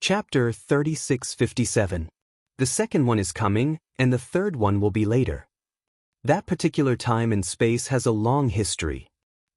Chapter 3657. The second one is coming, and the third one will be later. That particular time and space has a long history.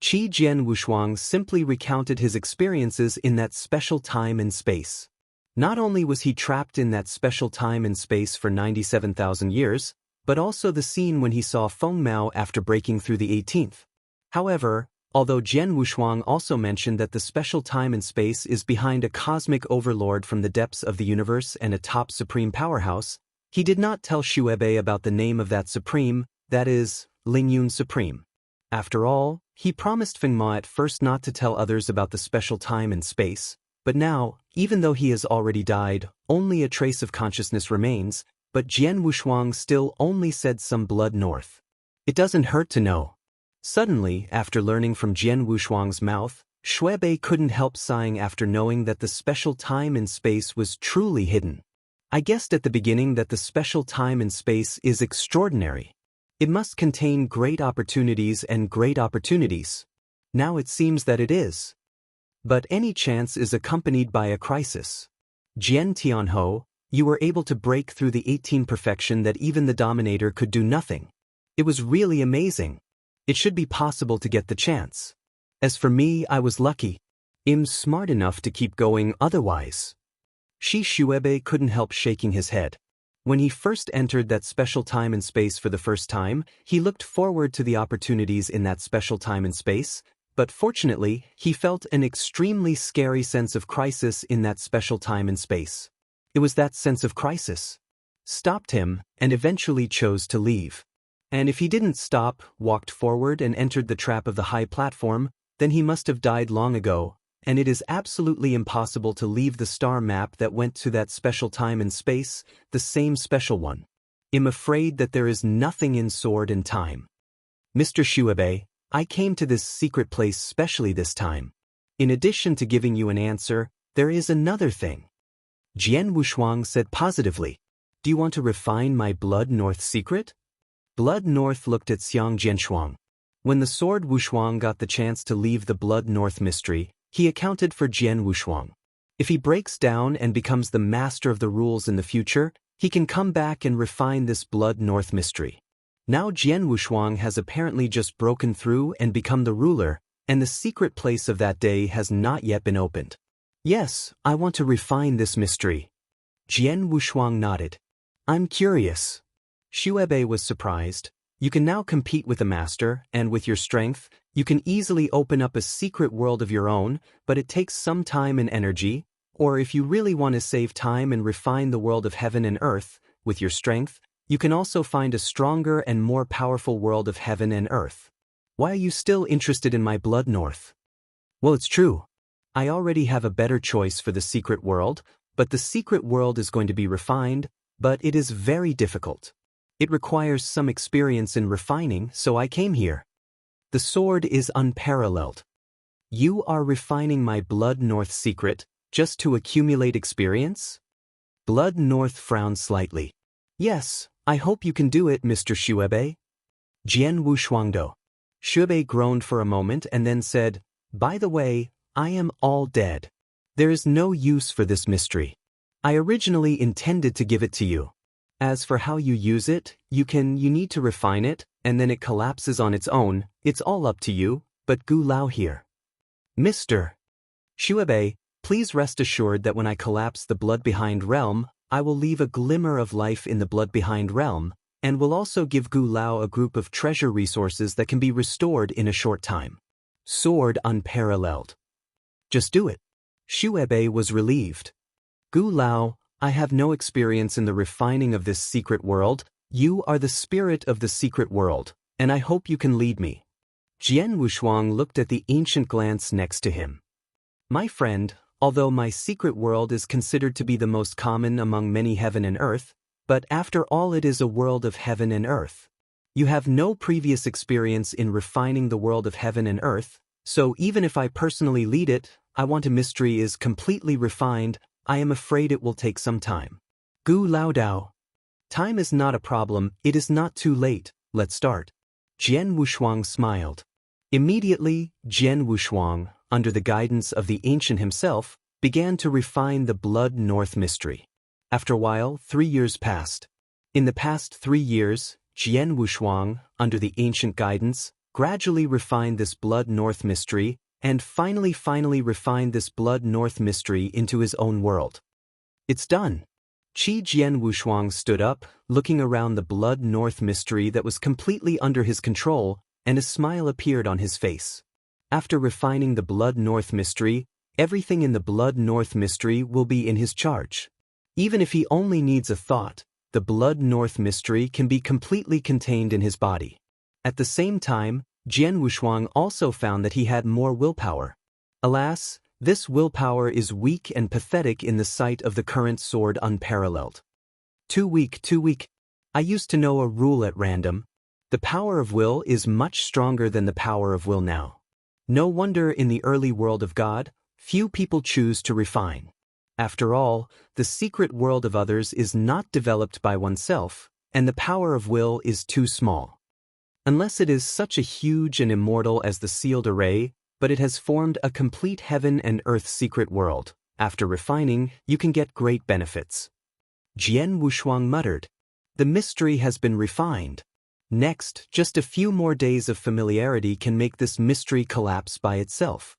Qi Jian Wushuang simply recounted his experiences in that special time and space. Not only was he trapped in that special time and space for 97,000 years, but also the scene when he saw Feng Mao after breaking through the 18th. However, although Jian Wushuang also mentioned that the special time and space is behind a cosmic overlord from the depths of the universe and a top supreme powerhouse, he did not tell Xuebe about the name of that supreme, that is, Lingyun Supreme. After all, he promised Feng Mao at first not to tell others about the special time and space, but now, even though he has already died, only a trace of consciousness remains, but Jian Wushuang still only said some blood north. It doesn't hurt to know. Suddenly, after learning from Jian Wushuang's mouth, Xuebe couldn't help sighing after knowing that the special time and space was truly hidden. I guessed at the beginning that the special time and space is extraordinary. It must contain great opportunities and great opportunities. Now it seems that it is. But any chance is accompanied by a crisis. Jian Tianho, you were able to break through the 18 perfection that even the Dominator could do nothing. It was really amazing. It should be possible to get the chance. As for me, I was lucky. I'm smart enough to keep going otherwise. Xuebe couldn't help shaking his head. When he first entered that special time and space for the first time, he looked forward to the opportunities in that special time and space, but fortunately, he felt an extremely scary sense of crisis in that special time and space. It was that sense of crisis stopped him and eventually chose to leave. And if he didn't stop, walked forward and entered the trap of the high platform, then he must have died long ago, and it is absolutely impossible to leave the star map that went to that special time and space, the same special one. I'm afraid that there is nothing in Sword and Time. Mr. Xuebe, I came to this secret place specially this time. In addition to giving you an answer, there is another thing. Jian Wushuang said positively. Do you want to refine my Blood North secret? Blood North looked at Xiang Jianshuang. When the Sword Wushuang got the chance to leave the Blood North mystery, he accounted for Jian Wushuang. If he breaks down and becomes the master of the rules in the future, he can come back and refine this Blood North mystery. Now Jian Wushuang has apparently just broken through and become the ruler, and the secret place of that day has not yet been opened. Yes, I want to refine this mystery. Jian Wushuang nodded. I'm curious. Xuebe was surprised. You can now compete with the master, and with your strength, you can easily open up a secret world of your own, but it takes some time and energy, or if you really want to save time and refine the world of heaven and earth, with your strength, you can also find a stronger and more powerful world of heaven and earth. Why are you still interested in my Blood North? Well, it's true. I already have a better choice for the secret world, but the secret world is going to be refined, but it is very difficult. It requires some experience in refining, so I came here. The sword is unparalleled. You are refining my Blood North secret, just to accumulate experience? Blood North frowned slightly. Yes, I hope you can do it, Mr. Xuebe. Jian Wushuangdo. Xuebe groaned for a moment and then said, By the way, I am all dead. There is no use for this mystery. I originally intended to give it to you. As for how you use it, you need to refine it, and then it collapses on its own. It's all up to you, but Gu Lao here. Mr. Xuebe, please rest assured that when I collapse the Blood Behind Realm, I will leave a glimmer of life in the Blood Behind Realm, and will also give Gu Lao a group of treasure resources that can be restored in a short time. Sword unparalleled. Just do it. Xuebe was relieved. Gu Lao, I have no experience in the refining of this secret world. You are the spirit of the secret world, and I hope you can lead me. Jian Wushuang looked at the ancient glance next to him. My friend, although my secret world is considered to be the most common among many heaven and earth, but after all it is a world of heaven and earth. You have no previous experience in refining the world of heaven and earth, so even if I personally lead it, I want a mystery is completely refined, I am afraid it will take some time. Gu Lao Dao. Time is not a problem, it is not too late, let's start. Jian Wushuang smiled. Immediately, Jian Wushuang, under the guidance of the ancient himself, began to refine the Blood North mystery. After a while, 3 years passed. In the past 3 years, Jian Wushuang, under the ancient guidance, gradually refined this Blood North mystery and finally refined this Blood North mystery into his own world. It's done. Qi Jian Wushuang stood up, looking around the Blood North mystery that was completely under his control, and a smile appeared on his face. After refining the Blood North mystery, everything in the Blood North mystery will be in his charge. Even if he only needs a thought, the Blood North mystery can be completely contained in his body. At the same time, Jian Wushuang also found that he had more willpower. Alas, this willpower is weak and pathetic in the sight of the current sword unparalleled. Too weak. I used to know a rule at random. The power of will is much stronger than the power of will now. No wonder in the early world of God, few people choose to refine. After all, the secret world of others is not developed by oneself, and the power of will is too small. Unless it is such a huge and immortal as the sealed array, but it has formed a complete heaven and earth secret world. After refining, you can get great benefits. Jian Wushuang muttered. The mystery has been refined. Next, just a few more days of familiarity can make this mystery collapse by itself.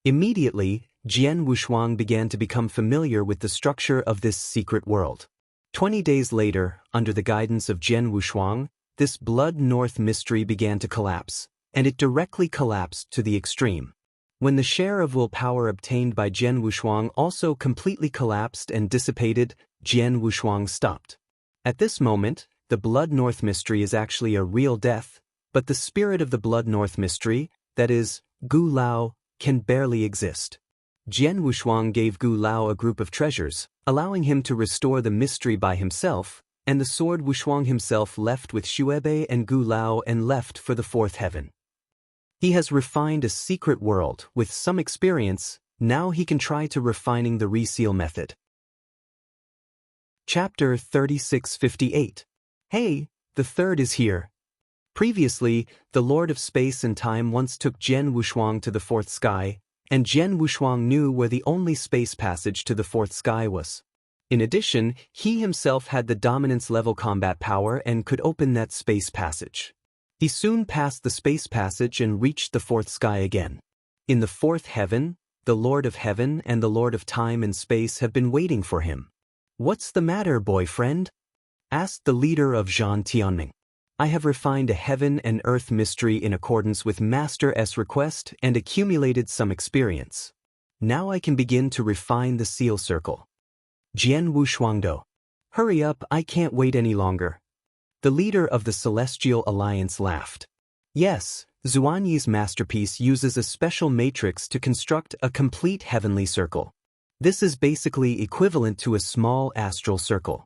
Immediately, Jian Wushuang began to become familiar with the structure of this secret world. 20 days later, under the guidance of Jian Wushuang, this Blood North mystery began to collapse, and it directly collapsed to the extreme. When the share of willpower obtained by Jian Wushuang also completely collapsed and dissipated, Jian Wushuang stopped. At this moment, the Blood North mystery is actually a real death, but the spirit of the Blood North mystery, that is, Gu Lao, can barely exist. Jian Wushuang gave Gu Lao a group of treasures, allowing him to restore the mystery by himself, and the sword Wushuang himself left with Xuebe and Gu Lao and left for the fourth heaven. He has refined a secret world with some experience. Now he can try to refining the reseal method. Chapter 3658. Hey, the third is here. Previously, the Lord of Space and Time once took Jian Wushuang to the fourth sky, and Jian Wushuang knew where the only space passage to the fourth sky was. In addition, he himself had the dominance level combat power and could open that space passage. He soon passed the space passage and reached the fourth sky again. In the fourth heaven, the Lord of Heaven and the Lord of Time and Space have been waiting for him. "What's the matter, boyfriend?" asked the leader of Zhan Tianming. "I have refined a heaven and earth mystery in accordance with Master S' request and accumulated some experience. Now I can begin to refine the seal circle." Jian Wushuangdo. "Hurry up, I can't wait any longer." The leader of the Celestial Alliance laughed. Yes, Zuanyi's masterpiece uses a special matrix to construct a complete heavenly circle. This is basically equivalent to a small astral circle.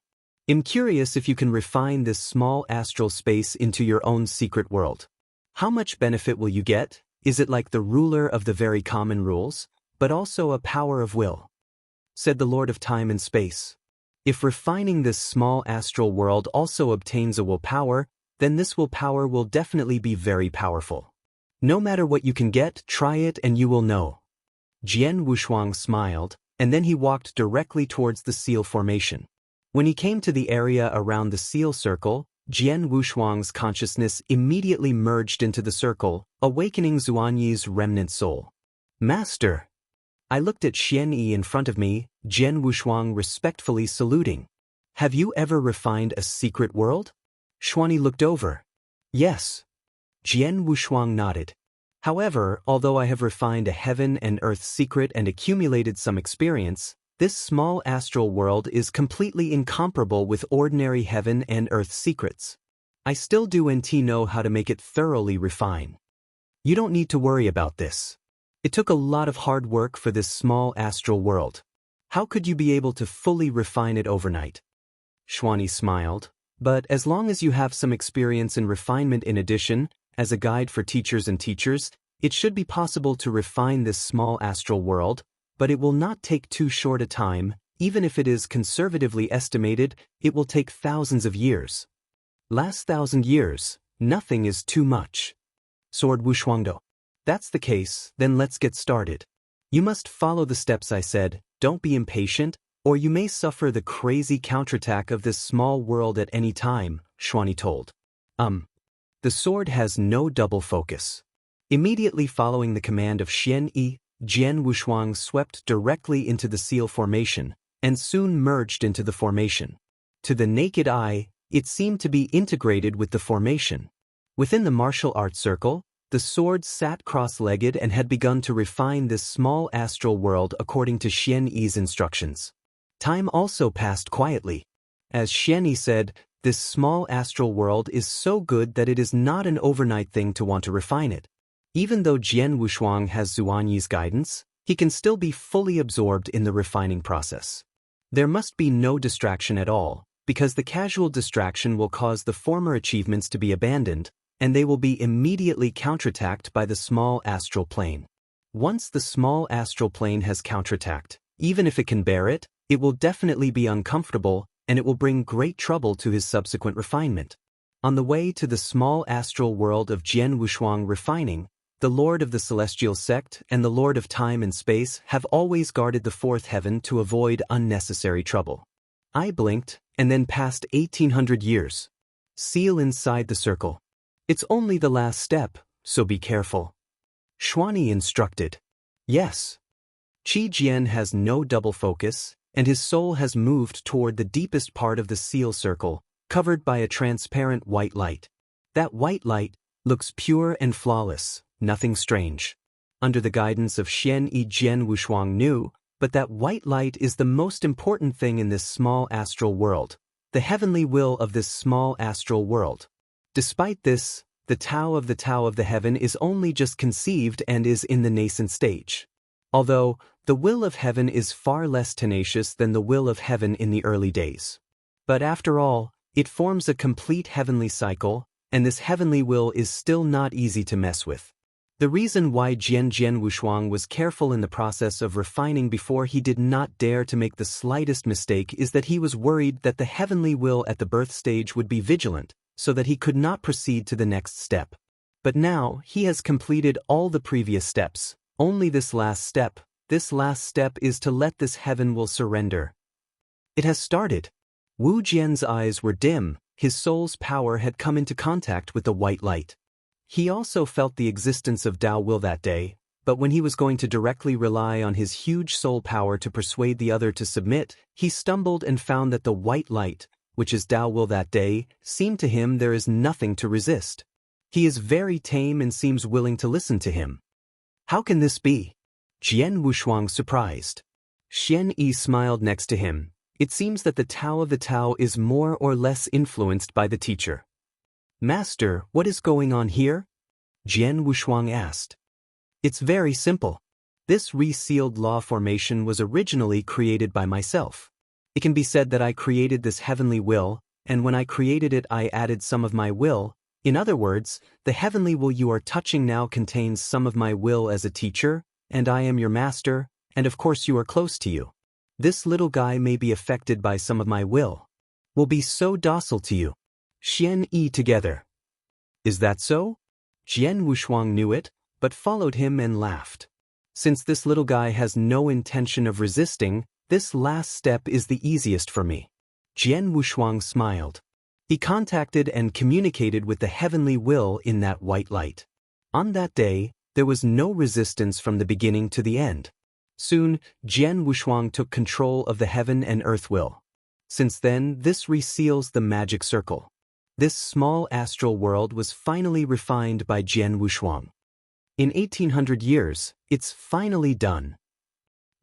I'm curious if you can refine this small astral space into your own secret world. How much benefit will you get? Is it like the ruler of the very common rules, but also a power of will? Said the Lord of Time and Space. If refining this small astral world also obtains a willpower, then this willpower will definitely be very powerful. No matter what you can get, try it and you will know. Jian Wushuang smiled, and then he walked directly towards the seal formation. When he came to the area around the seal circle, Jian Wushuang's consciousness immediately merged into the circle, awakening Zuanyi's remnant soul. "Master!" I looked at Xian Yi in front of me, Jian Wushuang respectfully saluting. "Have you ever refined a secret world?" Xuanyi looked over. "Yes." Jian Wushuang nodded. "However, although I have refined a heaven and earth secret and accumulated some experience, this small astral world is completely incomparable with ordinary heaven and earth secrets. I still do know how to make it thoroughly refine. You don't need to worry about this. It took a lot of hard work for this small astral world. How could you be able to fully refine it overnight?" Xuanyi smiled. "But as long as you have some experience in refinement in addition, as a guide for teachers and teachers, it should be possible to refine this small astral world, but it will not take too short a time. Even if it is conservatively estimated, it will take thousands of years. Last 1,000 years, nothing is too much." Sword Wushuangdo. "That's the case, then let's get started. You must follow the steps I said, don't be impatient, or you may suffer the crazy counterattack of this small world at any time, Xuanyi told. The sword has no double focus. Immediately following the command of Xian Yi, Jian Wushuang swept directly into the seal formation, and soon merged into the formation. To the naked eye, it seemed to be integrated with the formation. Within the martial arts circle, the sword sat cross-legged and had begun to refine this small astral world according to Xian Yi's instructions. Time also passed quietly. As Xian Yi said, this small astral world is so good that it is not an overnight thing to want to refine it. Even though Jian Wushuang has Zuanyi's guidance, he can still be fully absorbed in the refining process. There must be no distraction at all, because the casual distraction will cause the former achievements to be abandoned, and they will be immediately counterattacked by the small astral plane. Once the small astral plane has counterattacked, even if it can bear it, it will definitely be uncomfortable, and it will bring great trouble to his subsequent refinement. On the way to the small astral world of Jian Wushuang refining, the Lord of the Celestial Sect and the Lord of Time and Space have always guarded the fourth heaven to avoid unnecessary trouble. I blinked, and then passed 1800 years. Seal inside the circle. It's only the last step, so be careful. Xuanyi instructed. Yes. Qi Jian has no double focus, and his soul has moved toward the deepest part of the seal circle, covered by a transparent white light. That white light looks pure and flawless, nothing strange. Under the guidance of Xian Yi, Jian Wushuang knew, but that white light is the most important thing in this small astral world, the heavenly will of this small astral world. Despite this, the Tao of the heaven is only just conceived and is in the nascent stage. Although, the will of heaven is far less tenacious than the will of heaven in the early days. But after all, it forms a complete heavenly cycle, and this heavenly will is still not easy to mess with. The reason why Jian Wushuang was careful in the process of refining before he did not dare to make the slightest mistake is that he was worried that the heavenly will at the birth stage would be vigilant, so that he could not proceed to the next step. But now, he has completed all the previous steps, only this last step is to let this heaven will surrender. It has started. Wu Jian's eyes were dim, his soul's power had come into contact with the white light. He also felt the existence of Tao will that day, but when he was going to directly rely on his huge soul power to persuade the other to submit, he stumbled and found that the white light, which is Tao will that day, seemed to him there is nothing to resist. He is very tame and seems willing to listen to him. How can this be? Jian Wushuang surprised. Xian Yi smiled next to him. It seems that the Tao is more or less influenced by the teacher. Master, what is going on here? Jian Wushuang asked. It's very simple. This resealed law formation was originally created by myself. It can be said that I created this heavenly will, and when I created it I added some of my will. In other words, the heavenly will you are touching now contains some of my will as a teacher, and I am your master, and of course you are close to you. This little guy may be affected by some of my will. Will be so docile to you. Xian Yi together. Is that so? Jian Wushuang knew it, but followed him and laughed. Since this little guy has no intention of resisting, this last step is the easiest for me. Jian Wushuang smiled. He contacted and communicated with the heavenly will in that white light. On that day, there was no resistance from the beginning to the end. Soon, Jian Wushuang took control of the heaven and earth will. Since then, this reseals the magic circle. This small astral world was finally refined by Jian Wushuang. In 1800 years, it's finally done.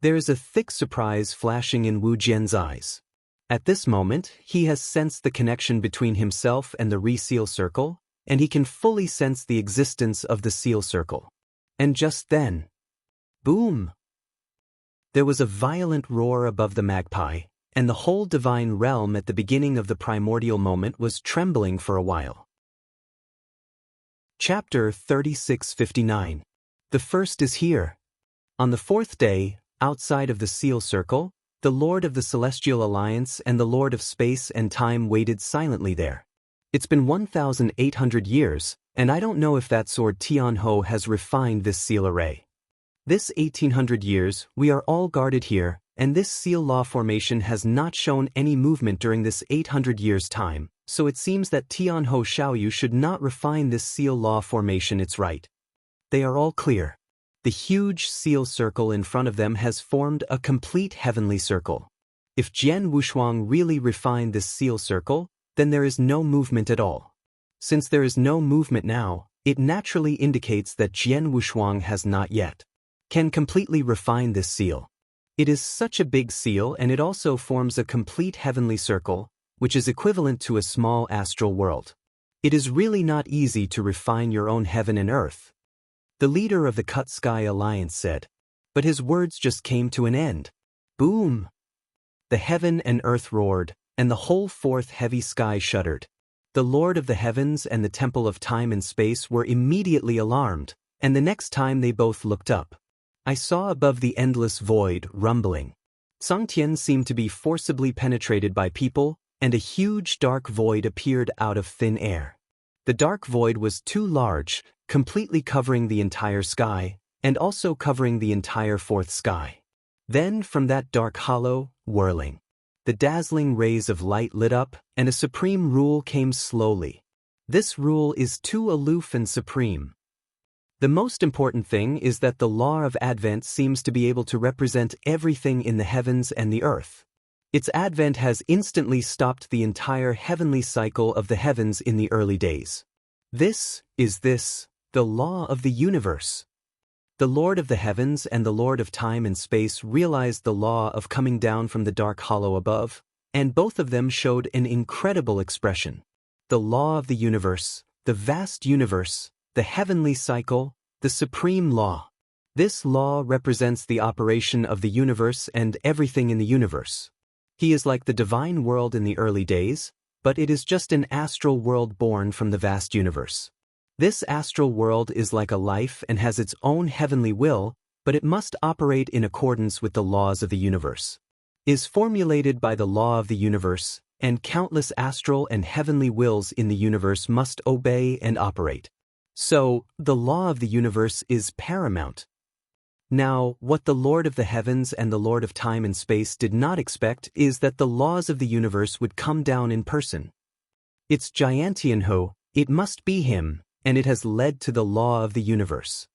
There is a thick surprise flashing in Wu Jian's eyes. At this moment, he has sensed the connection between himself and the reseal circle, and he can fully sense the existence of the seal circle. And just then, boom! There was a violent roar above the magpie, and the whole divine realm at the beginning of the primordial moment was trembling for a while. Chapter 3659. The first is here. On the fourth day, outside of the seal circle, the Lord of the Celestial Alliance and the Lord of Space and Time waited silently there. It's been 1,800 years, and I don't know if that sword Tianhou has refined this seal array. This 1800 years, we are all guarded here, and this seal law formation has not shown any movement during this 800 years' time, so it seems that Tianhou Xiaoyu should not refine this seal law formation. It's right. They are all clear. The huge seal circle in front of them has formed a complete heavenly circle. If Jian Wushuang really refined this seal circle, then there is no movement at all. Since there is no movement now, it naturally indicates that Jian Wushuang has not yet can completely refine this seal. It is such a big seal, and it also forms a complete heavenly circle, which is equivalent to a small astral world. It is really not easy to refine your own heaven and earth, the leader of the Cut Sky Alliance said. But his words just came to an end. Boom! The heaven and earth roared, and the whole fourth heavy sky shuddered. The Lord of the Heavens and the Temple of Time and Space were immediately alarmed, and the next time they both looked up, I saw above the endless void rumbling. Sangtian seemed to be forcibly penetrated by people, and a huge dark void appeared out of thin air. The dark void was too large, completely covering the entire sky, and also covering the entire fourth sky. Then from that dark hollow, whirling, the dazzling rays of light lit up, and a supreme rule came slowly. This rule is too aloof and supreme. The most important thing is that the law of advent seems to be able to represent everything in the heavens and the earth. Its advent has instantly stopped the entire heavenly cycle of the heavens in the early days. This is the law of the universe. The Lord of the Heavens and the Lord of Time and Space realized the law of coming down from the dark hollow above, and both of them showed an incredible expression. The law of the universe, the vast universe, the heavenly cycle, the supreme law. This law represents the operation of the universe and everything in the universe. He is like the divine world in the early days, but it is just an astral world born from the vast universe. This astral world is like a life and has its own heavenly will, but it must operate in accordance with the laws of the universe. Is formulated by the law of the universe, and countless astral and heavenly wills in the universe must obey and operate. So, the law of the universe is paramount. Now, what the Lord of the Heavens and the Lord of Time and Space did not expect is that the laws of the universe would come down in person. It's Jiantianhu, it must be him, and it has led to the law of the universe.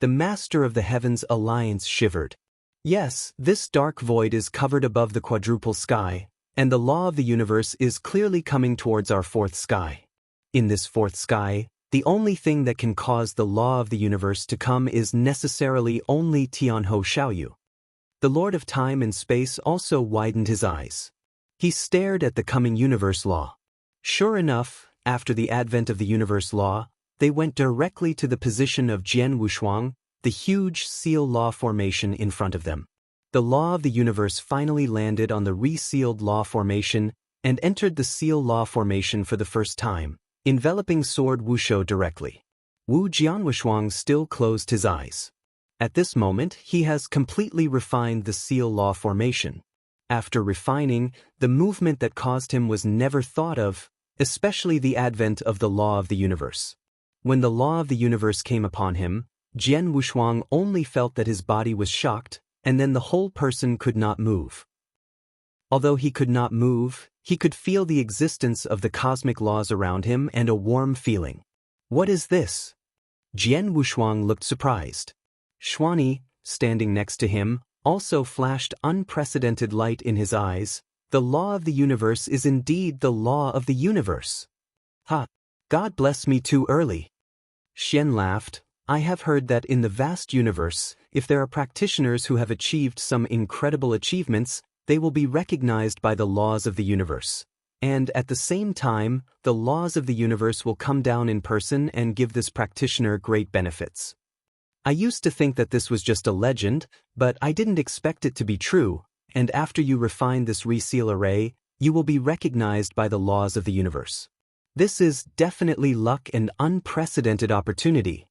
The Master of the Heavens Alliance shivered. Yes, this dark void is covered above the quadruple sky, and the law of the universe is clearly coming towards our fourth sky. In this fourth sky, the only thing that can cause the law of the universe to come is necessarily only Tianhou Xiaoyu. The Lord of Time and Space also widened his eyes. He stared at the coming universe law. Sure enough, after the advent of the universe law, they went directly to the position of Jian Wushuang, the huge seal law formation in front of them. The law of the universe finally landed on the resealed law formation and entered the seal law formation for the first time, enveloping Sword Wushuo directly. Wu Jianwushuang still closed his eyes. At this moment, he has completely refined the seal law formation. After refining, the movement that caused him was never thought of, especially the advent of the law of the universe. When the law of the universe came upon him, Jian Wushuang only felt that his body was shocked, and then the whole person could not move. Although he could not move, he could feel the existence of the cosmic laws around him and a warm feeling. What is this? Jian Wushuang looked surprised. Xuani, standing next to him, also flashed unprecedented light in his eyes. The law of the universe is indeed the law of the universe. Ha! God bless me too early. Xian laughed. I have heard that in the vast universe, if there are practitioners who have achieved some incredible achievements, they will be recognized by the laws of the universe. And at the same time, the laws of the universe will come down in person and give this practitioner great benefits. I used to think that this was just a legend, but I didn't expect it to be true, and after you refine this reseal array, you will be recognized by the laws of the universe. This is definitely luck and unprecedented opportunity.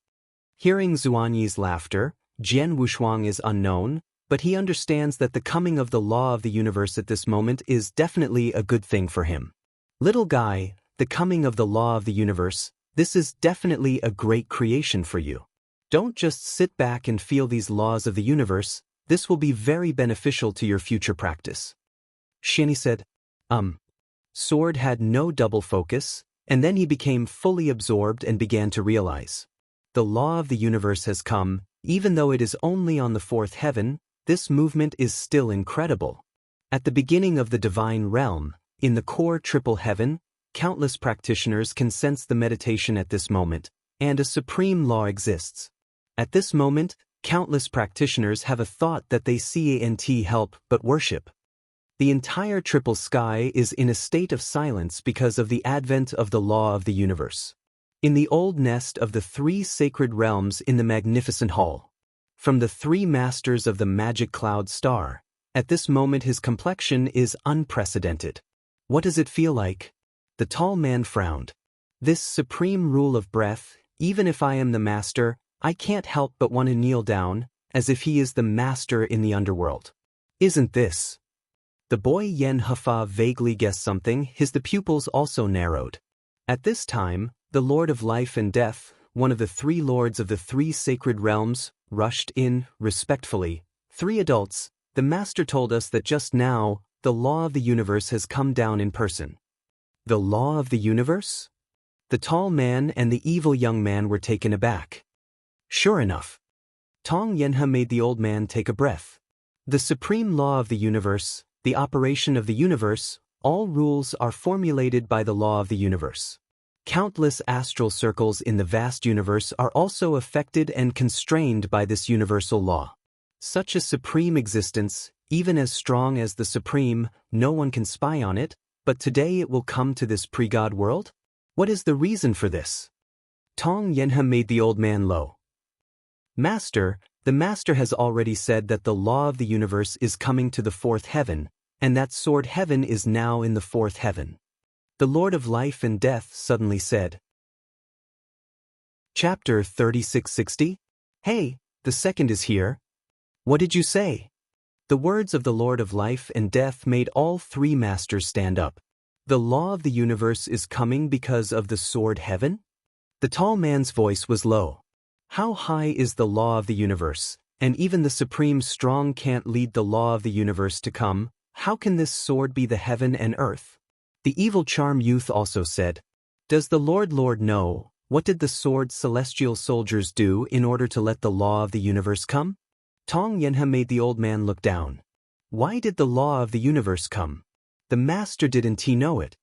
Hearing Zuanyi's laughter, Jian Wushuang is unknown, but he understands that the coming of the law of the universe at this moment is definitely a good thing for him. Little guy, the coming of the law of the universe, this is definitely a great creation for you. Don't just sit back and feel these laws of the universe, This will be very beneficial to your future practice. Xianyi said, Sword had no double focus, and then he became fully absorbed and began to realize. The law of the universe has come, even though it is only on the fourth heaven, this movement is still incredible. At the beginning of the divine realm, in the core triple heaven, countless practitioners can sense the meditation at this moment, and a supreme law exists. At this moment, countless practitioners have a thought that they can't help but worship. The entire triple sky is in a state of silence because of the advent of the law of the universe. In the old nest of the three sacred realms in the magnificent hall, from the three masters of the magic cloud star, at this moment his complexion is unprecedented. What does it feel like? The tall man frowned. This supreme rule of breath, even if I am the master, I can't help but want to kneel down, as if he is the master in the underworld. Isn't this? The boy Yen Hefa vaguely guessed something, the pupils also narrowed. At this time, the Lord of Life and Death, one of the three lords of the three sacred realms, rushed in, respectfully. 3 adults, the master told us that just now, the law of the universe has come down in person. The law of the universe? The tall man and the evil young man were taken aback. Sure enough. Tong Yenhe made the old man take a breath. The supreme law of the universe, the operation of the universe, all rules are formulated by the law of the universe. Countless astral circles in the vast universe are also affected and constrained by this universal law. Such a supreme existence, even as strong as the supreme, no one can spy on it, but today it will come to this pre-God world? What is the reason for this? Tong Yenhe made the old man low. Master, the master has already said that the law of the universe is coming to the fourth heaven, and that sword heaven is now in the fourth heaven. The Lord of Life and Death suddenly said. Chapter 3660? Hey, the second is here. What did you say? The words of the Lord of Life and Death made all three masters stand up. The law of the universe is coming because of the sword heaven? The tall man's voice was low. How high is the law of the universe, and even the supreme strong can't lead the law of the universe to come? How can this sword be the heaven and earth? The evil charm youth also said, Does the Lord know, what did the sword celestial soldiers do in order to let the law of the universe come? Tong Yenhe made the old man look down. Why did the law of the universe come? The master didn't know it.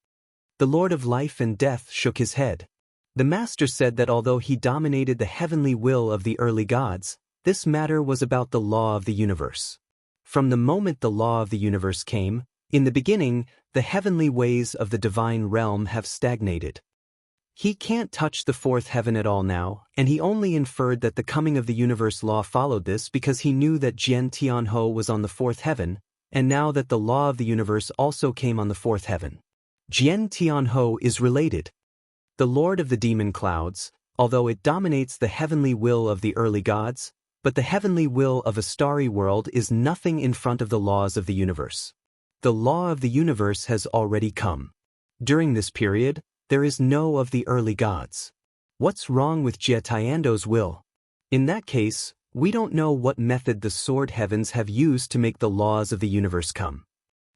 The Lord of Life and Death shook his head. The master said that although he dominated the heavenly will of the early gods, this matter was about the law of the universe. From the moment the law of the universe came, in the beginning, the heavenly ways of the divine realm have stagnated. He can't touch the fourth heaven at all now, and he only inferred that the coming of the universe law followed this because he knew that Jian Tianho was on the fourth heaven, and now that the law of the universe also came on the fourth heaven. Jian Tianho is related. The Lord of the Demon Clouds, although it dominates the heavenly will of the early gods, but the heavenly will of a starry world is nothing in front of the laws of the universe. The law of the universe has already come. During this period, there is no of the early gods. What's wrong with Jie Tiando's will? In that case, we don't know what method the sword heavens have used to make the laws of the universe come.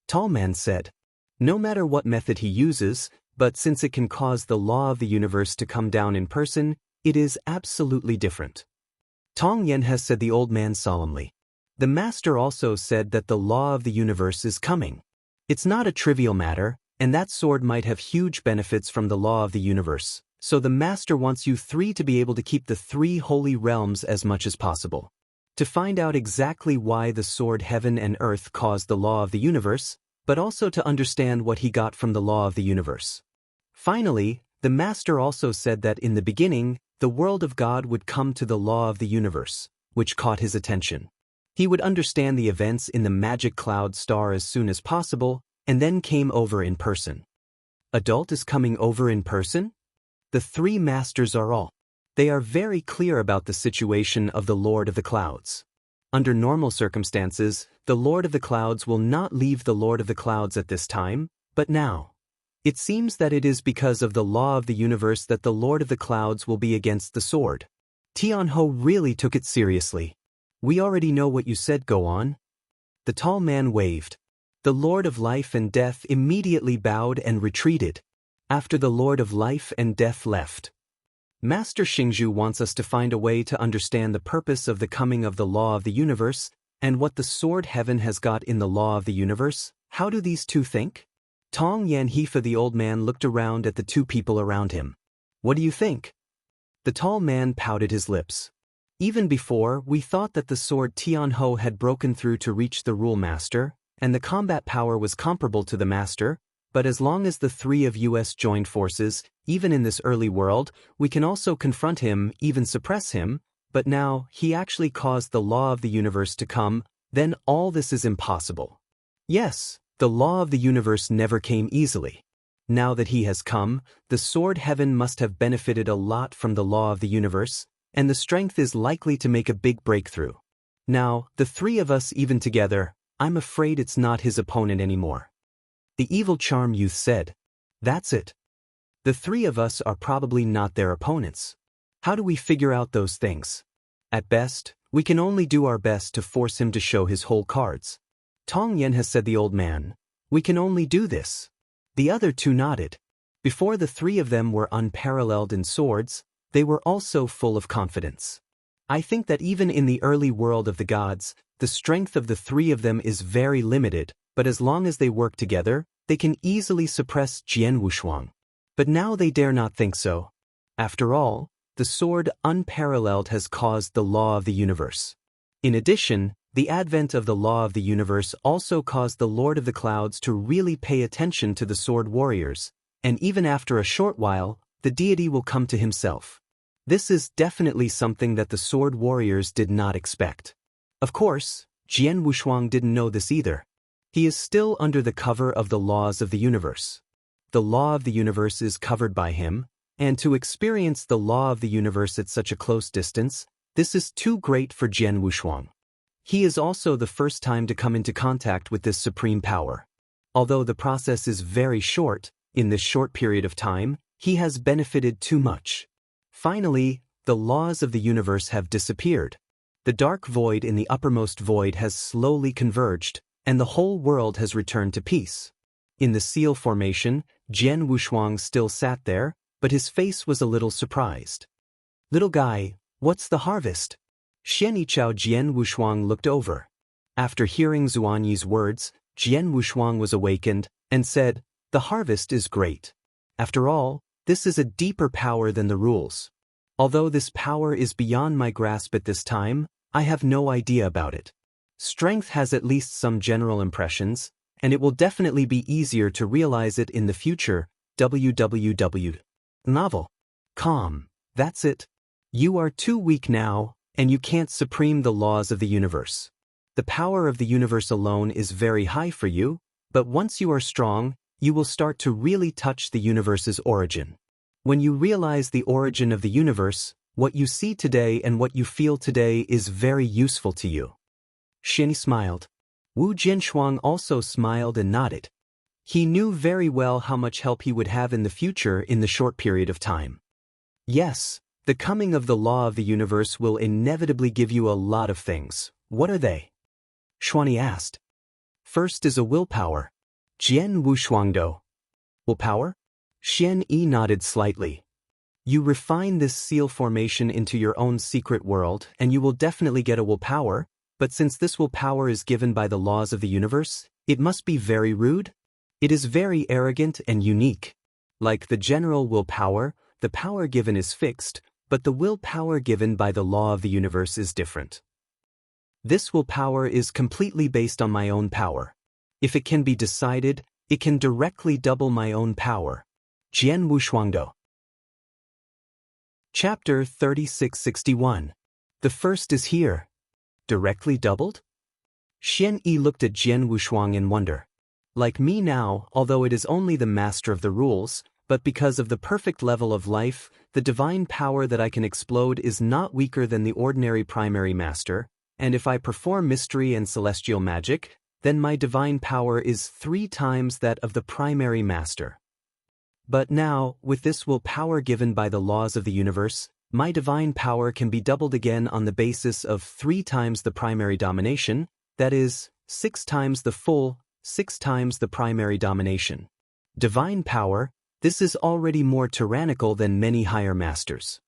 Tall Man said, No matter what method he uses, but since it can cause the law of the universe to come down in person, it is absolutely different. Tong Yenhe said the old man solemnly. The master also said that the law of the universe is coming. It's not a trivial matter, and that sword might have huge benefits from the law of the universe, so the master wants you three to be able to keep the three holy realms as much as possible. To find out exactly why the sword heaven and earth caused the law of the universe, but also to understand what he got from the law of the universe. Finally, the master also said that in the beginning, the world of God would come to the law of the universe, which caught his attention. He would understand the events in the magic cloud star as soon as possible, and then came over in person. Adult is coming over in person? The three masters are all. They are very clear about the situation of the Lord of the Clouds. Under normal circumstances, the Lord of the Clouds will not leave the Lord of the Clouds at this time, but now. It seems that it is because of the law of the universe that the Lord of the Clouds will be against the sword. Tianho really took it seriously. We already know what you said, go on. The tall man waved. The Lord of Life and Death immediately bowed and retreated. After the Lord of Life and Death left. Master Xingzhu wants us to find a way to understand the purpose of the coming of the law of the universe, and what the sword heaven has got in the law of the universe. How do these two think? Tong Yanhefa, the old man, looked around at the two people around him. What do you think? The tall man pouted his lips. Even before, we thought that the sword Tianho had broken through to reach the rule master, and the combat power was comparable to the master, but as long as the three of us joined forces, even in this early world, we can also confront him, even suppress him, but now, he actually caused the law of the universe to come, then all this is impossible. Yes, the law of the universe never came easily. Now that he has come, the sword heaven must have benefited a lot from the law of the universe, and the strength is likely to make a big breakthrough. Now, the three of us even together, I'm afraid it's not his opponent anymore. The evil charm youth said. That's it. The three of us are probably not their opponents. How do we figure out those things? At best, we can only do our best to force him to show his whole cards. Tong Yen has said, the old man. We can only do this. The other two nodded. Before, the three of them were unparalleled in swords, they were also full of confidence. I think that even in the early world of the gods, the strength of the three of them is very limited, but as long as they work together, they can easily suppress Jian Wushuang. But now they dare not think so. After all, the sword unparalleled has caused the law of the universe. In addition, the advent of the law of the universe also caused the Lord of the Clouds to really pay attention to the sword warriors, and even after a short while, the deity will come to himself. This is definitely something that the sword warriors did not expect. Of course, Jian Wushuang didn't know this either. He is still under the cover of the laws of the universe. The law of the universe is covered by him, and to experience the law of the universe at such a close distance, this is too great for Jian Wushuang. He is also the first time to come into contact with this supreme power. Although the process is very short, in this short period of time, he has benefited too much. Finally, the laws of the universe have disappeared. The dark void in the uppermost void has slowly converged, and the whole world has returned to peace. In the seal formation, Jian Wushuang still sat there, but his face was a little surprised. Little guy, what's the harvest? Xian Yichao Jian Wushuang looked over. After hearing Zuanyi's words, Jian Wushuang was awakened, and said, the harvest is great. After all, this is a deeper power than the rules. Although this power is beyond my grasp at this time, I have no idea about it. Strength has at least some general impressions, and it will definitely be easier to realize it in the future. www. Novel. Calm. That's it. You are too weak now, and you can't supreme the laws of the universe. The power of the universe alone is very high for you, but once you are strong, you will start to really touch the universe's origin. When you realize the origin of the universe, what you see today and what you feel today is very useful to you. Xin smiled. Wu Jinshuang also smiled and nodded. He knew very well how much help he would have in the future in the short period of time. Yes, the coming of the law of the universe will inevitably give you a lot of things. What are they? Xuanyi asked. First is a willpower. Jian Wushuangdo. Willpower? Xian Yi nodded slightly. You refine this seal formation into your own secret world, and you will definitely get a willpower, but since this willpower is given by the laws of the universe, it must be very rude. It is very arrogant and unique. Like the general willpower, the power given is fixed, but the willpower given by the law of the universe is different. This willpower is completely based on my own power. If it can be decided, it can directly double my own power. Jian Wushuangdo. Chapter 3661. The first is here. Directly doubled? Xian Yi looked at Jian Wushuang in wonder. Like me now, although it is only the master of the rules, but because of the perfect level of life, the divine power that I can explode is not weaker than the ordinary primary master, and if I perform mystery and celestial magic, then my divine power is 3 times that of the primary master. But now, with this willpower given by the laws of the universe, My divine power can be doubled again on the basis of 3 times the primary domination, that is, 6 times the full, 6 times the primary domination. Divine power, this is already more tyrannical than many higher masters.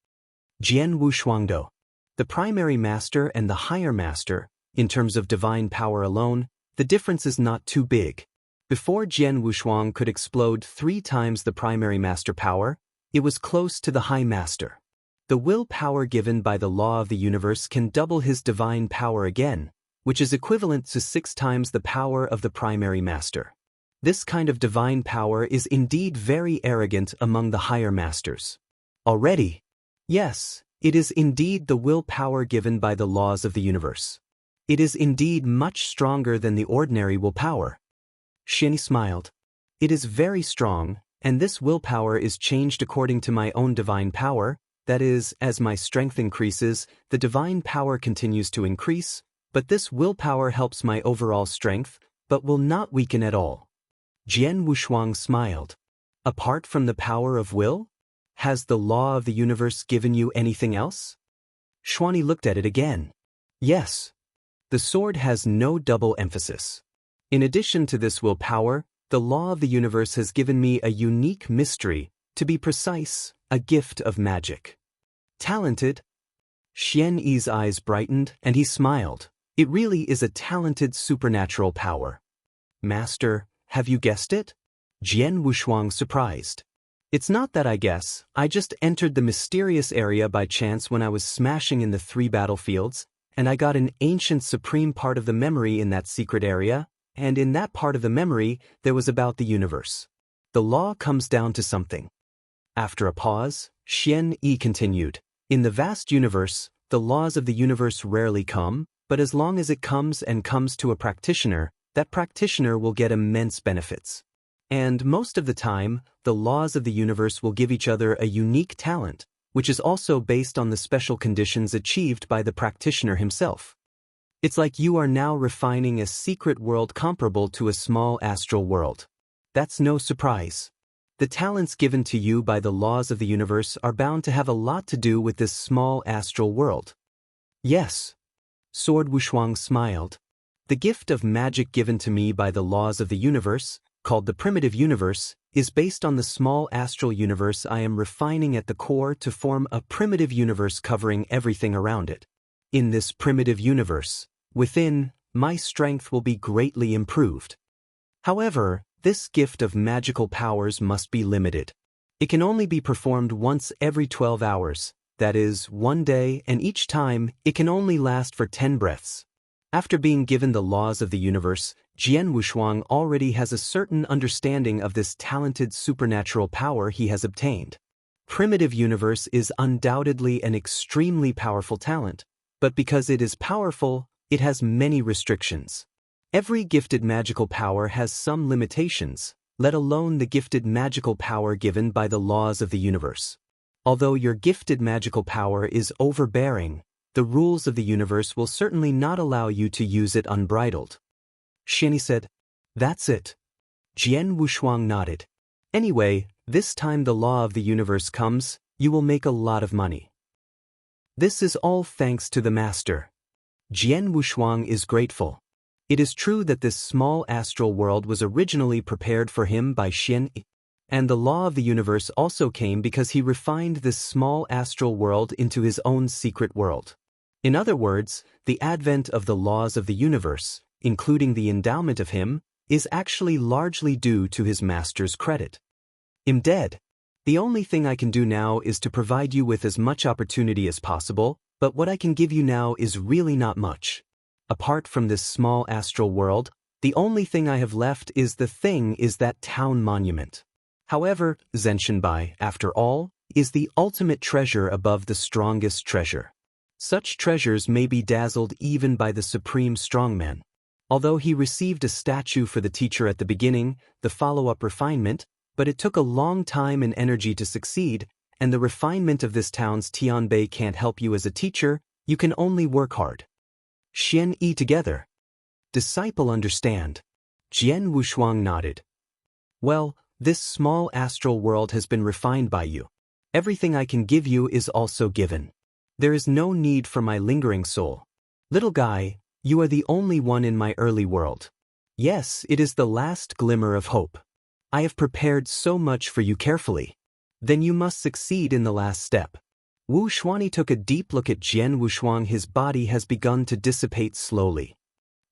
Jian Wushuangdo. The primary master and the higher master, in terms of divine power alone, the difference is not too big. Before Jian Wushuang could explode 3 times the primary master power, it was close to the high master. The will power given by the law of the universe can double his divine power again, which is equivalent to 6 times the power of the primary master. This kind of divine power is indeed very arrogant among the higher masters. Already? Yes, it is indeed the will power given by the laws of the universe. It is indeed much stronger than the ordinary will power. Xian smiled. It is very strong, and this willpower is changed according to my own divine power. That is, as my strength increases, the divine power continues to increase, but this willpower helps my overall strength, but will not weaken at all. Jian Wushuang smiled. Apart from the power of will? Has the law of the universe given you anything else? Xuani looked at it again. Yes. The sword has no double emphasis. In addition to this willpower, the law of the universe has given me a unique mystery, to be precise, a gift of magic. Talented? Xian Yi's eyes brightened, and he smiled. It really is a talented supernatural power. Master, have you guessed it? Jian Wushuang surprised. It's not that I guess, I just entered the mysterious area by chance when I was smashing in the 3 battlefields, and I got an ancient supreme part of the memory in that secret area, and in that part of the memory there was about the universe. The law comes down to something. After a pause, Xian Yi continued. In the vast universe, the laws of the universe rarely come, but as long as it comes and comes to a practitioner, that practitioner will get immense benefits. And most of the time, the laws of the universe will give each other a unique talent, which is also based on the special conditions achieved by the practitioner himself. It's like you are now refining a secret world comparable to a small astral world. That's no surprise. The talents given to you by the laws of the universe are bound to have a lot to do with this small astral world. Yes. Sword Wushuang smiled. The gift of magic given to me by the laws of the universe, called the primitive universe, is based on the small astral universe I am refining at the core to form a primitive universe covering everything around it. In this primitive universe, within, my strength will be greatly improved. However, this gift of magical powers must be limited. It can only be performed once every 12 hours, that is, 1 day, and each time, it can only last for 10 breaths. After being given the laws of the universe, Jian Wushuang already has a certain understanding of this talented supernatural power he has obtained. Primitive universe is undoubtedly an extremely powerful talent, but because it is powerful, it has many restrictions. Every gifted magical power has some limitations, let alone the gifted magical power given by the laws of the universe. Although your gifted magical power is overbearing, the rules of the universe will certainly not allow you to use it unbridled. Xian said, That's it. Jian Wushuang nodded. Anyway, this time the law of the universe comes, you will make a lot of money. This is all thanks to the master. Jian Wushuang is grateful. It is true that this small astral world was originally prepared for him by Xian Yi, and the law of the universe also came because he refined this small astral world into his own secret world. In other words, the advent of the laws of the universe, including the endowment of him, is actually largely due to his master's credit. I'm dead. The only thing I can do now is to provide you with as much opportunity as possible, but what I can give you now is really not much. Apart from this small astral world, the only thing I have left is that town monument. However, Zhenshinbai, after all, is the ultimate treasure above the strongest treasure. Such treasures may be dazzled even by the supreme strongman. Although he received a statue for the teacher at the beginning, the follow-up refinement, but it took a long time and energy to succeed, and the refinement of this town's Tianbei can't help you as a teacher, you can only work hard. Xian Yi together. Disciple understand. Jian Wushuang nodded. Well, this small astral world has been refined by you. Everything I can give you is also given. There is no need for my lingering soul. Little guy, you are the only one in my early world. Yes, it is the last glimmer of hope. I have prepared so much for you carefully. Then you must succeed in the last step. Wu Xuanyi took a deep look at Jian Wushuang. His body has begun to dissipate slowly.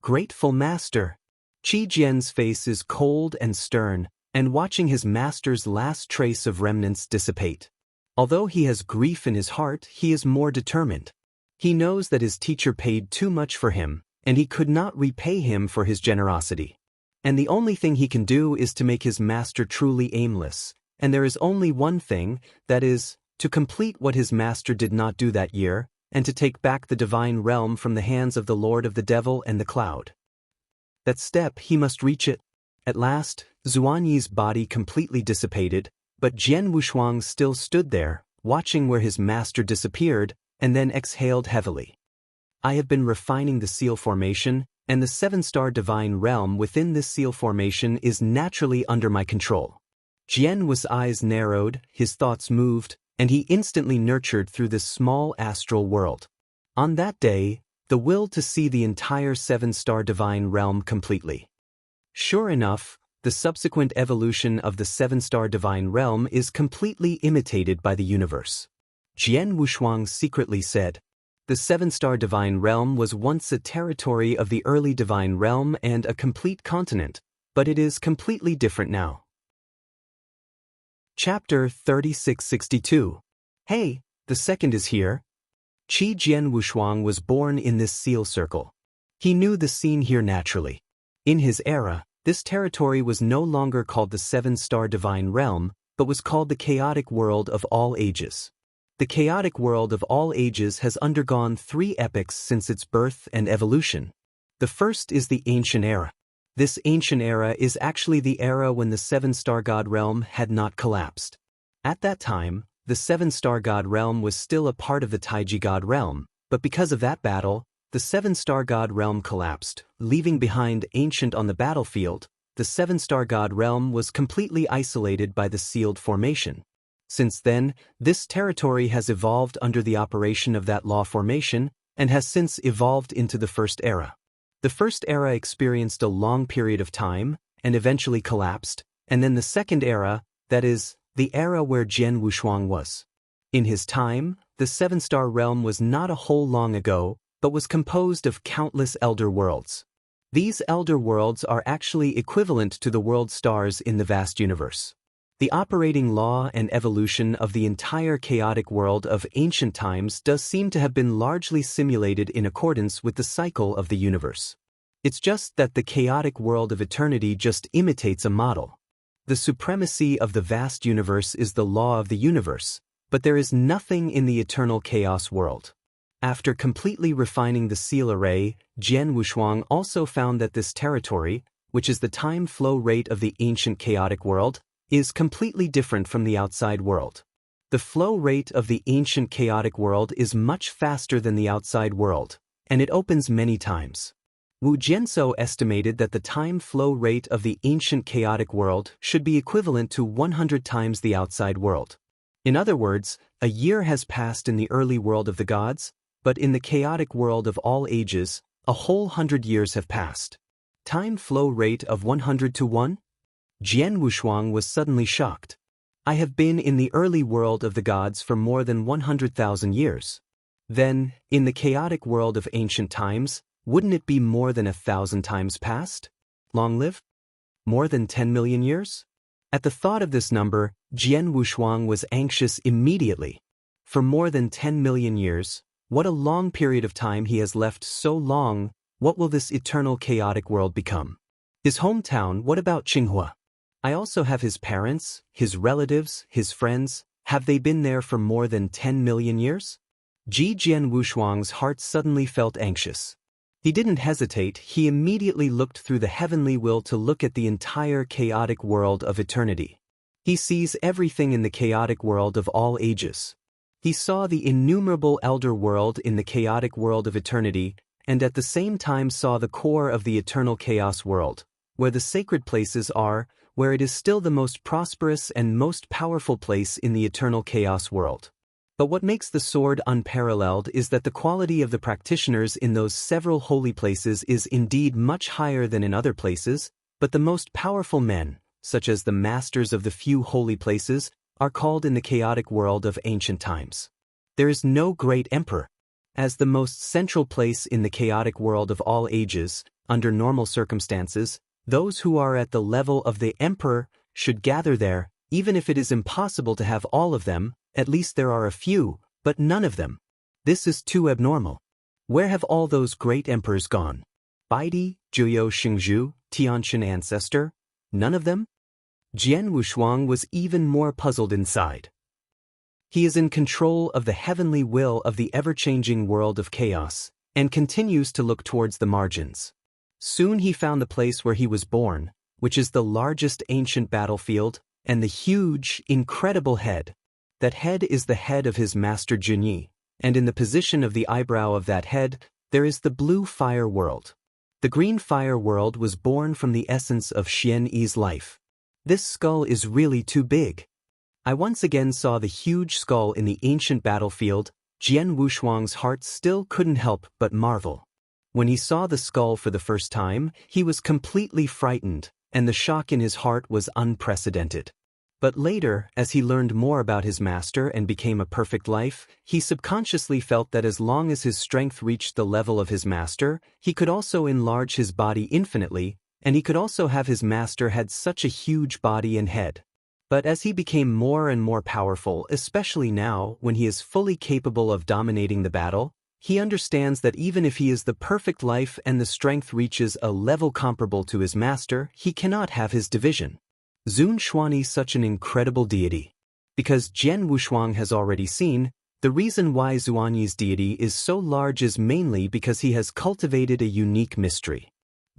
Grateful master. Qi Jian's face is cold and stern, and watching his master's last trace of remnants dissipate. Although he has grief in his heart, he is more determined. He knows that his teacher paid too much for him, and he could not repay him for his generosity. And the only thing he can do is to make his master truly aimless, and there is only one thing, that is, to complete what his master did not do that year, and to take back the divine realm from the hands of the Lord of the Devil and the Cloud. That step, he must reach it. At last, Xuanyi's body completely dissipated, but Jian Wushuang still stood there, watching where his master disappeared, and then exhaled heavily. I have been refining the seal formation, and the seven-star divine realm within this seal formation is naturally under my control. Jian Wu's eyes narrowed, his thoughts moved, and he instantly nurtured through this small astral world. On that day, the will to see the entire seven-star divine realm completely. Sure enough, the subsequent evolution of the seven-star divine realm is completely imitated by the universe. Jian Wushuang secretly said, "The seven-star divine realm was once a territory of the early divine realm and a complete continent, but it is completely different now." Chapter 3662. Hey, the second is here. Qi Jian Wushuang was born in this seal circle. He knew the scene here naturally. In his era, this territory was no longer called the seven-star divine realm, but was called the chaotic world of all ages. The chaotic world of all ages has undergone 3 epochs since its birth and evolution. The first is the ancient era. This ancient era is actually the era when the seven-star god realm had not collapsed. At that time, the seven-star god realm was still a part of the Taiji god realm, but because of that battle, the seven-star god realm collapsed, leaving behind ancient on the battlefield. The seven-star god realm was completely isolated by the sealed formation. Since then, this territory has evolved under the operation of that law formation, and has since evolved into the first era. The first era experienced a long period of time, and eventually collapsed, and then the second era, that is, the era where Jian Wushuang was. In his time, the seven-star realm was not a whole long ago, but was composed of countless elder worlds. These elder worlds are actually equivalent to the world stars in the vast universe. The operating law and evolution of the entire chaotic world of ancient times does seem to have been largely simulated in accordance with the cycle of the universe. It's just that the chaotic world of eternity just imitates a model. The supremacy of the vast universe is the law of the universe, but there is nothing in the eternal chaos world. After completely refining the seal array, Jian Wushuang also found that this territory, which is the time flow rate of the ancient chaotic world, is completely different from the outside world. The flow rate of the ancient chaotic world is much faster than the outside world, and it opens many times. Wu Jianzhou estimated that the time flow rate of the ancient chaotic world should be equivalent to 100 times the outside world. In other words, a year has passed in the early world of the gods, but in the chaotic world of all ages, a whole 100 years have passed. Time flow rate of 100 to 1? Jian Wushuang was suddenly shocked. I have been in the early world of the gods for more than 100,000 years. Then, in the chaotic world of ancient times, wouldn't it be more than 1,000 times past? Long live? More than 10 million years? At the thought of this number, Jian Wushuang was anxious immediately. For more than 10 million years, what a long period of time he has left so long. What will this eternal chaotic world become? His hometown, what about Qinghua? I also have his parents, his relatives, his friends. Have they been there for more than 10 million years? Jian Wushuang's heart suddenly felt anxious. He didn't hesitate, he immediately looked through the heavenly will to look at the entire chaotic world of eternity. He sees everything in the chaotic world of all ages. He saw the innumerable elder world in the chaotic world of eternity, and at the same time saw the core of the eternal chaos world, where the sacred places are, where it is still the most prosperous and most powerful place in the eternal chaos world. But what makes the sword unparalleled is that the quality of the practitioners in those several holy places is indeed much higher than in other places, but the most powerful men, such as the masters of the few holy places, are called in the chaotic world of ancient times. There is no great emperor. As the most central place in the chaotic world of all ages, under normal circumstances, those who are at the level of the emperor should gather there, even if it is impossible to have all of them. At least there are a few, but none of them. This is too abnormal. Where have all those great emperors gone? Baidi, Zhuyo Xingzhu, Tianqian ancestor? None of them? Jian Wushuang was even more puzzled inside. He is in control of the heavenly will of the ever-changing world of chaos, and continues to look towards the margins. Soon he found the place where he was born, which is the largest ancient battlefield, and the huge, incredible head. That head is the head of his master Junyi, and in the position of the eyebrow of that head, there is the blue fire world. The green fire world was born from the essence of Xian Yi's life. This skull is really too big. I once again saw the huge skull in the ancient battlefield. Jian Wushuang's heart still couldn't help but marvel. When he saw the skull for the first time, he was completely frightened, and the shock in his heart was unprecedented. But later, as he learned more about his master and became a perfect life, he subconsciously felt that as long as his strength reached the level of his master, he could also enlarge his body infinitely, and he could also have his master had such a huge body and head. But as he became more and more powerful, especially now when he is fully capable of dominating the battle, he understands that even if he is the perfect life and the strength reaches a level comparable to his master, he cannot have his division. Zun Xuanyi such an incredible deity. Because Jian Wushuang has already seen, the reason why Zuanyi's deity is so large is mainly because he has cultivated a unique mystery.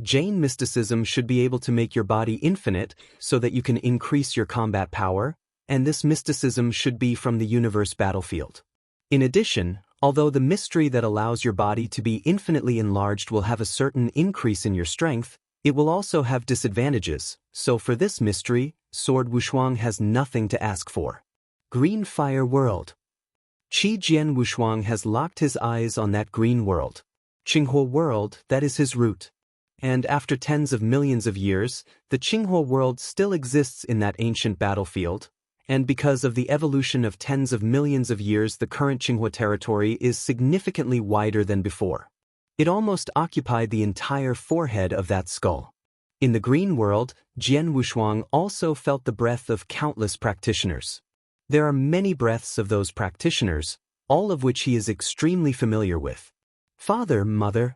Jain mysticism should be able to make your body infinite so that you can increase your combat power, and this mysticism should be from the universe battlefield. In addition, although the mystery that allows your body to be infinitely enlarged will have a certain increase in your strength, it will also have disadvantages, so for this mystery, Sword Wushuang has nothing to ask for. Green Fire World. Qi Jian Wushuang has locked his eyes on that green world. Qinghua world, that is his root. And after tens of millions of years, the Qinghua world still exists in that ancient battlefield, and because of the evolution of tens of millions of years, the current Qinghua territory is significantly wider than before. It almost occupied the entire forehead of that skull. In the green world, Jian Wushuang also felt the breath of countless practitioners. There are many breaths of those practitioners, all of which he is extremely familiar with. Father, mother.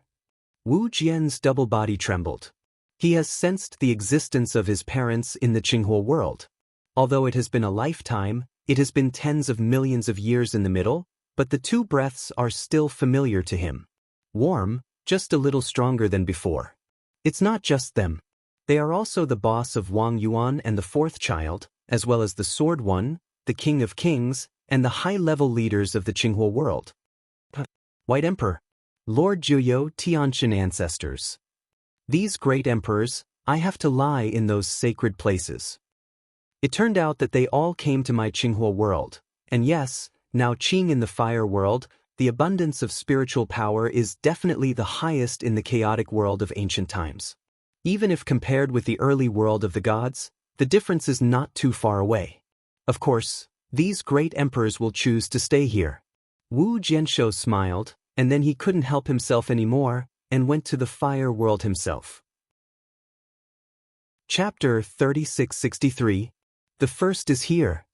Wu Jian's double body trembled. He has sensed the existence of his parents in the Qinghua world. Although it has been a lifetime, it has been tens of millions of years in the middle, but the two breaths are still familiar to him. Warm, just a little stronger than before. It's not just them. They are also the boss of Wang Yuan and the fourth child, as well as the Sword One, the King of Kings, and the high-level leaders of the Qinghua world. White Emperor. Lord Zhuyo Tianqian ancestors. These great emperors, I have to lie in those sacred places. It turned out that they all came to my Qinghua world, and yes, now Qing in the fire world, the abundance of spiritual power is definitely the highest in the chaotic world of ancient times. Even if compared with the early world of the gods, the difference is not too far away. Of course, these great emperors will choose to stay here. Wu Jianshou smiled, and then he couldn't help himself anymore, and went to the fire world himself. Chapter 3663. The first is here.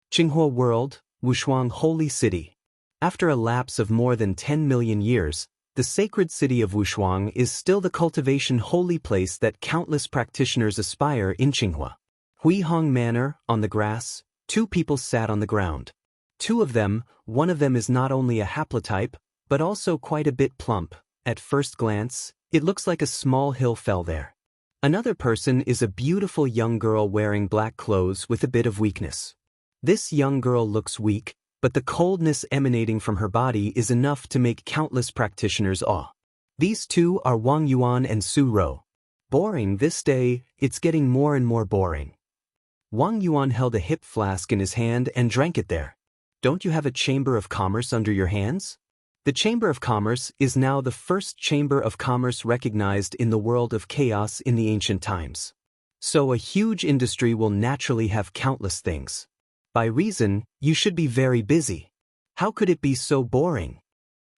Qinghua world, Wushuang Holy City. After a lapse of more than 10 million years, the sacred city of Wushuang is still the cultivation holy place that countless practitioners aspire in Qinghua. Huihong Manor, on the grass, two people sat on the ground. Two of them, one of them is not only a haplotype, but also quite a bit plump. At first glance, it looks like a small hill fell there. Another person is a beautiful young girl wearing black clothes with a bit of weakness. This young girl looks weak, but the coldness emanating from her body is enough to make countless practitioners awe. These two are Wang Yuan and Su Rou. Boring this day, it's getting more and more boring. Wang Yuan held a hip flask in his hand and drank it there. Don't you have a chamber of commerce under your hands? The Chamber of Commerce is now the first chamber of commerce recognized in the world of chaos in the ancient times. So a huge industry will naturally have countless things. By reason, you should be very busy. How could it be so boring?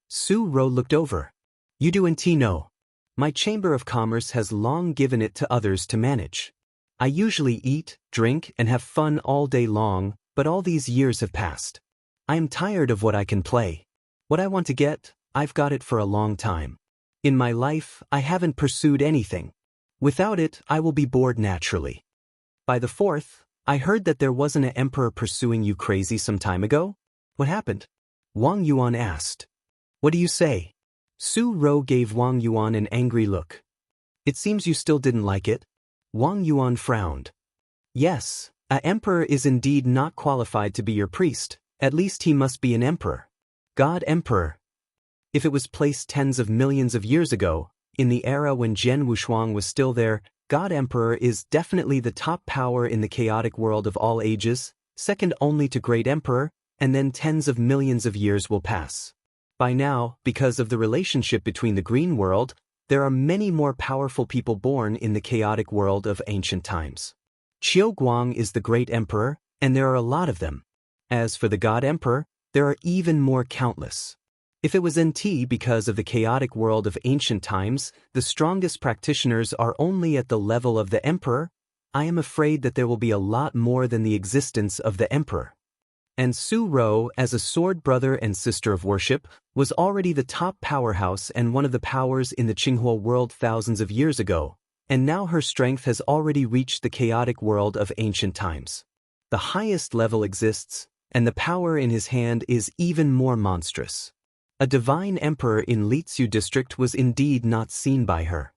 Su Ro looked over. You do and no. My Chamber of Commerce has long given it to others to manage. I usually eat, drink, and have fun all day long, but all these years have passed. I am tired of what I can play. What I want to get, I've got it for a long time. In my life, I haven't pursued anything. Without it, I will be bored naturally. By the fourth, I heard that there wasn't an emperor pursuing you crazy some time ago. What happened? Wang Yuan asked. What do you say? Su Ro gave Wang Yuan an angry look. It seems you still didn't like it. Wang Yuan frowned. Yes, an emperor is indeed not qualified to be your priest. At least he must be an emperor. God Emperor. If it was placed tens of millions of years ago, in the era when Jian Wushuang was still there, God Emperor is definitely the top power in the chaotic world of all ages, second only to Great Emperor, and then tens of millions of years will pass. By now, because of the relationship between the green world, there are many more powerful people born in the chaotic world of ancient times. Qiu Guang is the Great Emperor, and there are a lot of them. As for the God Emperor, there are even more countless. If it was NT because of the chaotic world of ancient times, the strongest practitioners are only at the level of the emperor, I am afraid that there will be a lot more than the existence of the emperor. And Su Ro, as a sword brother and sister of worship, was already the top powerhouse and one of the powers in the Qinghua world thousands of years ago, and now her strength has already reached the chaotic world of ancient times. The highest level exists, and the power in his hand is even more monstrous. A divine emperor in Liziu district was indeed not seen by her.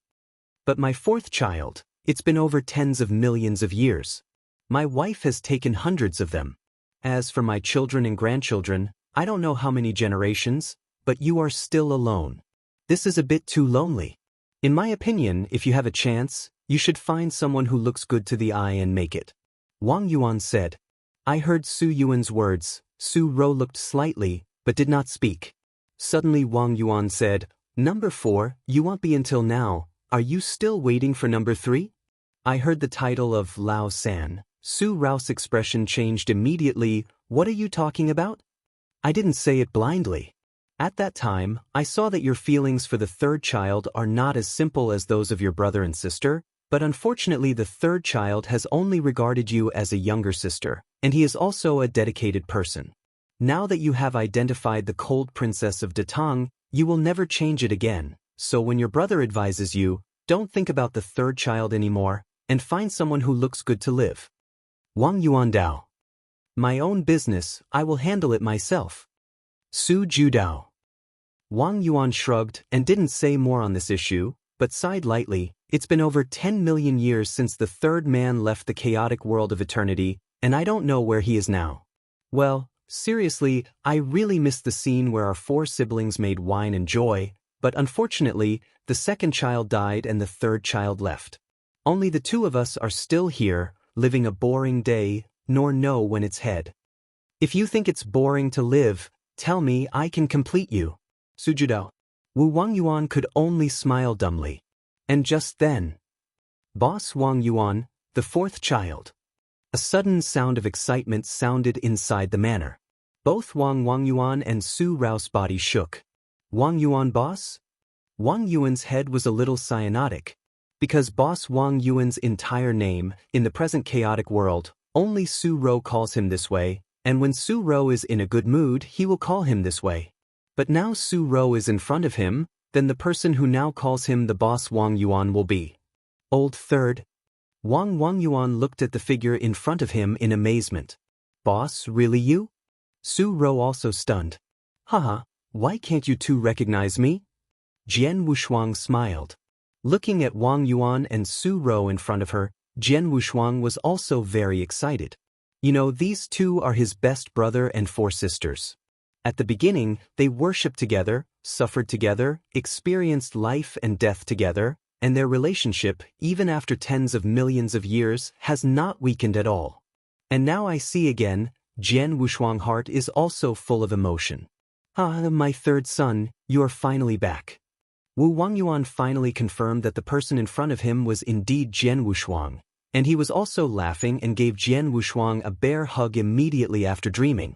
But my fourth child, it's been over tens of millions of years. My wife has taken hundreds of them. As for my children and grandchildren, I don't know how many generations, but you are still alone. This is a bit too lonely. In my opinion, if you have a chance, you should find someone who looks good to the eye and make it. Wang Yuan said. I heard Su Yuan's words. Su Ro looked slightly, but did not speak. Suddenly Wang Yuan said, Number 4, you won't be until now. Are you still waiting for number 3? I heard the title of Lao San. Su Rao's expression changed immediately. What are you talking about? I didn't say it blindly. At that time, I saw that your feelings for the third child are not as simple as those of your brother and sister, but unfortunately the third child has only regarded you as a younger sister, and he is also a dedicated person. Now that you have identified the cold princess of Datang, you will never change it again, so when your brother advises you, don't think about the third child anymore, and find someone who looks good to live. Wang Yuan Dao. My own business, I will handle it myself. Su Ju Dao. Wang Yuan shrugged and didn't say more on this issue, but sighed lightly. It's been over 10 million years since the third man left the chaotic world of eternity, and I don't know where he is now. Well, seriously, I really missed the scene where our 4 siblings made wine and joy, but unfortunately, the second child died and the third child left. Only the 2 of us are still here, living a boring day, nor know when it's head. If you think it's boring to live, tell me I can complete you. Sujudao. Wu Wang Yuan could only smile dumbly. And just then, Boss Wang Yuan, the 4th child. A sudden sound of excitement sounded inside the manor. Both Wang Yuan and Su Rao's body shook. Wang Yuan boss? Wang Yuan's head was a little cyanotic. Because Boss Wang Yuan's entire name, in the present chaotic world, only Su Ro calls him this way, and when Su Ro is in a good mood he will call him this way. But now Su Ro is in front of him, then the person who now calls him the Boss Wang Yuan will be Old Third. Wang Yuan looked at the figure in front of him in amazement. Boss, really you? Su Ro also stunned. Haha, why can't you 2 recognize me? Jian Wushuang smiled. Looking at Wang Yuan and Su Ro in front of her, Jian Wushuang was also very excited. You know, these 2 are his best brother and 4 sisters. At the beginning, they worshipped together, suffered together, experienced life and death together, and their relationship, even after tens of millions of years, has not weakened at all. And now I see again, Jian Wushuang heart is also full of emotion. Ah, my third son, you are finally back. Wu Wangyuan finally confirmed that the person in front of him was indeed Jian Wushuang, and he was also laughing and gave Jian Wushuang a bear hug immediately after dreaming.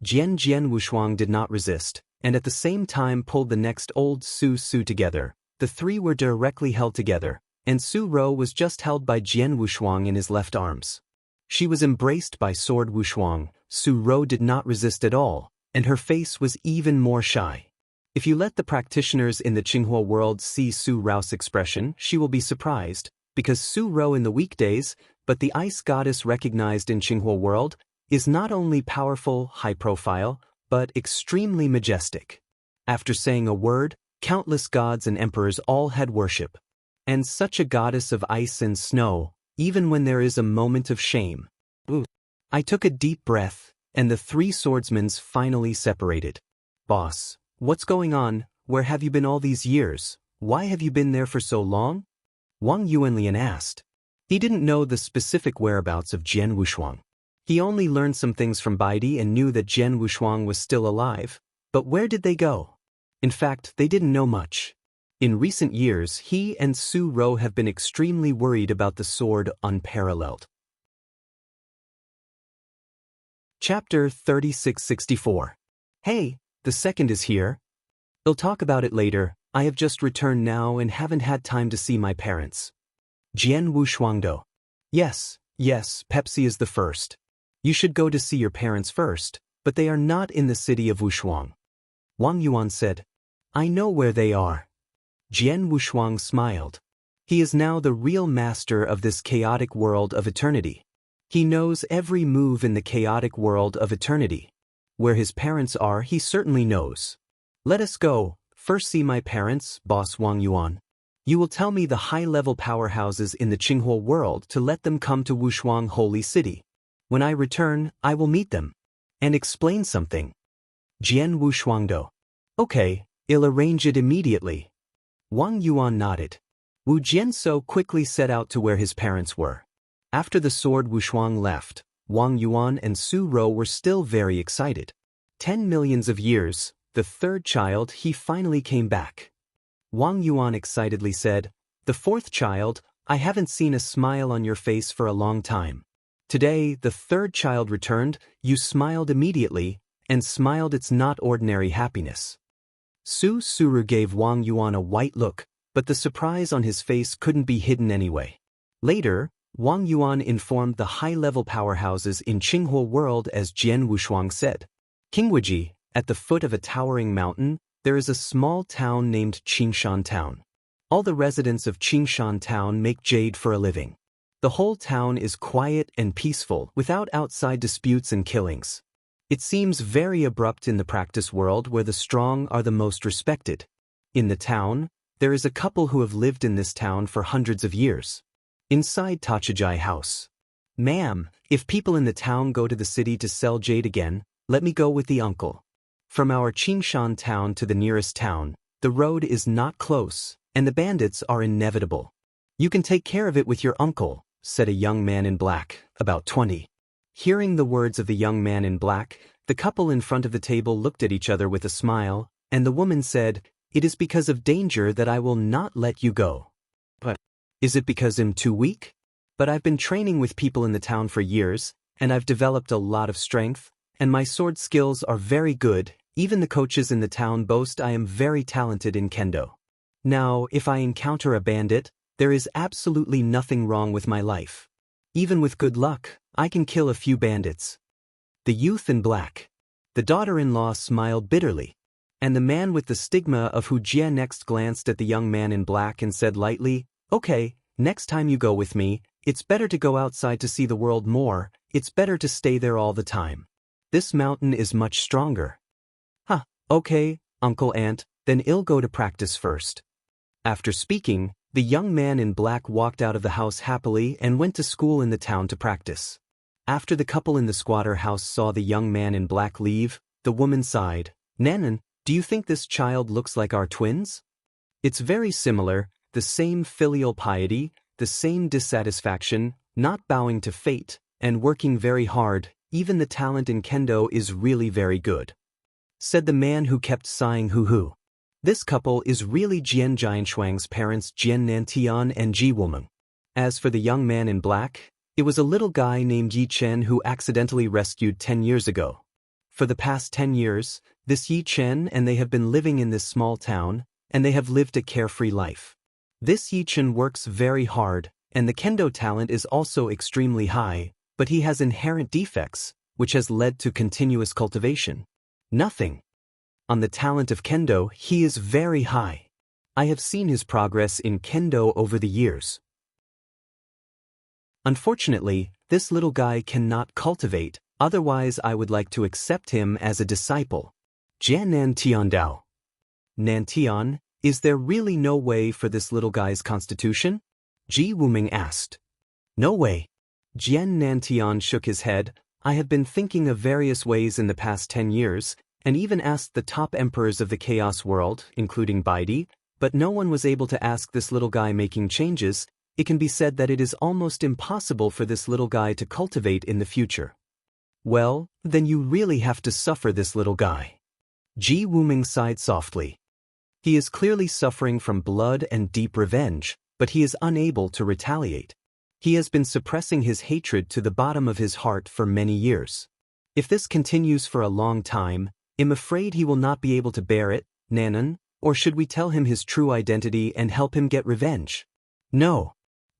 Jian Wushuang did not resist, and at the same time pulled the next old Su together. The three were directly held together, and Su Ro was just held by Jian Wushuang in his left arms. She was embraced by Sword Wushuang. Su Ro did not resist at all, and her face was even more shy. If you let the practitioners in the Qinghua world see Su Rao's expression, she will be surprised, because Su Ro in the weekdays, but the ice goddess recognized in Qinghua world, is not only powerful, high-profile, but extremely majestic. After saying a word, countless gods and emperors all had worship. And such a goddess of ice and snow, even when there is a moment of shame. I took a deep breath, and the three swordsmen finally separated. Boss, what's going on? Where have you been all these years? Why have you been there for so long? Wang Yuanlian asked. He didn't know the specific whereabouts of Jian Wushuang. He only learned some things from Baidi and knew that Jian Wushuang was still alive, but where did they go? In fact, they didn't know much. In recent years, he and Su Ro have been extremely worried about the sword Unparalleled. Chapter 3664. Hey, the second is here. We'll talk about it later. I have just returned now and haven't had time to see my parents. Jian Wushuangdo. Yes, Pepsi is the first. You should go to see your parents first, but they are not in the city of Wushuang. Wang Yuan said. I know where they are. Jian Wushuang smiled. He is now the real master of this chaotic world of eternity. He knows every move in the chaotic world of eternity. Where his parents are, he certainly knows. Let us go, first see my parents, boss Wang Yuan. You will tell me the high-level powerhouses in the Qinghua world to let them come to Wushuang Holy City. When I return, I will meet them. And explain something. Jian Wushuangdo. Okay, I'll arrange it immediately. Wang Yuan nodded. Wu Jianso quickly set out to where his parents were. After the sword Wushuang left, Wang Yuan and Su Ro were still very excited. 10 millions of years, the third child, he finally came back. Wang Yuan excitedly said, the fourth child, I haven't seen a smile on your face for a long time. Today, the third child returned, you smiled immediately, and smiled it's not ordinary happiness. Su Suru gave Wang Yuan a white look, but the surprise on his face couldn't be hidden anyway. Later, Wang Yuan informed the high-level powerhouses in Qinghua world as Jian Wushuang said. Qingwuji, at the foot of a towering mountain, there is a small town named Qingshan Town. All the residents of Qingshan Town make jade for a living. The whole town is quiet and peaceful, without outside disputes and killings. It seems very abrupt in the practice world where the strong are the most respected. In the town, there is a couple who have lived in this town for hundreds of years. Inside Tachijai house. Ma'am, if people in the town go to the city to sell jade again, let me go with the uncle. From our Qingshan town to the nearest town, the road is not close, and the bandits are inevitable. You can take care of it with your uncle, said a young man in black, about 20. Hearing the words of the young man in black, the couple in front of the table looked at each other with a smile, and the woman said, it is because of danger that I will not let you go. But, is it because I'm too weak? But I've been training with people in the town for years, and I've developed a lot of strength, and my sword skills are very good, even the coaches in the town boast I am very talented in kendo. Now, if I encounter a bandit, there is absolutely nothing wrong with my life. Even with good luck, I can kill a few bandits. The youth in black. The daughter-in-law smiled bitterly, and the man with the stigma of Hu Jie next glanced at the young man in black and said lightly, okay, next time you go with me, it's better to go outside to see the world more, it's better to stay there all the time. This mountain is much stronger. Huh, okay, Uncle Aunt, then I'll go to practice first. After speaking, the young man in black walked out of the house happily and went to school in the town to practice. After the couple in the squatter house saw the young man in black leave, the woman sighed. Nanan, do you think this child looks like our twins? It's very similar, the same filial piety, the same dissatisfaction, not bowing to fate, and working very hard. Even the talent in kendo is really very good," said the man who kept sighing hoo-hoo. This couple is really Jian Jianshuang's parents, Jian Nantian and Ji Wumeng. As for the young man in black, it was a little guy named Yi Chen who accidentally rescued 10 years ago. For the past 10 years, this Yi Chen and they have been living in this small town, and they have lived a carefree life. This Yi Chen works very hard, and the kendo talent is also extremely high, but he has inherent defects, which has led to continuous cultivation. Nothing. On the talent of kendo, he is very high. I have seen his progress in kendo over the years. Unfortunately, this little guy cannot cultivate, otherwise I would like to accept him as a disciple. Jian Nantian Dao. Nantian, is there really no way for this little guy's constitution? Ji Wuming asked. No way. Jian Nantian shook his head. I have been thinking of various ways in the past 10 years, and even asked the top emperors of the chaos world, including Baidi, but no one was able to ask this little guy making changes. It can be said that it is almost impossible for this little guy to cultivate in the future. Well, then you really have to suffer this little guy. Ji Wuming sighed softly. He is clearly suffering from blood and deep revenge, but he is unable to retaliate. He has been suppressing his hatred to the bottom of his heart for many years. If this continues for a long time, I'm afraid he will not be able to bear it, Nanan, or should we tell him his true identity and help him get revenge? No.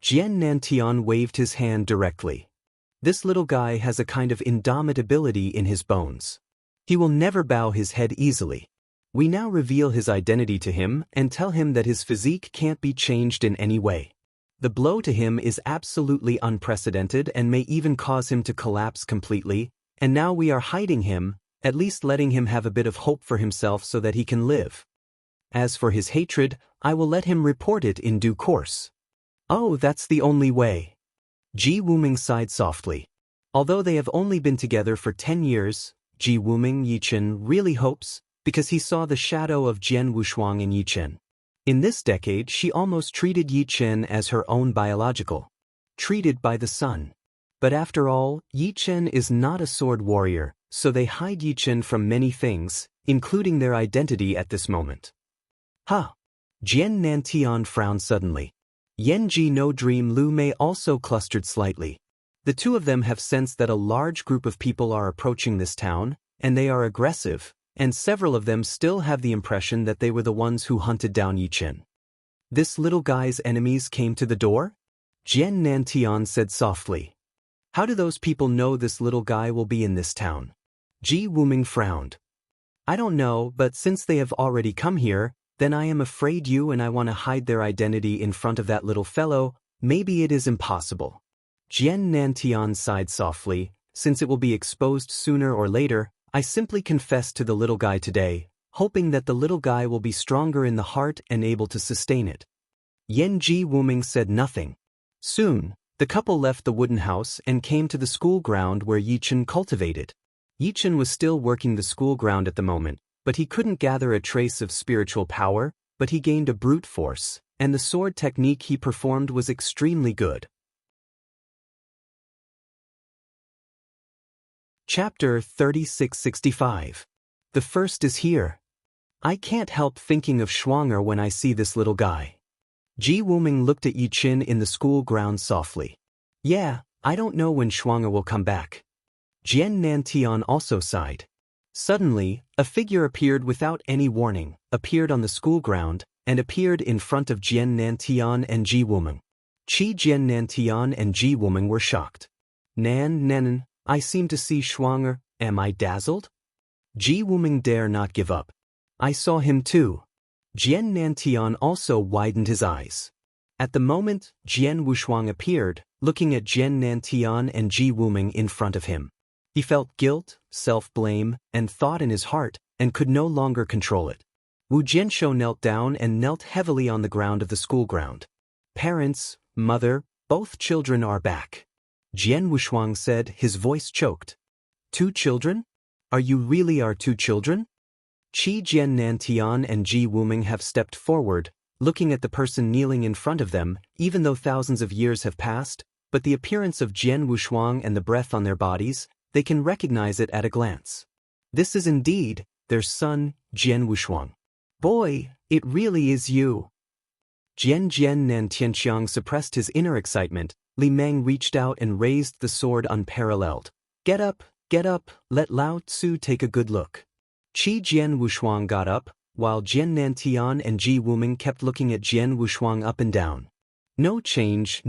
Jian Nantian waved his hand directly. This little guy has a kind of indomitability in his bones. He will never bow his head easily. We now reveal his identity to him and tell him that his physique can't be changed in any way. The blow to him is absolutely unprecedented and may even cause him to collapse completely, and now we are hiding him, at least letting him have a bit of hope for himself so that he can live. As for his hatred, I will let him report it in due course. Oh, that's the only way. Ji Wuming sighed softly. Although they have only been together for 10 years, Ji Wuming Yi Chen really hopes, because he saw the shadow of Jian Wushuang in Yi Chen. In this decade, she almost treated Yi Chen as her own biological, treated by the sun. But after all, Yi Chen is not a sword warrior, so they hide Yi Chen from many things, including their identity at this moment. Ha! Jian Nantian frowned suddenly. Yen Ji no Dream Lu Mei also clustered slightly. The two of them have sensed that a large group of people are approaching this town, and they are aggressive, and several of them still have the impression that they were the ones who hunted down Yi Chen. This little guy's enemies came to the door? Jian Nantian said softly. How do those people know this little guy will be in this town? Ji Wuming frowned. I don't know, but since they have already come here, then I am afraid you and I want to hide their identity in front of that little fellow. Maybe it is impossible. Jian Nantian sighed softly. Since it will be exposed sooner or later, I simply confess to the little guy today, hoping that the little guy will be stronger in the heart and able to sustain it. Yen Ji Wuming said nothing. Soon, the couple left the wooden house and came to the school ground where Yi Chen cultivated. Yi Chen was still working the school ground at the moment, but he couldn't gather a trace of spiritual power, but he gained a brute force, and the sword technique he performed was extremely good. Chapter 3665. The first is here. I can't help thinking of Schwanger when I see this little guy. Ji Wuming looked at Yi Chen in the school grounds softly. Yeah, I don't know when Schwanger will come back. Jian Nantian also sighed. Suddenly, a figure appeared without any warning, appeared on the school ground, and appeared in front of Jian Nantian and Ji Wuming. Jian Nantian and Ji Wuming were shocked. Nanan, I seem to see Schwanger. Am I dazzled? Ji Wuming dare not give up. I saw him too. Jian Nantian also widened his eyes. At the moment, Jian Wushuang appeared, looking at Jian Nantian and Ji Wuming in front of him. He felt guilt, self-blame, and thought in his heart, and could no longer control it. Wu Jianshou knelt down and knelt heavily on the ground of the school ground. Parents, mother, both children are back. Jian Wushuang said, his voice choked. 2 children? Are you really our 2 children? Jian Nantian and Ji Wuming have stepped forward, looking at the person kneeling in front of them, even though thousands of years have passed, but the appearance of Jian Wushuang and the breath on their bodies, they can recognize it at a glance. This is indeed their son, Jian Wushuang. Boy, it really is you. Jian Nan Tianqiang suppressed his inner excitement. Li Meng reached out and raised the sword unparalleled. Get up, let Lao Tzu take a good look. Qi Jian Wushuang got up, while Jian Nantian and Ji Wuming kept looking at Jian Wushuang up and down. No change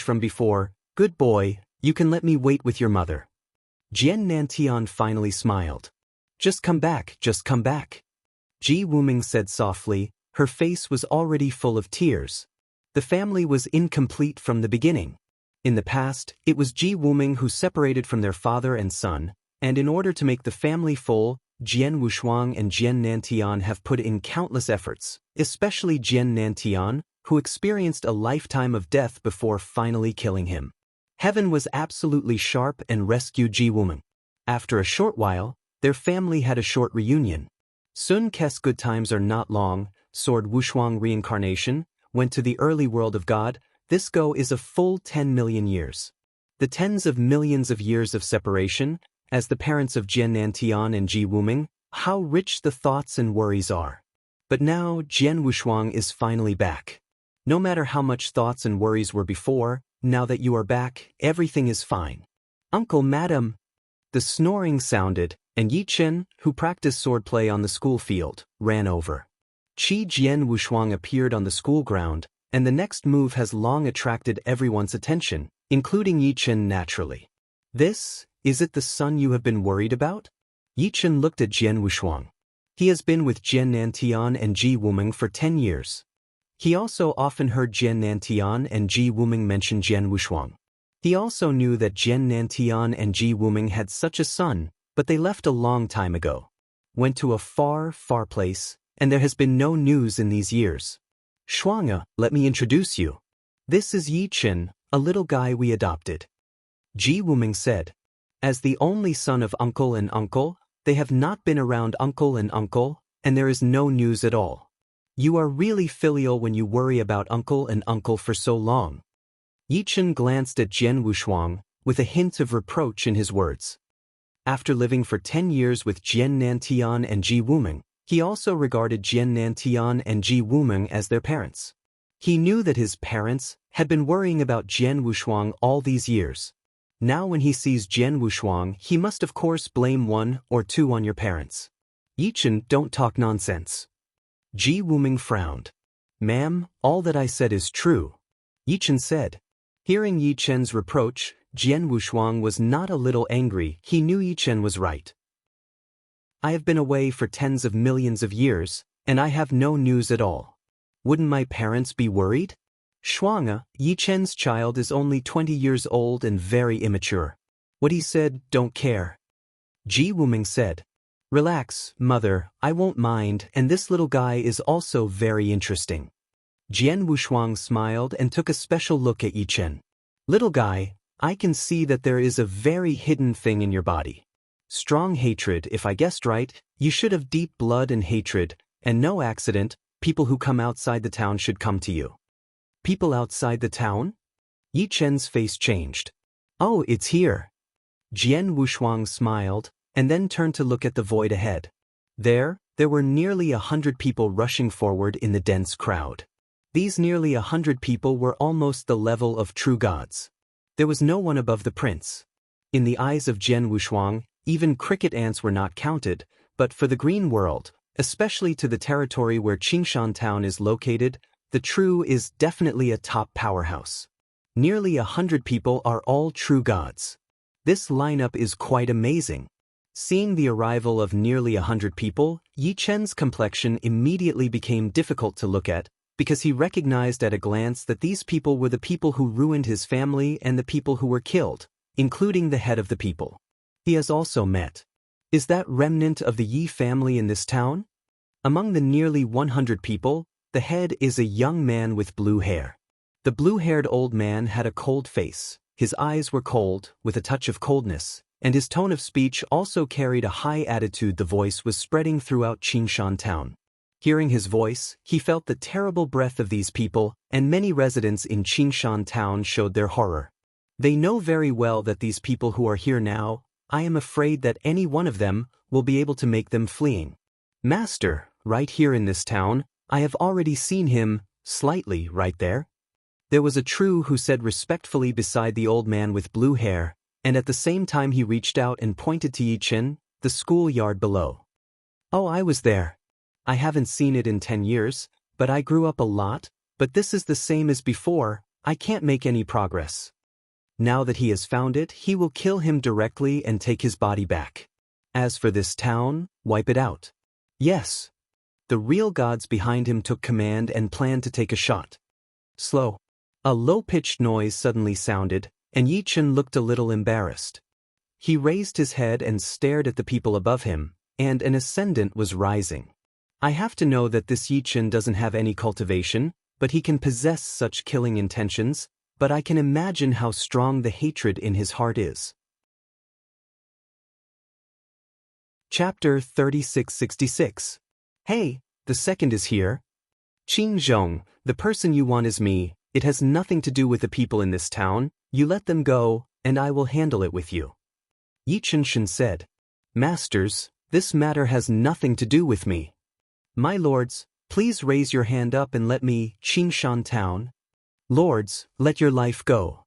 from before. Good boy, you can let me wait with your mother. Jian Nantian finally smiled. Just come back. Ji Wuming said softly. Her face was already full of tears. The family was incomplete from the beginning. In the past, it was Ji Wuming who separated from their father and son, and in order to make the family full, Jian Wushuang and Jian Nantian have put in countless efforts, especially Jian Nantian, who experienced a lifetime of death before finally killing him. Heaven was absolutely sharp and rescued Ji Wuming. After a short while, their family had a short reunion. Sun Kes good times are not long, Sword Wushuang reincarnation, went to the early world of God. This go is a full 10 million years. The tens of millions of years of separation, as the parents of Jian Nantian and Ji Wuming, how rich the thoughts and worries are. But now Jian Wushuang is finally back. No matter how much thoughts and worries were before, now that you are back, everything is fine. Uncle, madam. The snoring sounded, and Yi Chen, who practiced swordplay on the school field, ran over. Qi Jian Wushuang appeared on the school ground, and the next move has long attracted everyone's attention, including Yi Chen naturally. Is it the son you have been worried about? Yi Chen looked at Jian Wushuang. He has been with Jian Nantian and Ji Wuming for 10 years. He also often heard Jian Nantian and Ji Wuming mention Jian Wushuang. He also knew that Jian Nantian and Ji Wuming had such a son, but they left a long time ago. Went to a far, far place, and there has been no news in these years. Shuanga, let me introduce you. This is Yi Chen, a little guy we adopted. Ji Wuming said. As the only son of uncle and uncle, they have not been around uncle, and there is no news at all. You are really filial when you worry about uncle for so long. Yi Chen glanced at Jian Wushuang, with a hint of reproach in his words. After living for 10 years with Jian Nantian and Ji Wuming, he also regarded Jian Nantian and Ji Wuming as their parents. He knew that his parents had been worrying about Jian Wushuang all these years. Now when he sees Jian Wushuang, he must of course blame one or two on your parents. Yi Chen, don't talk nonsense. Ji Wuming frowned. Ma'am, all that I said is true. Yi Chen said. Hearing Yi Chen's reproach, Jian Wushuang was not a little angry. He knew Yi Chen was right. I have been away for tens of millions of years, and I have no news at all. Wouldn't my parents be worried? Shuanga, Yi Chen's child is only 20 years old and very immature. What he said, don't care. Ji Wuming said. Relax, mother, I won't mind, and this little guy is also very interesting. Jian Wushuang smiled and took a special look at Yi Chen. Little guy, I can see that there is a very hidden thing in your body. Strong hatred, if I guessed right. You should have deep blood and hatred, and no accident, people who come outside the town should come to you. People outside the town? Yi Chen's face changed. Oh, it's here. Jian Wushuang smiled, and then turned to look at the void ahead. There were nearly 100 people rushing forward in the dense crowd. These nearly 100 people were almost the level of true gods. There was no one above the prince. In the eyes of Jian Wushuang, even cricket ants were not counted, but for the green world, especially to the territory where Qingshan town is located, the True is definitely a top powerhouse. Nearly 100 people are all true gods. This lineup is quite amazing. Seeing the arrival of nearly 100 people, Yi Chen's complexion immediately became difficult to look at, because he recognized at a glance that these people were the people who ruined his family and the people who were killed, including the head of the people. He has also met. Is that remnant of the Yi family in this town? Among the nearly 100 people, the head is a young man with blue hair. The blue-haired old man had a cold face, his eyes were cold, with a touch of coldness, and his tone of speech also carried a high attitude. The voice was spreading throughout Qingshan town. Hearing his voice, he felt the terrible breath of these people, and many residents in Qingshan town showed their horror. They know very well that these people who are here now, I am afraid that any one of them will be able to make them fleeing. Master, right here in this town, I have already seen him, slightly, right there. There was a True who said respectfully beside the old man with blue hair, and at the same time he reached out and pointed to Yichen, the schoolyard below. Oh, I was there. I haven't seen it in 10 years, but I grew up a lot, but this is the same as before, I can't make any progress. Now that he has found it, he will kill him directly and take his body back. As for this town, wipe it out. Yes. The real gods behind him took command and planned to take a shot. Slow. A low-pitched noise suddenly sounded, and Yichen looked a little embarrassed. He raised his head and stared at the people above him, and an ascendant was rising. I have to know that this Yichen doesn't have any cultivation, but he can possess such killing intentions, but I can imagine how strong the hatred in his heart is. Chapter 3666. Hey, the second is here. Qing Zhong, the person you want is me. It has nothing to do with the people in this town. You let them go, and I will handle it with you. Yichen Shen said. Masters, this matter has nothing to do with me. My lords, please raise your hand up and let me, Qingshan town. Lords, let your life go.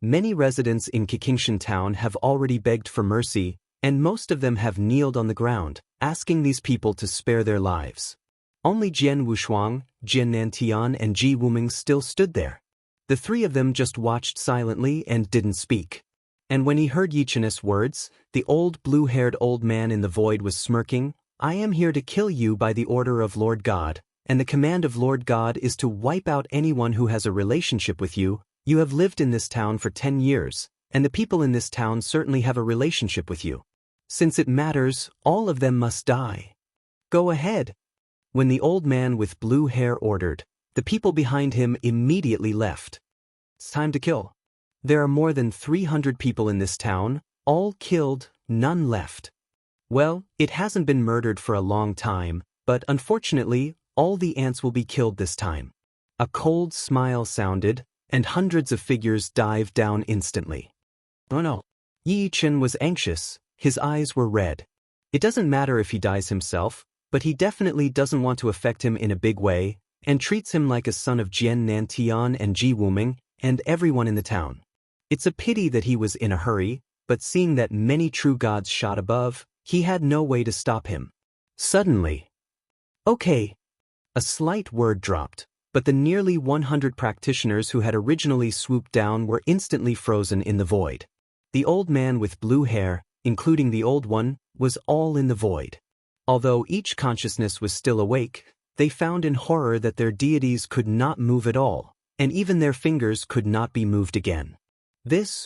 Many residents in Qingshan town have already begged for mercy, and most of them have kneeled on the ground, asking these people to spare their lives. Only Jian Wushuang, Jian Nantian and Ji Wuming still stood there. The three of them just watched silently and didn't speak. And when he heard Yichen's words, the old blue-haired old man in the void was smirking. I am here to kill you by the order of Lord God, and the command of Lord God is to wipe out anyone who has a relationship with you. You have lived in this town for 10 years, and the people in this town certainly have a relationship with you. Since it matters, all of them must die. Go ahead. When the old man with blue hair ordered, the people behind him immediately left. It's time to kill. There are more than 300 people in this town, all killed, none left. Well, it hasn't been murdered for a long time, but unfortunately, all the ants will be killed this time. A cold smile sounded, and hundreds of figures dived down instantly. Oh no. Yi Chen was anxious, his eyes were red. It doesn't matter if he dies himself, but he definitely doesn't want to affect him in a big way, and treats him like a son of Jian Nantian and Ji Wuming, and everyone in the town. It's a pity that he was in a hurry, but seeing that many true gods shot above, he had no way to stop him. Suddenly, okay. A slight word dropped, but the nearly 100 practitioners who had originally swooped down were instantly frozen in the void. The old man with blue hair, including the old one, was all in the void. Although each consciousness was still awake, they found in horror that their deities could not move at all, and even their fingers could not be moved again.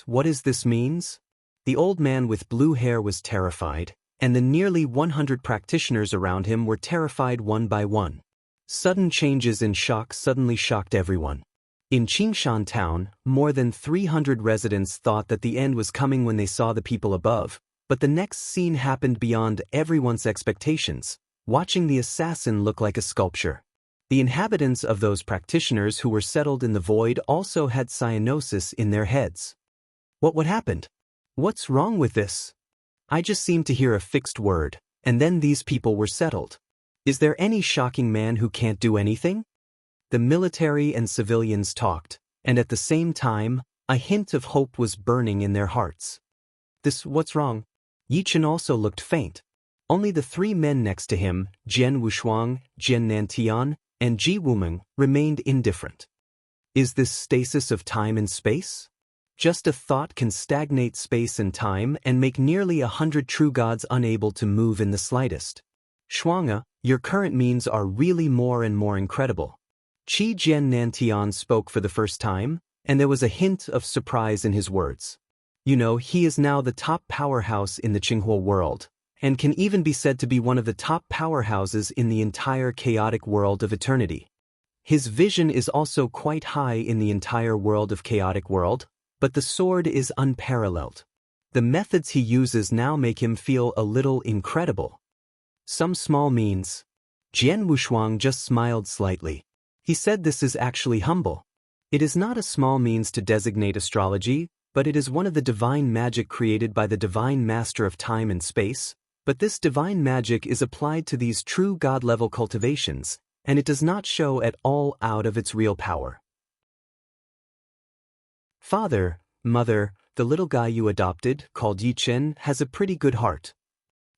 What is this means? The old man with blue hair was terrified, and the nearly 100 practitioners around him were terrified one by one. Sudden changes in shock suddenly shocked everyone. In Qingshan town, more than 300 residents thought that the end was coming when they saw the people above, but the next scene happened beyond everyone's expectations, watching the assassin look like a sculpture. The inhabitants of those practitioners who were settled in the void also had cyanosis in their heads. What happened? What's wrong with this? I just seemed to hear a fixed word, and then these people were settled. Is there any shocking man who can't do anything? The military and civilians talked, and at the same time, a hint of hope was burning in their hearts. What's wrong? Yichen also looked faint. Only the three men next to him, Jian Wushuang, Jian Nantian, and Ji Wuming, remained indifferent. Is this stasis of time and space? Just a thought can stagnate space and time and make nearly 100 true gods unable to move in the slightest. Shuangge, your current means are really more and more incredible. Qi Jian Nantian spoke for the first time, and there was a hint of surprise in his words. You know, he is now the top powerhouse in the Qinghua world, and can even be said to be one of the top powerhouses in the entire chaotic world of eternity. His vision is also quite high in the entire world of chaotic world, but the sword is unparalleled. The methods he uses now make him feel a little incredible. Some small means. Jian Wushuang just smiled slightly. He said this is actually humble. It is not a small means to designate astrology, but it is one of the divine magic created by the divine master of time and space. But this divine magic is applied to these true God-level cultivations, and it does not show at all out of its real power. Father, mother, the little guy you adopted, called Yi Chen, has a pretty good heart.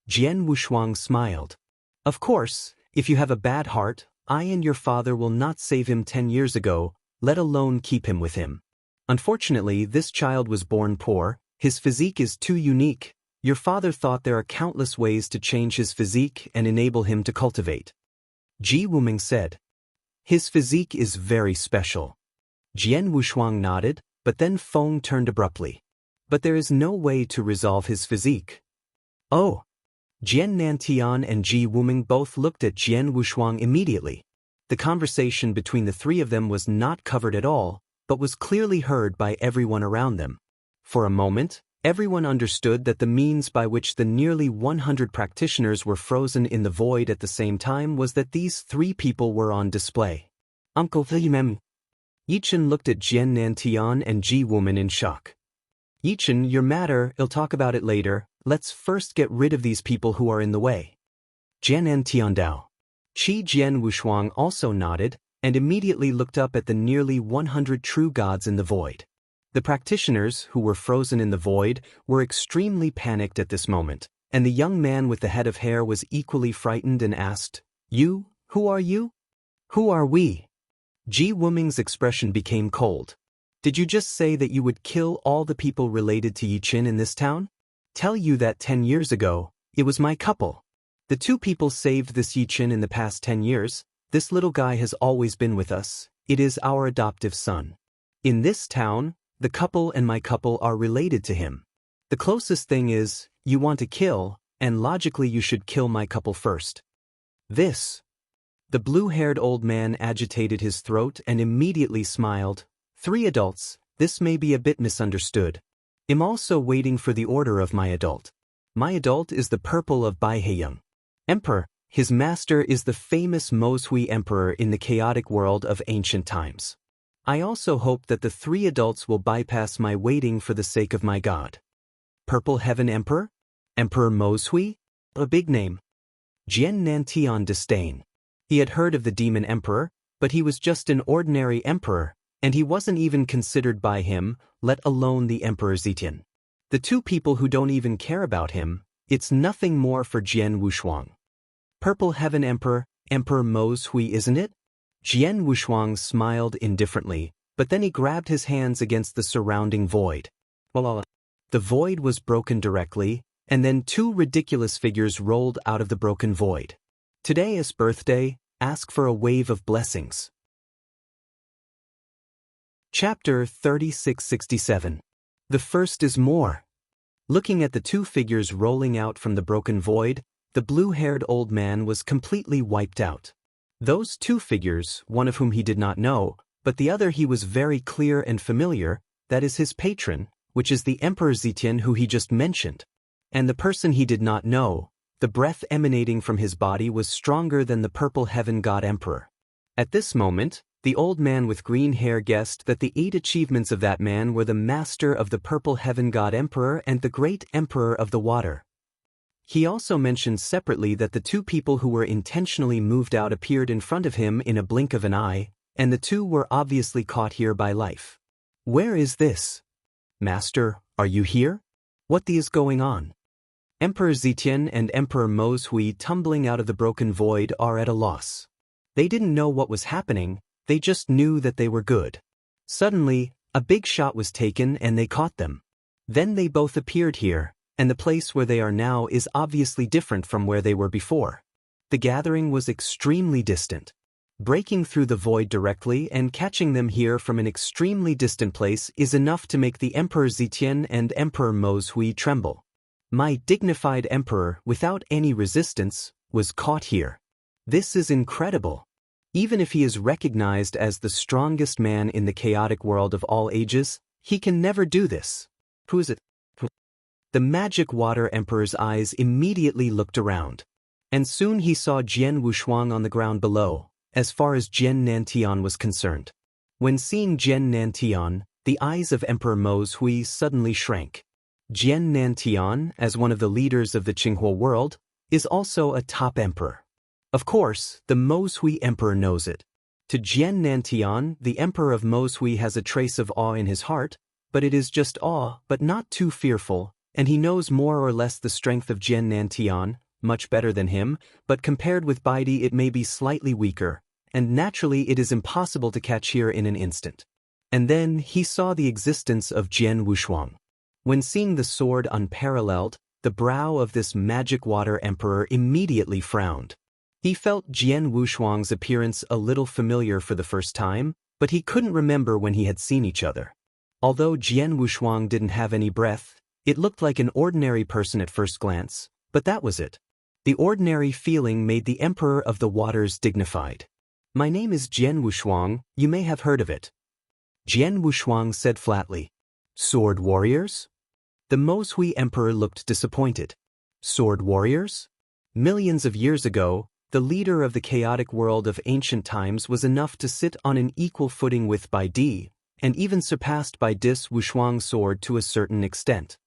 Jian Wushuang smiled. Of course, if you have a bad heart, I and your father will not save him 10 years ago, let alone keep him with him. Unfortunately, this child was born poor, his physique is too unique. Your father thought there are countless ways to change his physique and enable him to cultivate. Ji Wuming said. His physique is very special. Jian Wushuang nodded, but then Feng turned abruptly. But there is no way to resolve his physique. Oh. Jian Nantian and Ji Wuming both looked at Jian Wushuang immediately. The conversation between the three of them was not covered at all, but was clearly heard by everyone around them. For a moment, everyone understood that the means by which the nearly 100 practitioners were frozen in the void at the same time was that these three people were on display. Uncle Yi Chen looked at Jian Nantian and Ji Wuming in shock. Yi Chen, your matter, I'll talk about it later, let's first get rid of these people who are in the way. Jian Nantian Dao. Qi Jian Wushuang also nodded, and immediately looked up at the nearly 100 true gods in the void. The practitioners, who were frozen in the void, were extremely panicked at this moment, and the young man with the head of hair was equally frightened and asked, You, who are you? Who are we? Ji Wuming's expression became cold. Did you just say that you would kill all the people related to Yi Chen in this town? Tell you that 10 years ago, it was my couple. The two people saved this Yi Chen in the past 10 years, this little guy has always been with us, it is our adoptive son. In this town, the couple and my couple are related to him. The closest thing is, you want to kill, and logically you should kill my couple first. This. The blue-haired old man agitated his throat and immediately smiled. 3 adults, this may be a bit misunderstood. I'm also waiting for the order of my adult. My adult is the purple of Bai Heiyang. Emperor, his master is the famous Mo Sui emperor in the chaotic world of ancient times. I also hope that the 3 adults will bypass my waiting for the sake of my god. Purple Heaven Emperor? Emperor Mo Sui? A big name. Jian Nantian disdain. He had heard of the demon emperor, but he was just an ordinary emperor, and he wasn't even considered by him, let alone the Emperor Zetian. The 2 people who don't even care about him, it's nothing more for Jian Wushuang. Purple Heaven Emperor, Emperor Mo Sui, isn't it? Jian Wushuang smiled indifferently, but then he grabbed his hands against the surrounding void. The void was broken directly, and then 2 ridiculous figures rolled out of the broken void. Today is birthday, ask for a wave of blessings. Chapter 3667. The first is more. Looking at the 2 figures rolling out from the broken void, the blue-haired old man was completely wiped out. Those 2 figures, one of whom he did not know, but the other he was very clear and familiar, that is his patron, which is the Emperor Zetian who he just mentioned. And the person he did not know, the breath emanating from his body was stronger than the Purple Heaven God Emperor. At this moment, the old man with green hair guessed that the 8 achievements of that man were the master of the Purple Heaven God Emperor and the great Emperor of the Water. He also mentioned separately that the 2 people who were intentionally moved out appeared in front of him in a blink of an eye, and the 2 were obviously caught here by life. Where is this? Master, are you here? What is going on? Emperor Zetian and Emperor Mo Sui tumbling out of the broken void are at a loss. They didn't know what was happening, they just knew that they were good. Suddenly, a big shot was taken and they caught them. Then they both appeared here, and the place where they are now is obviously different from where they were before. The gathering was extremely distant. Breaking through the void directly and catching them here from an extremely distant place is enough to make the Emperor Zetian and Emperor Mo Sui tremble. My dignified emperor, without any resistance, was caught here. This is incredible. Even if he is recognized as the strongest man in the chaotic world of all ages, he can never do this. Who is it? The Magic Water Emperor's eyes immediately looked around. And soon he saw Jian Wushuang on the ground below, as far as Jian Nantian was concerned. When seeing Jian Nantian, the eyes of Emperor Mo Hui suddenly shrank. Jian Nantian, as one of the leaders of the Qinghua world, is also a top emperor. Of course, the Mo Hui emperor knows it. To Jian Nantian, the emperor of Mo Hui has a trace of awe in his heart, but it is just awe, but not too fearful, and he knows more or less the strength of Jian Nantian, much better than him, but compared with Baidi it may be slightly weaker, and naturally it is impossible to catch here in an instant. And then he saw the existence of Jian Wushuang. When seeing the sword unparalleled, the brow of this magic water emperor immediately frowned. He felt Jian Wushuang's appearance a little familiar for the first time, but he couldn't remember when he had seen each other. Although Jian Wushuang didn't have any breath, it looked like an ordinary person at first glance, but that was it. The ordinary feeling made the emperor of the waters dignified. "My name is Jian Wushuang, you may have heard of it." Jian Wushuang said flatly. "Sword warriors?" The Mo Hui emperor looked disappointed. "Sword warriors?" Millions of years ago, the leader of the chaotic world of ancient times was enough to sit on an equal footing with Baidi, and even surpassed Baidi's Wushuang sword to a certain extent.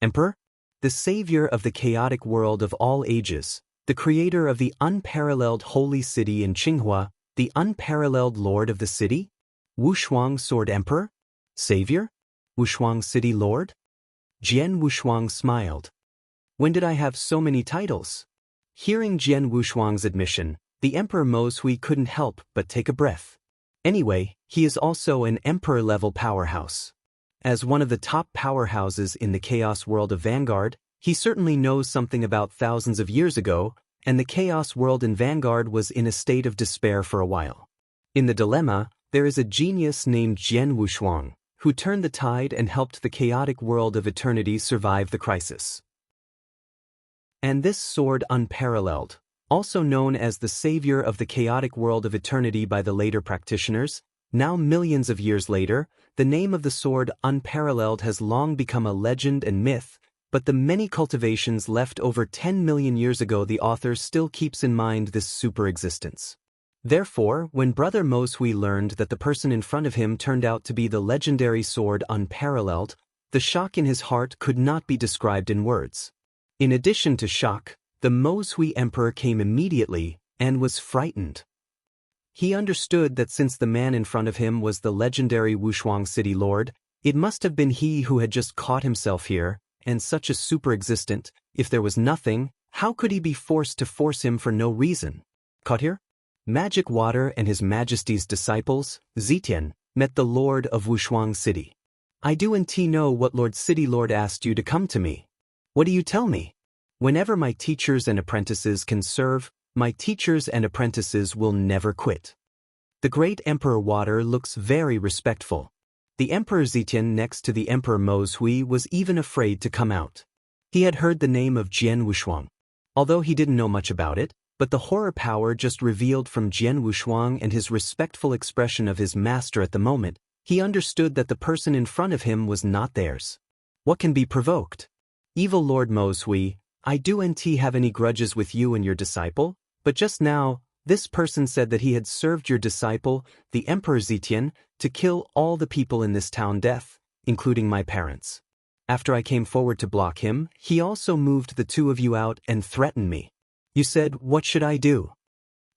Emperor? The savior of the chaotic world of all ages, the creator of the unparalleled holy city in Qinghua, the unparalleled lord of the city? Wushuang sword emperor? Savior? Wushuang city lord? Jian Wushuang smiled. "When did I have so many titles?" Hearing Jian Wushuang's admission, the Emperor Mo Hui couldn't help but take a breath. Anyway, he is also an emperor-level powerhouse. As one of the top powerhouses in the chaos world of Vanguard, he certainly knows something about thousands of years ago, and the chaos world in Vanguard was in a state of despair for a while. In the dilemma, there is a genius named Jian Wushuang, who turned the tide and helped the chaotic world of eternity survive the crisis. And this sword unparalleled, also known as the savior of the chaotic world of eternity by the later practitioners, now millions of years later, the name of the sword unparalleled has long become a legend and myth, but the many cultivations left over 10 million years ago the author still keeps in mind this super existence. Therefore, when Brother Mo Hui learned that the person in front of him turned out to be the legendary sword unparalleled, the shock in his heart could not be described in words. In addition to shock, the Mo Hui emperor came immediately and was frightened. He understood that since the man in front of him was the legendary Wushuang city lord, it must have been he who had just caught himself here, and such a super existent, if there was nothing, how could he be forced to force him for no reason? Caught here? Magic Water and His Majesty's disciples, Zitian, met the Lord of Wushuang City. "I do indeed know what Lord City Lord asked you to come to me. What do you tell me? Whenever my teachers and apprentices can serve, my teachers and apprentices will never quit." The great Emperor Water looks very respectful. The Emperor Zitian next to the Emperor Mo Hui was even afraid to come out. He had heard the name of Jian Wushuang. Although he didn't know much about it, but the horror power just revealed from Jian Wushuang and his respectful expression of his master at the moment, he understood that the person in front of him was not theirs. What can be provoked? "Evil Lord Mo Hui, I do not have any grudges with you and your disciple, but just now, this person said that he had served your disciple, the Emperor Zitian, to kill all the people in this town death, including my parents. After I came forward to block him, he also moved the two of you out and threatened me. You said, what should I do?"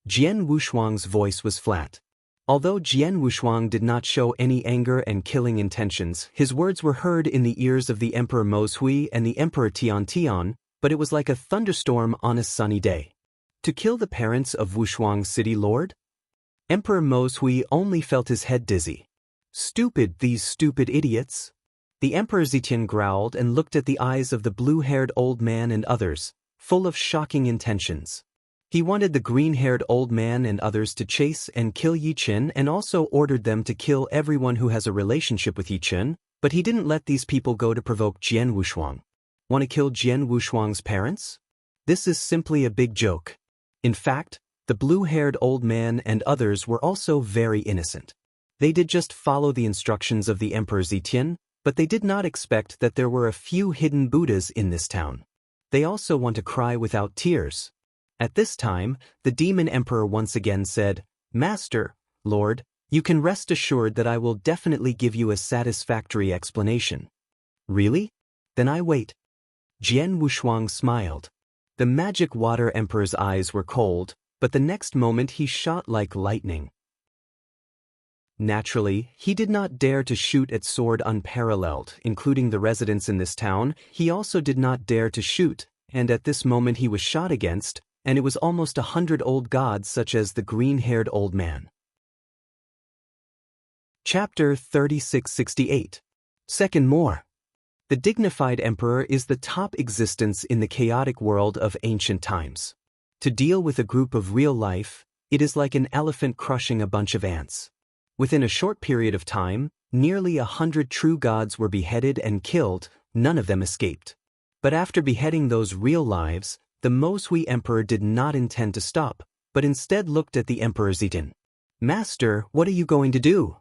Jian Wushuang's voice was flat. Although Jian Wushuang did not show any anger and killing intentions, his words were heard in the ears of the Emperor Mo Hui and the Emperor Tian Tian, but it was like a thunderstorm on a sunny day. To kill the parents of Wushuang City Lord? Emperor Mo Hui only felt his head dizzy. Stupid, these stupid idiots. The Emperor Zitian growled and looked at the eyes of the blue-haired old man and others, full of shocking intentions. He wanted the green-haired old man and others to chase and kill Yi Chen and also ordered them to kill everyone who has a relationship with Yi Chen, but he didn't let these people go to provoke Jian Wushuang. Want to kill Jian Wushuang's parents? This is simply a big joke. In fact, the blue-haired old man and others were also very innocent. They did just follow the instructions of the Emperor Zitian, but they did not expect that there were a few hidden Buddhas in this town. They also want to cry without tears. At this time, the demon emperor once again said, "Master, Lord, you can rest assured that I will definitely give you a satisfactory explanation." "Really? Then I wait." Jian Wushuang smiled. The magic water emperor's eyes were cold, but the next moment he shot like lightning. Naturally, he did not dare to shoot at sword unparalleled, including the residents in this town. He also did not dare to shoot, and at this moment he was shot against, and it was almost 100 old gods such as the green-haired old man. Chapter 3668. Second more. The dignified emperor is the top existence in the chaotic world of ancient times. To deal with a group of real life, it is like an elephant crushing a bunch of ants. Within a short period of time, nearly 100 true gods were beheaded and killed, none of them escaped. But after beheading those real lives, the Moshui emperor did not intend to stop, but instead looked at the emperor Zietian. "Master, what are you going to do?"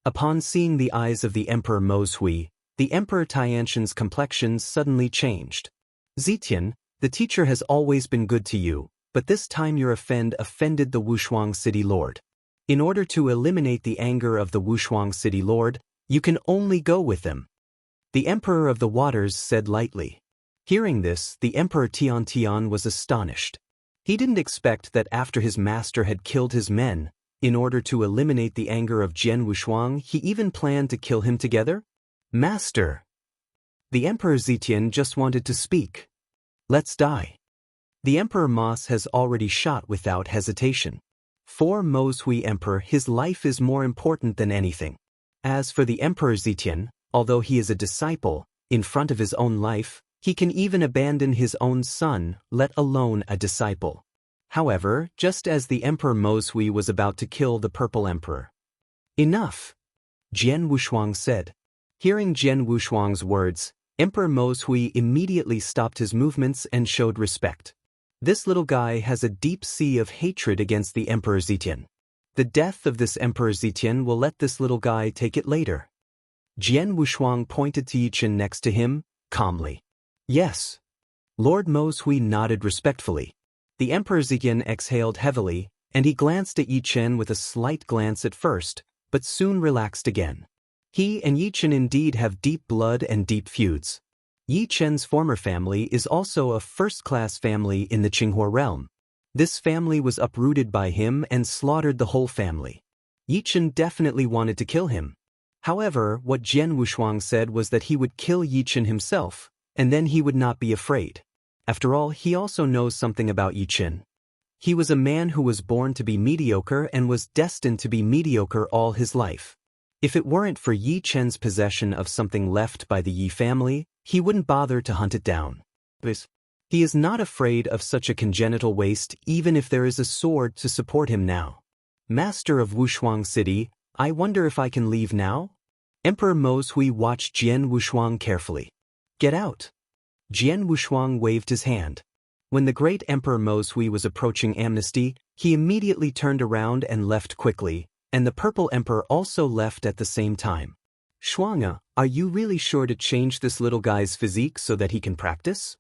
Upon seeing the eyes of the emperor Moshui, the emperor Tiantian's complexion suddenly changed. "Zietian, the teacher has always been good to you, but this time your offended the Wushuang city lord. In order to eliminate the anger of the Wushuang city lord, you can only go with them." The emperor of the waters said lightly. Hearing this, the emperor Tiantian was astonished. He didn't expect that after his master had killed his men, in order to eliminate the anger of Jian Wushuang, he even planned to kill him together? "Master!" The emperor Zietian just wanted to speak. "Let's die." The emperor Mas has already shot without hesitation. For Moshui emperor, his life is more important than anything. As for the emperor Zietian, although he is a disciple, in front of his own life, he can even abandon his own son, let alone a disciple. However, just as the emperor Moshui was about to kill the purple emperor. "Enough," Jian Wushuang said. Hearing Jian Wushuang's words, Emperor Moshui immediately stopped his movements and showed respect. This little guy has a deep sea of hatred against the Emperor Zietian. The death of this Emperor Zietian will let this little guy take it later. Jian Wushuang pointed to Yichen next to him, calmly. "Yes." Lord Moshui nodded respectfully. The Emperor Zietian exhaled heavily, and he glanced at Yichen with a slight glance at first, but soon relaxed again. He and Yichen indeed have deep blood and deep feuds. Yichen's former family is also a first-class family in the Qinghua realm. This family was uprooted by him and slaughtered the whole family. Yichen definitely wanted to kill him. However, what Jian Wushuang said was that he would kill Yichen himself, and then he would not be afraid. After all, he also knows something about Yichen. He was a man who was born to be mediocre and was destined to be mediocre all his life. If it weren't for Yichen's possession of something left by the Yi family, he wouldn't bother to hunt it down. He is not afraid of such a congenital waste even if there is a sword to support him now. "Master of Wushuang City, I wonder if I can leave now?" Emperor Moshui watched Jian Wushuang carefully. "Get out." Jian Wushuang waved his hand. When the great Emperor Moshui was approaching amnesty, he immediately turned around and left quickly, and the Purple Emperor also left at the same time. "Shuanga, are you really sure to change this little guy's physique so that he can practice?"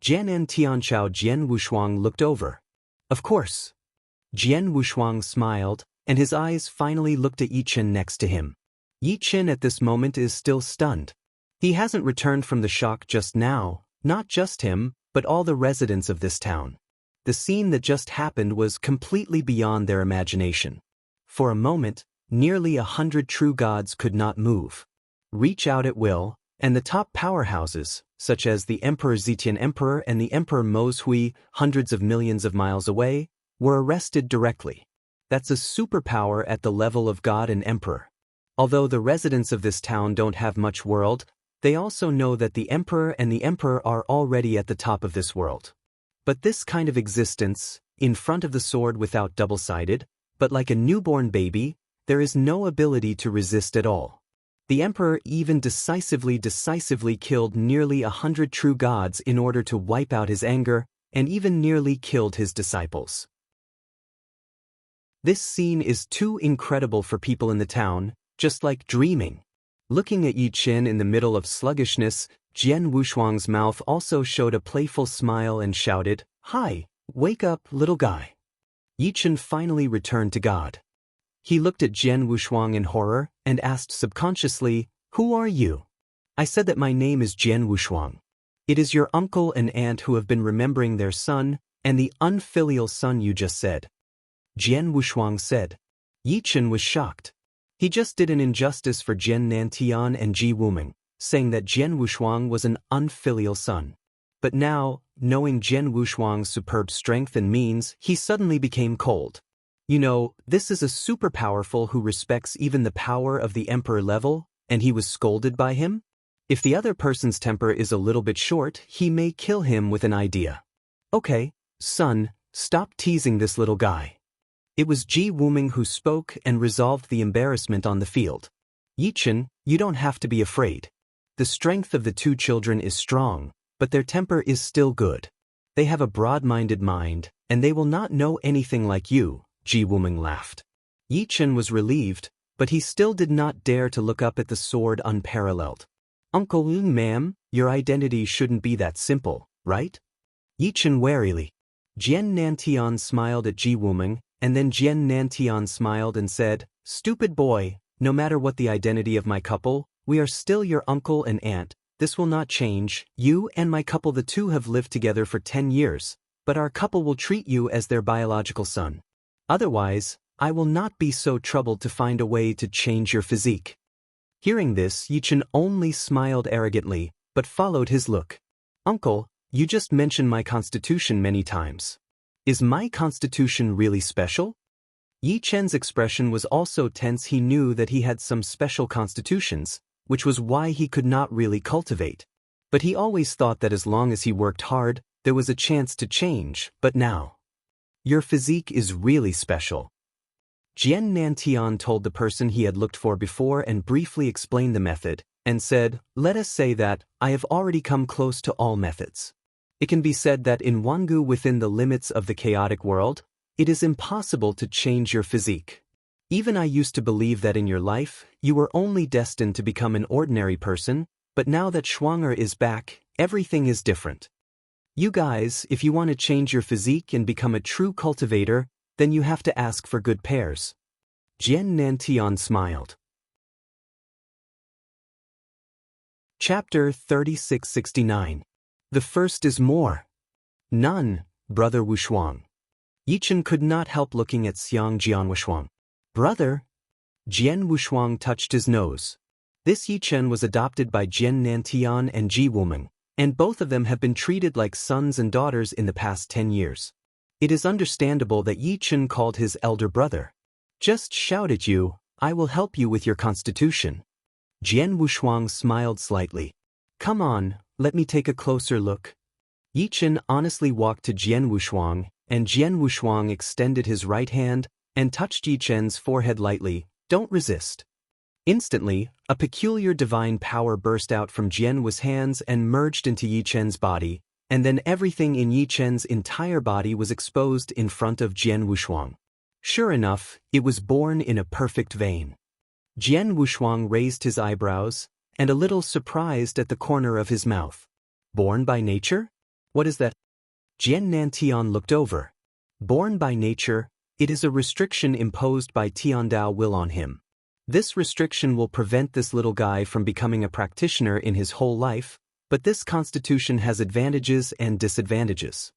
Jian Tianchao Jian Wushuang looked over. "Of course." Jian Wushuang smiled, and his eyes finally looked at Yichen next to him. Yichen at this moment is still stunned. He hasn't returned from the shock just now, not just him, but all the residents of this town. The scene that just happened was completely beyond their imagination. For a moment, nearly 100 true gods could not move. Reach out at will, and the top powerhouses, such as the Emperor Zietian Emperor and the Emperor Moshui, hundreds of millions of miles away, were arrested directly. That's a superpower at the level of God and Emperor. Although the residents of this town don't have much world, they also know that the Emperor and the Emperor are already at the top of this world. But this kind of existence, in front of the sword without double-sided, but like a newborn baby, there is no ability to resist at all. The Emperor even decisively killed nearly 100 true gods in order to wipe out his anger, and even nearly killed his disciples. This scene is too incredible for people in the town, just like dreaming. Looking at Yichen in the middle of sluggishness, Jian Wushuang's mouth also showed a playful smile and shouted, "Hi, Wake up, little guy. Yichen finally returned to God. He looked at Jian Wushuang in horror and asked subconsciously, "Who are you?" "I said that my name is Jian Wushuang. It is your uncle and aunt who have been remembering their son, and the unfilial son you just said," Jian Wushuang said. Yichen was shocked. He just did an injustice for Jian Nantian and Ji Wuming, saying that Jian Wushuang was an unfilial son. But now, knowing Jian Wushuang's superb strength and means, he suddenly became cold. You know, this is a super powerful who respects even the power of the emperor level, and he was scolded by him? If the other person's temper is a little bit short, he may kill him with an idea. "Okay, son, stop teasing this little guy." It was Ji Wuming who spoke and resolved the embarrassment on the field. "Yichen, you don't have to be afraid. The strength of the two children is strong, but their temper is still good. They have a broad-minded mind, and they will not know anything like you," Ji Wuming laughed. Yichen was relieved, but he still did not dare to look up at the sword unparalleled. "Uncle ma'am, your identity shouldn't be that simple, right?" Yichen warily. Jian Nantian smiled at Ji Wuming, and then Jian Nantian smiled and said, "Stupid boy, no matter what the identity of my couple, we are still your uncle and aunt. This will not change. You and my couple, the two have lived together for 10 years, but our couple will treat you as their biological son. Otherwise, I will not be so troubled to find a way to change your physique." Hearing this, Yichen only smiled arrogantly, but followed his look. "Uncle, you just mentioned my constitution many times. Is my constitution really special?" Yichen's expression was also tense. He knew that he had some special constitutions, which was why he could not really cultivate. But he always thought that as long as he worked hard, there was a chance to change. But now, "Your physique is really special." Jian Nantian told the person he had looked for before and briefly explained the method, and said, "Let us say that I have already come close to all methods. It can be said that in Wangu, within the limits of the chaotic world, it is impossible to change your physique. Even I used to believe that in your life, you were only destined to become an ordinary person, but now that Schwanger is back, everything is different. You guys, if you want to change your physique and become a true cultivator, then you have to ask for good pairs." Jian Nantian smiled. Chapter 3669. The first is more. "None, Brother Wushuang." Yichen could not help looking at Xiang Jian Wushuang. "Brother?" Jian Wushuang touched his nose. This Yichen was adopted by Jian Nantian and Ji Wuming, and both of them have been treated like sons and daughters in the past 10 years. It is understandable that Yichen called his elder brother. "Just shout at you, I will help you with your constitution." Jian Wushuang smiled slightly. "Come on, let me take a closer look." Yichen honestly walked to Jian Wushuang, and Jian Wushuang extended his right hand and touched Yichen's forehead lightly. "Don't resist." Instantly, a peculiar divine power burst out from Jian Wu's hands and merged into Yichen's body, and then everything in Yichen's entire body was exposed in front of Jian Wushuang. Sure enough, it was born in a perfect vein. Jian Wushuang raised his eyebrows, and a little surprised at the corner of his mouth. "Born by nature? What is that?" Jian Nantian looked over. "Born by nature, it is a restriction imposed by Tiandao will on him. This restriction will prevent this little guy from becoming a practitioner in his whole life, but this constitution has advantages and disadvantages."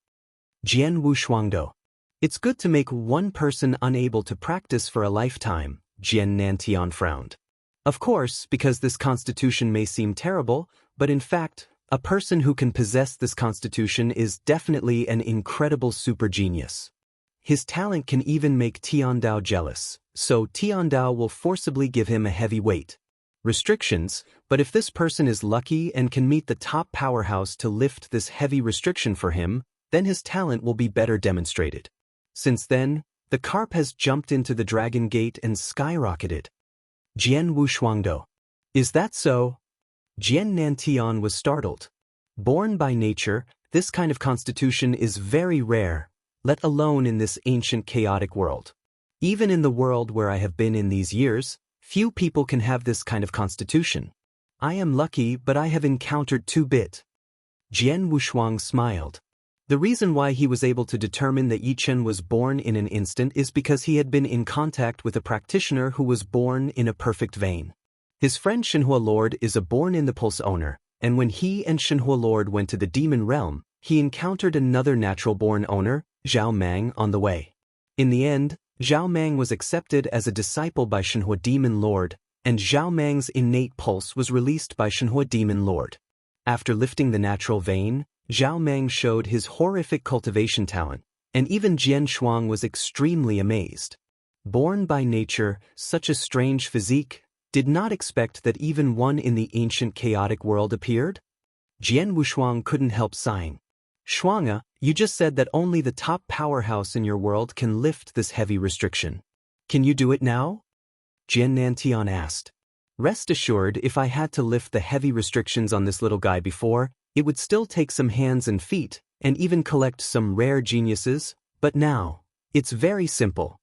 Jian Wushuangdo. "It's good to make one person unable to practice for a lifetime," Jian Nantian frowned. "Of course, because this constitution may seem terrible, but in fact, a person who can possess this constitution is definitely an incredible super genius. His talent can even make Tiandao jealous, so Tiandao will forcibly give him a heavy weight. Restrictions, but if this person is lucky and can meet the top powerhouse to lift this heavy restriction for him, then his talent will be better demonstrated. Since then, the carp has jumped into the dragon gate and skyrocketed." Jian Wushuangdo. "Is that so?" Jian Nantian was startled. "Born by nature, this kind of constitution is very rare, let alone in this ancient chaotic world. Even in the world where I have been in these years, few people can have this kind of constitution. I am lucky, but I have encountered 2 bit." Jian Wushuang smiled. The reason why he was able to determine that Yi Chen was born in an instant is because he had been in contact with a practitioner who was born in a perfect vein. His friend Shenhua Lord is a born-in-the-pulse owner, and when he and Shenhua Lord went to the demon realm, he encountered another natural-born owner, Zhao Mang, on the way. In the end, Zhao Mang was accepted as a disciple by Shenhua Demon Lord, and Zhao Mang's innate pulse was released by Shenhua Demon Lord. After lifting the natural vein, Zhao Mang showed his horrific cultivation talent, and even Jian Shuang was extremely amazed. Born by nature, such a strange physique, did not expect that even one in the ancient chaotic world appeared? Jian Wushuang couldn't help sighing. Shuanga, you just said that only the top powerhouse in your world can lift this heavy restriction. Can you do it now? Jian Nantian asked. Rest assured, if I had to lift the heavy restrictions on this little guy before, it would still take some hands and feet, and even collect some rare geniuses, but now, it's very simple.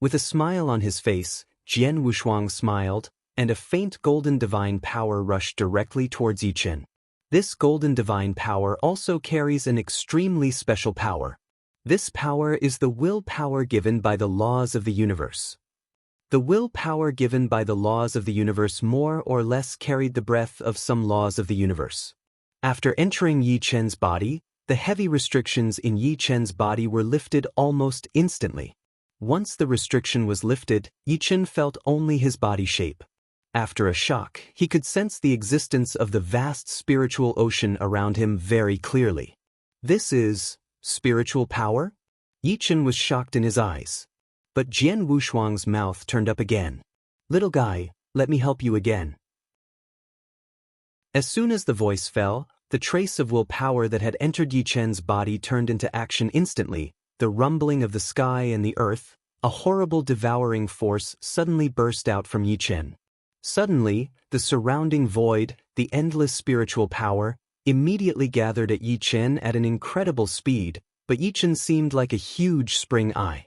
With a smile on his face, Jian Wushuang smiled, and a faint golden divine power rushed directly towards Yi Chen. This golden divine power also carries an extremely special power. This power is the will power given by the laws of the universe. The will power given by the laws of the universe more or less carried the breadth of some laws of the universe. After entering Yi Chen's body, the heavy restrictions in Yi Chen's body were lifted almost instantly. Once the restriction was lifted, Yi Chen felt only his body shape. After a shock, he could sense the existence of the vast spiritual ocean around him very clearly. This is spiritual power? Yi Chen was shocked in his eyes. But Jian Wushuang's mouth turned up again. Little guy, let me help you again. As soon as the voice fell, the trace of willpower that had entered Yi Chen's body turned into action instantly. The rumbling of the sky and the earth, a horrible devouring force suddenly burst out from Yi Chen. Suddenly, the surrounding void, the endless spiritual power, immediately gathered at Yi Chen at an incredible speed, but Yi Chen seemed like a huge spring eye.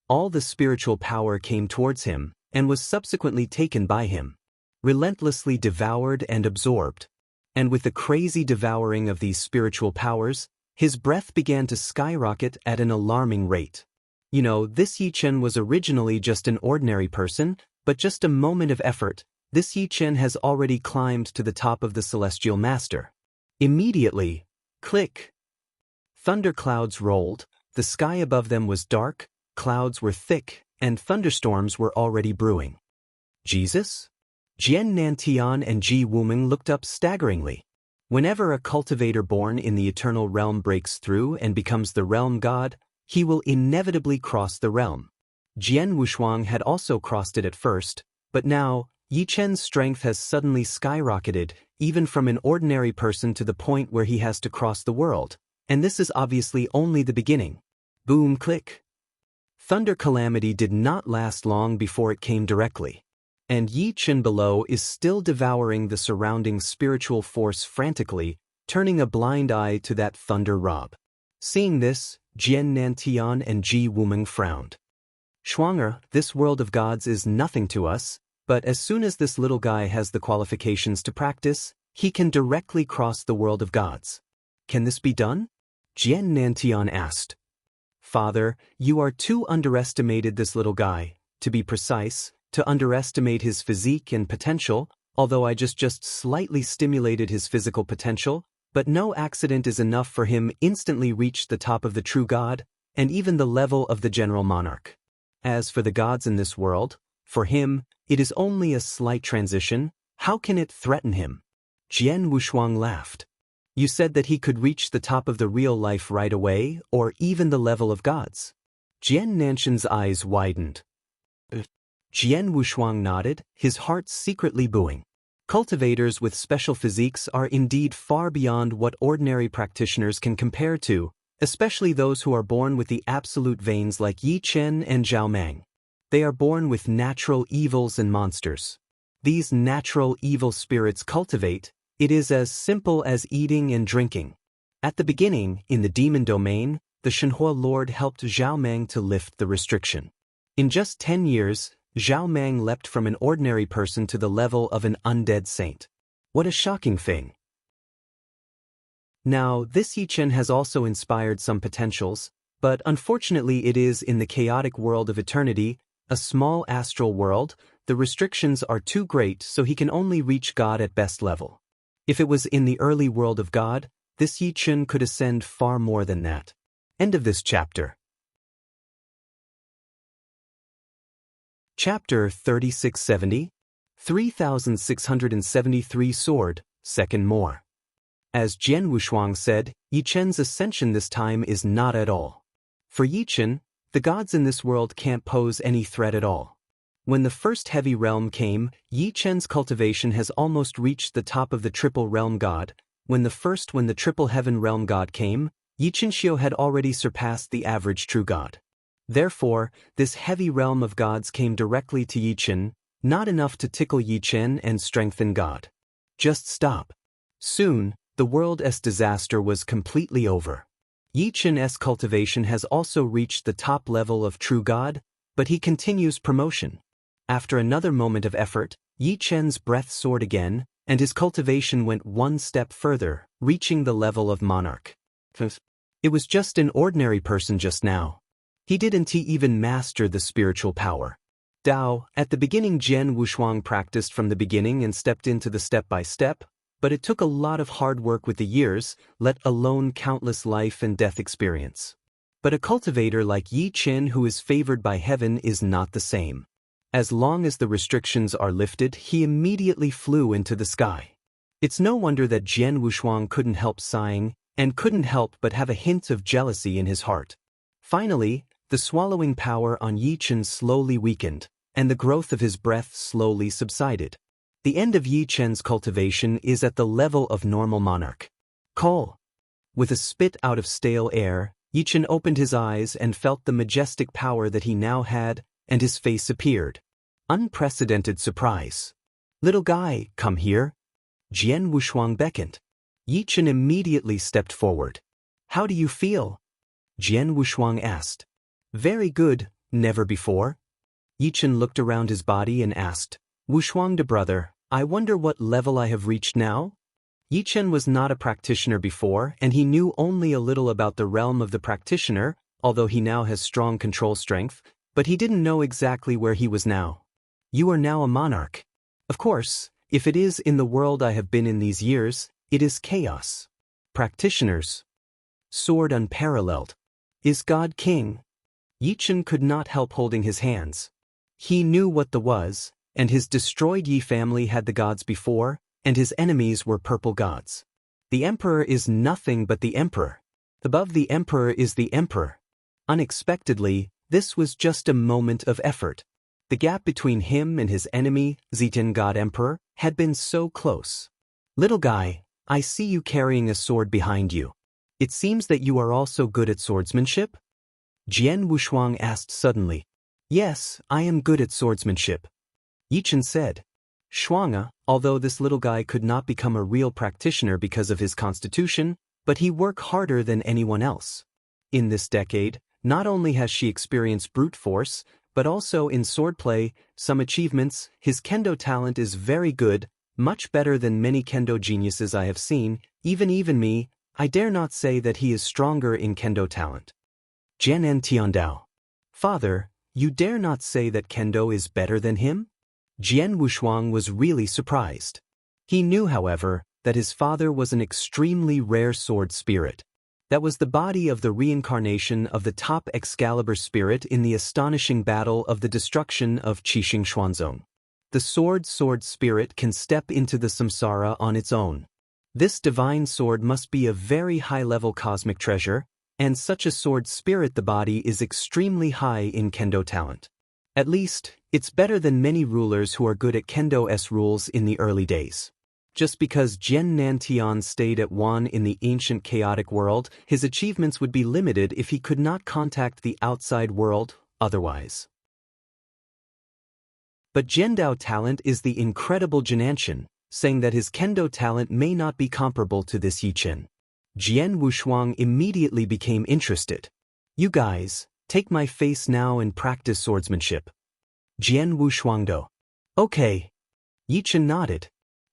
All the spiritual power came towards him, and was subsequently taken by him, relentlessly devoured and absorbed. And with the crazy devouring of these spiritual powers, his breath began to skyrocket at an alarming rate. You know, this Yi Chen was originally just an ordinary person, but just a moment of effort, this Yi Chen has already climbed to the top of the Celestial Master. Immediately, click! Thunderclouds rolled, the sky above them was dark, clouds were thick, and thunderstorms were already brewing. Jesus? Jian Nantian and Ji Wuming looked up staggeringly. Whenever a cultivator born in the eternal realm breaks through and becomes the realm god, he will inevitably cross the realm. Jian Wushuang had also crossed it at first, but now, Yi Chen's strength has suddenly skyrocketed, even from an ordinary person to the point where he has to cross the world, and this is obviously only the beginning. Boom click. Thunder calamity did not last long before it came directly. And Yi Chen below is still devouring the surrounding spiritual force frantically, turning a blind eye to that thunder rob. Seeing this, Jian Nantian and Ji Wuming frowned. Shuang'er, this world of gods is nothing to us, but as soon as this little guy has the qualifications to practice, he can directly cross the world of gods. Can this be done? Jian Nantian asked. Father, you are too underestimated this little guy, to be precise, to underestimate his physique and potential, although I just slightly stimulated his physical potential, but no accident is enough for him instantly reach the top of the true god, and even the level of the general monarch. As for the gods in this world, for him, it is only a slight transition. How can it threaten him? Jian Wushuang laughed. You said that he could reach the top of the real life right away, or even the level of gods. Jian Nanshan's eyes widened. Jian Wushuang nodded, his heart secretly booing. Cultivators with special physiques are indeed far beyond what ordinary practitioners can compare to, especially those who are born with the absolute veins like Yi Chen and Zhao Mang. They are born with natural evils and monsters. These natural evil spirits cultivate. It is as simple as eating and drinking. At the beginning, in the demon domain, the Shenhua Lord helped Zhao Mang to lift the restriction. In just 10 years, Zhao Mang leapt from an ordinary person to the level of an undead saint. What a shocking thing! Now, this Yichen has also inspired some potentials, but unfortunately it is in the chaotic world of eternity, a small astral world. The restrictions are too great, so he can only reach God at best level. If it was in the early world of God, this Yichen could ascend far more than that. End of this chapter. Chapter 3670, 3673 Sword, Second More. As Jian Wushuang said, Yichen's ascension this time is not at all. For Yichen, the gods in this world can't pose any threat at all. When the first heavy realm came, Yichen's cultivation has almost reached the top of the triple realm god. When the triple heaven realm god came, Yichenxiu had already surpassed the average true god. Therefore, this heavy realm of gods came directly to Yichen, not enough to tickle Yichen and strengthen God. Just stop. Soon, the world's disaster was completely over. Yichen's cultivation has also reached the top level of true God, but he continues promotion. After another moment of effort, Yichen's breath soared again, and his cultivation went one step further, reaching the level of monarch. It was just an ordinary person just now. He didn't even master the spiritual power. Dao, at the beginning Jian Wushuang practiced from the beginning and stepped into the step-by-step, but it took a lot of hard work with the years, let alone countless life and death experience. But a cultivator like Yichen who is favored by heaven is not the same. As long as the restrictions are lifted, he immediately flew into the sky. It's no wonder that Jian Wushuang couldn't help sighing, and couldn't help but have a hint of jealousy in his heart. Finally, the swallowing power on Yichen slowly weakened, and the growth of his breath slowly subsided. The end of Yichen's cultivation is at the level of normal monarch. Call. With a spit out of stale air, Yichen opened his eyes and felt the majestic power that he now had, and his face appeared. Unprecedented surprise. Little guy, come here. Jian Wushuang beckoned. Yichen immediately stepped forward. How do you feel? Jian Wushuang asked. Very good, never before. Yichen looked around his body and asked, Wushuang de brother, I wonder what level I have reached now? Yichen was not a practitioner before, and he knew only a little about the realm of the practitioner, although he now has strong control strength, but he didn't know exactly where he was now. You are now a monarch. Of course, if it is in the world I have been in these years, it is chaos. Practitioners. Sword unparalleled. Is God king? Yichen could not help holding his hands. He knew what the was, and his destroyed Yi family had the gods before, and his enemies were purple gods. The emperor is nothing but the emperor. Above the emperor is the emperor. Unexpectedly, this was just a moment of effort. The gap between him and his enemy, Zitan God Emperor, had been so close. Little guy, I see you carrying a sword behind you. It seems that you are also good at swordsmanship? Jian Wushuang asked suddenly. Yes, I am good at swordsmanship. Yichen said. Shuanga, although this little guy could not become a real practitioner because of his constitution, but he worked harder than anyone else. In this decade, not only has she experienced brute force, but also in swordplay, some achievements. His kendo talent is very good, much better than many kendo geniuses I have seen, even me. I dare not say that he is stronger in kendo talent. Jian Tiandao. Father, you dare not say that kendo is better than him? Jian Wushuang was really surprised. He knew, however, that his father was an extremely rare sword spirit. That was the body of the reincarnation of the top Excalibur spirit in the astonishing battle of the destruction of Qixing Xuanzong. The sword spirit can step into the samsara on its own. This divine sword must be a very high-level cosmic treasure, and such a sword spirit the body is extremely high in kendo talent. At least, it's better than many rulers who are good at kendo's rules in the early days. Just because Jian Nantian stayed at Wan in the ancient chaotic world, his achievements would be limited if he could not contact the outside world otherwise. But Jiandao talent is the incredible Jinanshan, saying that his kendo talent may not be comparable to this Yichen. Jian Wushuang immediately became interested. You guys, take my face now and practice swordsmanship. Jian Wushuangdo. Okay. Yichen nodded.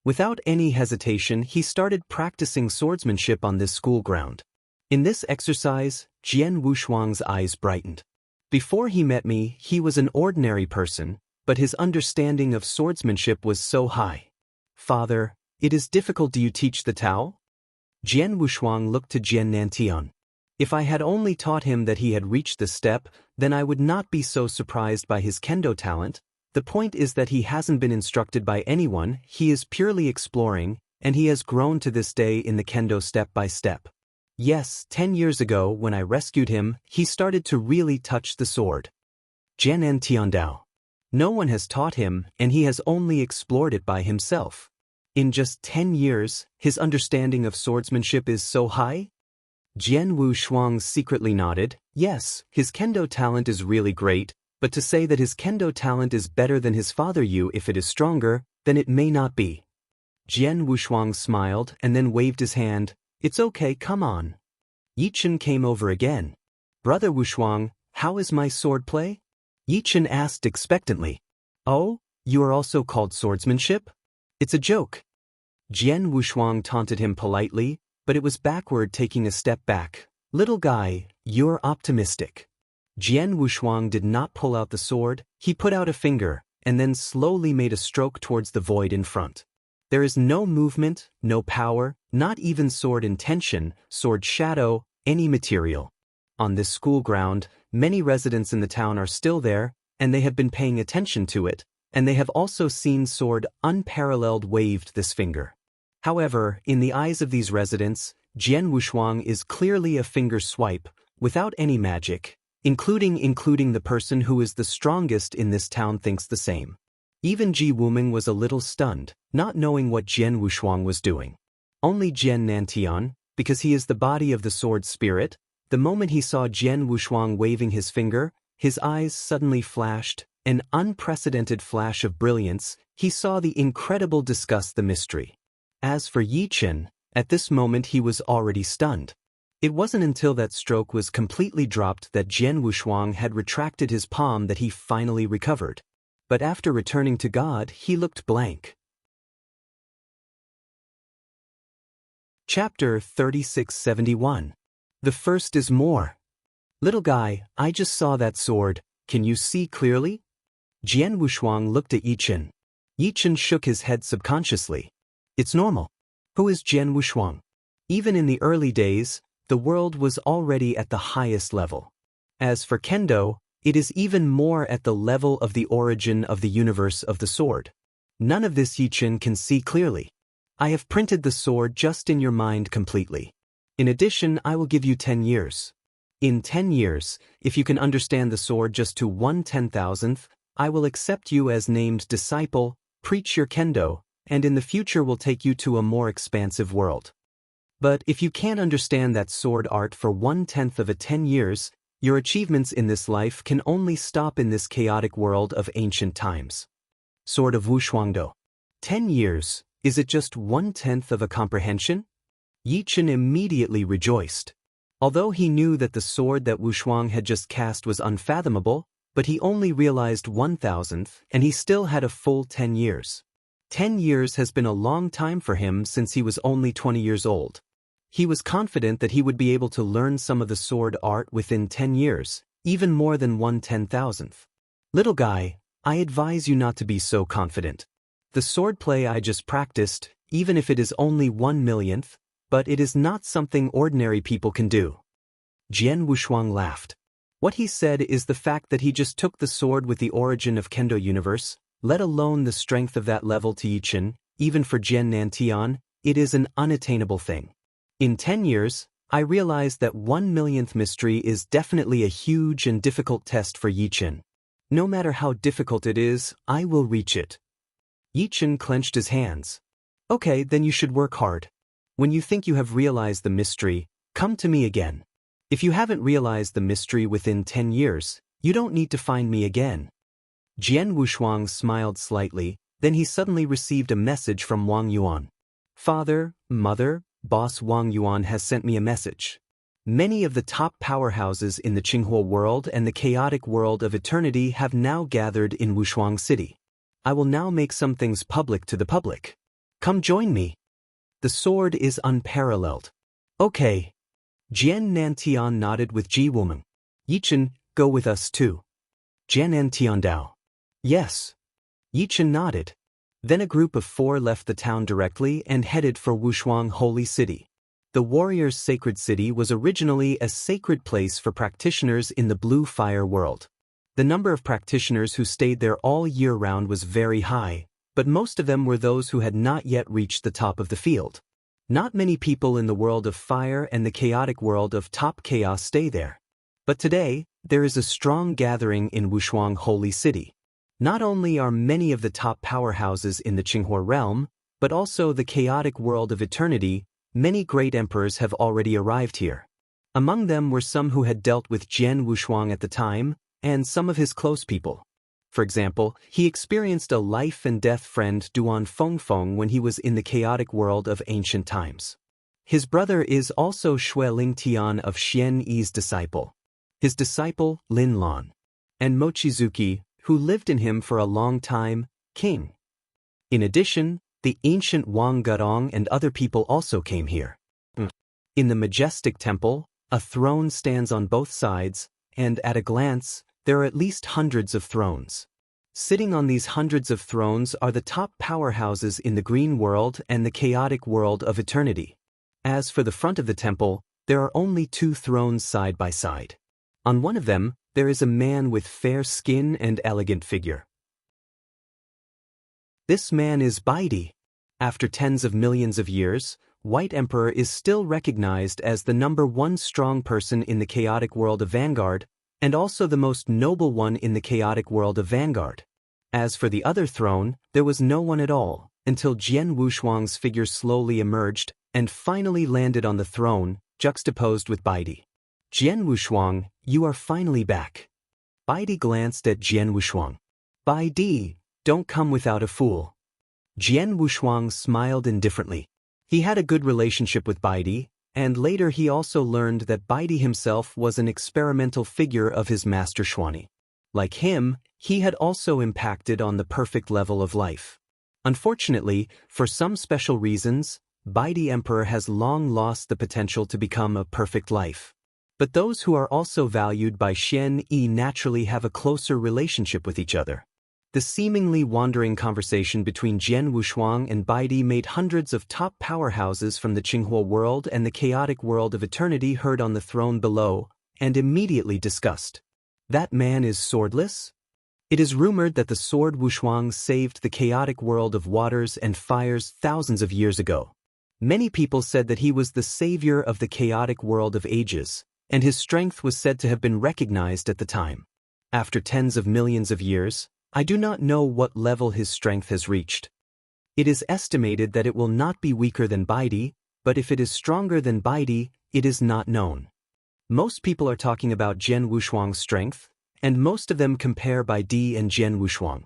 Without any hesitation, he started practicing swordsmanship on this school ground. In this exercise, Jian Wushuang's eyes brightened. Before he met me, he was an ordinary person, but his understanding of swordsmanship was so high. Father, it is difficult. Do you teach the Tao? Jian Wushuang looked to Jian Nantian. If I had only taught him that he had reached the step, then I would not be so surprised by his kendo talent. The point is that he hasn't been instructed by anyone, he is purely exploring, and he has grown to this day in the kendo step by step. Yes, 10 years ago when I rescued him, he started to really touch the sword. Jianan Tiandao. No one has taught him, and he has only explored it by himself. In just 10 years, his understanding of swordsmanship is so high? Jian Wushuang secretly nodded. Yes, his kendo talent is really great, but to say that his kendo talent is better than his father Yu if it is stronger, then it may not be. Jian Wushuang smiled and then waved his hand. It's okay, come on. Yichen came over again. Brother Wushuang, how is my swordplay? Yichen asked expectantly. Oh, you are also called swordsmanship? It's a joke. Jian Wushuang taunted him politely, but it was backward, taking a step back. Little guy, you're optimistic. Jian Wushuang did not pull out the sword, he put out a finger, and then slowly made a stroke towards the void in front. There is no movement, no power, not even sword intention, sword shadow, any material. On this school ground, many residents in the town are still there, and they have been paying attention to it, and they have also seen sword unparalleled waved this finger. However, in the eyes of these residents, Jian Wushuang is clearly a finger swipe, without any magic, including the person who is the strongest in this town thinks the same. Even Ji Wuming was a little stunned, not knowing what Jian Wushuang was doing. Only Jian Nantian, because he is the body of the sword spirit, the moment he saw Jian Wushuang waving his finger, his eyes suddenly flashed, an unprecedented flash of brilliance. He saw the incredible disgust, the mystery. As for Yichen, at this moment he was already stunned. It wasn't until that stroke was completely dropped that Jian Wushuang had retracted his palm that he finally recovered. But after returning to God, he looked blank. Chapter 3671. The first is more. Little guy, I just saw that sword, can you see clearly? Jian Wushuang looked at Yichen. Yichen shook his head subconsciously. It's normal. Who is Jian Wushuang? Even in the early days, the world was already at the highest level. As for kendo, it is even more at the level of the origin of the universe of the sword. None of this Yichen can see clearly. I have printed the sword just in your mind completely. In addition, I will give you 10 years. In 10 years, if you can understand the sword just to 1/10,000th, I will accept you as named disciple, preach your kendo, and in the future will take you to a more expansive world. But if you can't understand that sword art for 1/10 of a 10 years, your achievements in this life can only stop in this chaotic world of ancient times. Sword of Wushuangdo. 10 years, is it just 1/10 of a comprehension? Yichen immediately rejoiced. Although he knew that the sword that Wushuang had just cast was unfathomable, but he only realized 1/1000th, and he still had a full 10 years. 10 years has been a long time for him since he was only 20 years old. He was confident that he would be able to learn some of the sword art within 10 years, even more than 1/10,000th. Little guy, I advise you not to be so confident. The swordplay I just practiced, even if it is only 1/1,000,000th, but it is not something ordinary people can do. Jian Wushuang laughed. What he said is the fact that he just took the sword with the origin of kendo universe, let alone the strength of that level to Yichen, even for Jian Nantian, it is an unattainable thing. In 10 years, I realized that 1/1,000,000th mystery is definitely a huge and difficult test for Yichen. No matter how difficult it is, I will reach it. Yichen clenched his hands. Okay, then you should work hard. When you think you have realized the mystery, come to me again. If you haven't realized the mystery within 10 years, you don't need to find me again. Jian Wushuang smiled slightly, then he suddenly received a message from Wang Yuan. Father, Mother, Boss Wang Yuan has sent me a message. Many of the top powerhouses in the Qinghua world and the chaotic world of eternity have now gathered in Wushuang City. I will now make some things public to the public. Come join me. The sword is unparalleled. Okay. Jian Nantian nodded with Ji Wumeng. Yichen, go with us too. Jian Nantian Dao. Yes. Yichen nodded. Then a group of 4 left the town directly and headed for Wushuang Holy City. The warrior's sacred city was originally a sacred place for practitioners in the Blue Fire world. The number of practitioners who stayed there all year round was very high, but most of them were those who had not yet reached the top of the field. Not many people in the world of fire and the chaotic world of top chaos stay there. But today, there is a strong gathering in Wushuang Holy City. Not only are many of the top powerhouses in the Qinghua realm, but also the chaotic world of eternity. Many great emperors have already arrived here. Among them were some who had dealt with Jian Wushuang at the time, and some of his close people. For example, he experienced a life-and-death friend Duan Fengfeng when he was in the chaotic world of ancient times. His brother is also Xue Lingtian of Xian Yi's disciple. His disciple, Lin Lan. And Mochizuki, who lived in him for a long time, king. In addition, the ancient Wang Gudong and other people also came here. In the majestic temple, a throne stands on both sides, and at a glance, there are at least hundreds of thrones. Sitting on these hundreds of thrones are the top powerhouses in the green world and the chaotic world of eternity. As for the front of the temple, there are only 2 thrones side by side. On one of them, there is a man with fair skin and elegant figure. This man is Baidi. After tens of millions of years, White Emperor is still recognized as the #1 strong person in the chaotic world of Vanguard, and also the most noble one in the chaotic world of Vanguard. As for the other throne, there was no one at all, until Jian Wushuang's figure slowly emerged, and finally landed on the throne, juxtaposed with Baidi. Jian Wushuang, you are finally back. Baidi glanced at Jian Wushuang. Baidi, don't come without a fool. Jian Wushuang smiled indifferently. He had a good relationship with Baidi, and later he also learned that Baidi himself was an experimental figure of his master Xuani. Like him, he had also impacted on the perfect level of life. Unfortunately, for some special reasons, Baidi Emperor has long lost the potential to become a perfect life. But those who are also valued by Xian Yi naturally have a closer relationship with each other. The seemingly wandering conversation between Jian Wushuang and Baidi made hundreds of top powerhouses from the Qinghua world and the chaotic world of eternity heard on the throne below, and immediately discussed. That man is swordless? It is rumored that the sword Wushuang saved the chaotic world of waters and fires thousands of years ago. Many people said that he was the savior of the chaotic world of ages, and his strength was said to have been recognized at the time. After tens of millions of years, I do not know what level his strength has reached. It is estimated that it will not be weaker than Baidi, but if it is stronger than Baidi, it is not known. Most people are talking about Jian Wushuang's strength, and most of them compare Baidi and Jian Wushuang.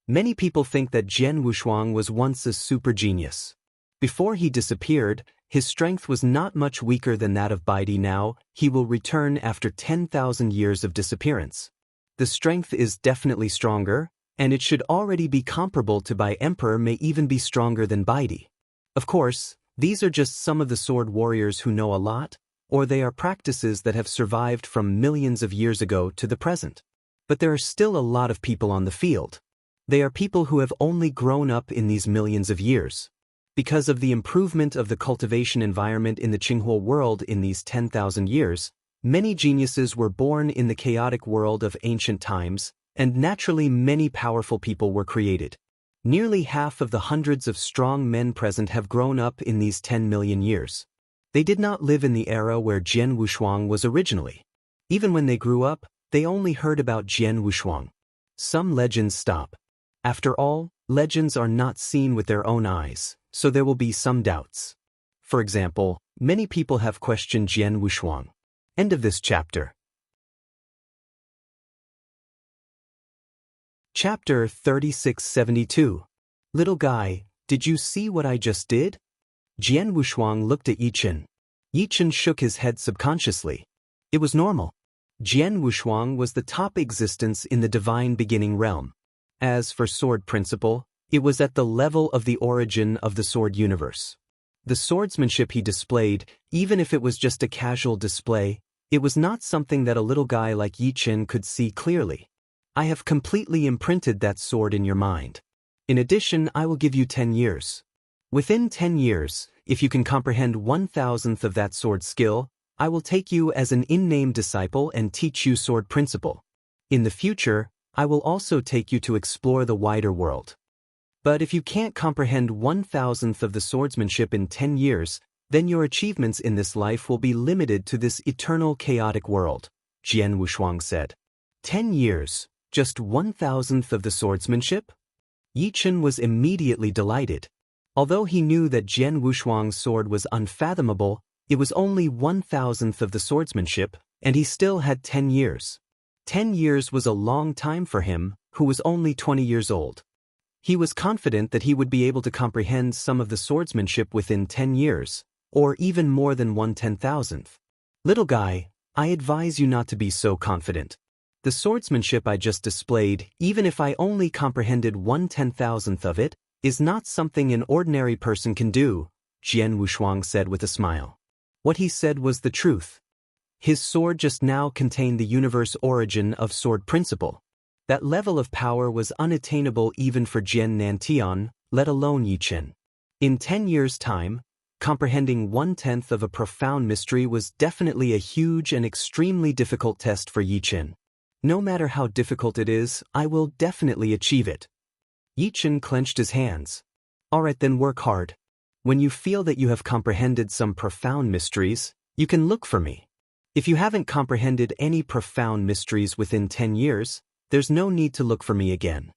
Many people think that Jian Wushuang was once a super genius. Before he disappeared, his strength was not much weaker than that of Baidi. Now, he will return after 10,000 years of disappearance. The strength is definitely stronger, and it should already be comparable to Bai Emperor, may even be stronger than Baidi. Of course, these are just some of the sword warriors who know a lot, or they are practices that have survived from millions of years ago to the present. But there are still a lot of people on the field. They are people who have only grown up in these millions of years. Because of the improvement of the cultivation environment in the Qinghua world in these 10,000 years, many geniuses were born in the chaotic world of ancient times, and naturally many powerful people were created. Nearly half of the hundreds of strong men present have grown up in these 10 million years. They did not live in the era where Jian Wushuang was originally. Even when they grew up, they only heard about Jian Wushuang. Some legends stop. After all, legends are not seen with their own eyes, so there will be some doubts. For example, many people have questioned Jian Wushuang. End of this chapter. Chapter 3672. Little guy, did you see what I just did? Jian Wushuang looked at Yichen. Yichen shook his head subconsciously. It was normal. Jian Wushuang was the top existence in the divine beginning realm. As for sword principle, It was at the level of the origin of the sword universe. The swordsmanship he displayed, even if it was just a casual display, it was not something that a little guy like Yi Chen could see clearly. I have completely imprinted that sword in your mind. In addition, I will give you 10 years. Within 10 years, if you can comprehend 1,000th of that sword skill, I will take you as an in-name disciple and teach you sword principle. In the future, I will also take you to explore the wider world. But if you can't comprehend 1,000th of the swordsmanship in 10 years, then your achievements in this life will be limited to this eternal chaotic world, Jian Wushuang said. 10 years, just 1,000th of the swordsmanship? Yi Chen was immediately delighted. Although he knew that Jian Wushuang's sword was unfathomable, it was only 1,000th of the swordsmanship, and he still had 10 years. 10 years was a long time for him, who was only 20 years old. He was confident that he would be able to comprehend some of the swordsmanship within 10 years, or even more than 1/10,000th. Little guy, I advise you not to be so confident. The swordsmanship I just displayed, even if I only comprehended 1/10,000th of it, is not something an ordinary person can do, Jian Wushuang said with a smile. What he said was the truth. His sword just now contained the universe origin of sword principle. That level of power was unattainable even for Jian Nantian, let alone Yi Chen. In 10 years' time, comprehending 1/10th of a profound mystery was definitely a huge and extremely difficult test for Yi Chen. No matter how difficult it is, I will definitely achieve it. Yi Chen clenched his hands. Alright, then work hard. When you feel that you have comprehended some profound mysteries, you can look for me. If you haven't comprehended any profound mysteries within 10 years, there's no need to look for me again.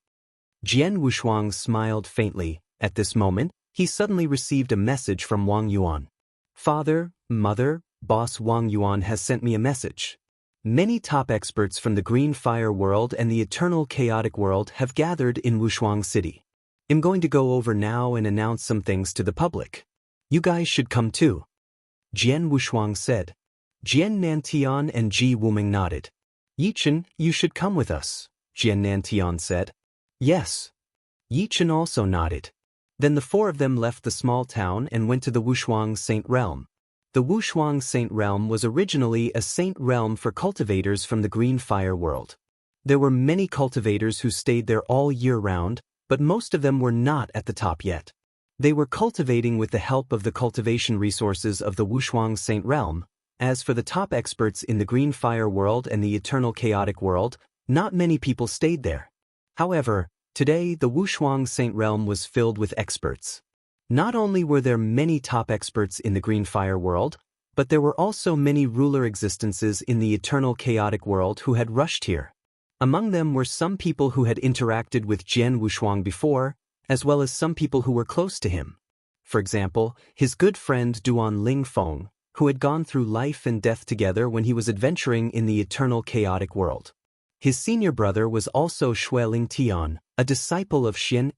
Jian Wushuang smiled faintly. At this moment, he suddenly received a message from Wang Yuan. Father, Mother, Boss Wang Yuan has sent me a message. Many top experts from the Green Fire world and the Eternal Chaotic world have gathered in Wushuang City. I'm going to go over now and announce some things to the public. You guys should come too. Jian Wushuang said. Jian Nantian and Ji Wuming nodded. Yi Chen, you should come with us, Jian Nantian said. Yes. Yi Chen also nodded. Then the four of them left the small town and went to the Wushuang Saint Realm. The Wushuang Saint Realm was originally a saint realm for cultivators from the Green Fire world. There were many cultivators who stayed there all year round, but most of them were not at the top yet. They were cultivating with the help of the cultivation resources of the Wushuang Saint Realm. As for the top experts in the Green Fire world and the Eternal Chaotic world, not many people stayed there. However, today the Wushuang Saint Realm was filled with experts. Not only were there many top experts in the Green Fire world, but there were also many ruler existences in the Eternal Chaotic world who had rushed here. Among them were some people who had interacted with Jian Wushuang before, as well as some people who were close to him. For example, his good friend Duan Lingfeng, who had gone through life and death together when he was adventuring in the Eternal Chaotic world. His senior brother was also Shueling Tian, a disciple of Xian.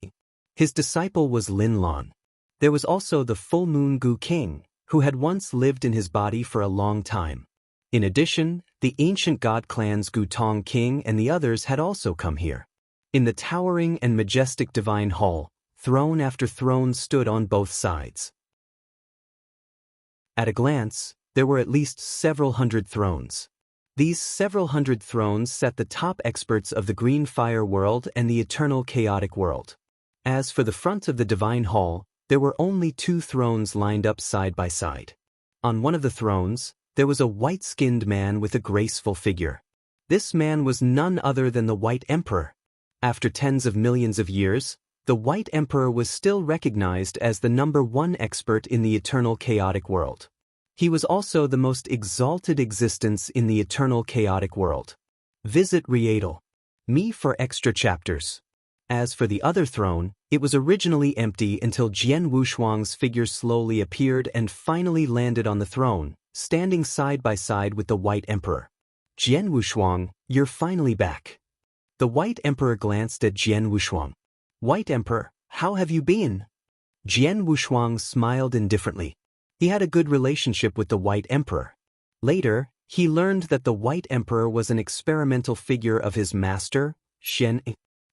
His disciple was Lin Lan. There was also the Full Moon Gu King, who had once lived in his body for a long time. In addition, the ancient god clans Gu Tong King and the others had also come here. In the towering and majestic divine hall, throne after throne stood on both sides. At a glance, there were at least several hundred thrones. These several hundred thrones sat the top experts of the Green Fire world and the Eternal Chaotic world. As for the front of the divine hall, there were only 2 thrones lined up side by side. On one of the thrones, there was a white-skinned man with a graceful figure. This man was none other than the White Emperor. After tens of millions of years, the White Emperor was still recognized as the #1 expert in the Eternal Chaotic world. He was also the most exalted existence in the Eternal Chaotic world. Visit Rietal. Me for extra chapters. As for the other throne, it was originally empty until Jian Wushuang's figure slowly appeared and finally landed on the throne, standing side by side with the White Emperor. Jian Wushuang, you're finally back. The White Emperor glanced at Jian Wushuang. White Emperor, how have you been? Jian Wushuang smiled indifferently. He had a good relationship with the White Emperor. Later, he learned that the White Emperor was an experimental figure of his master, Shen.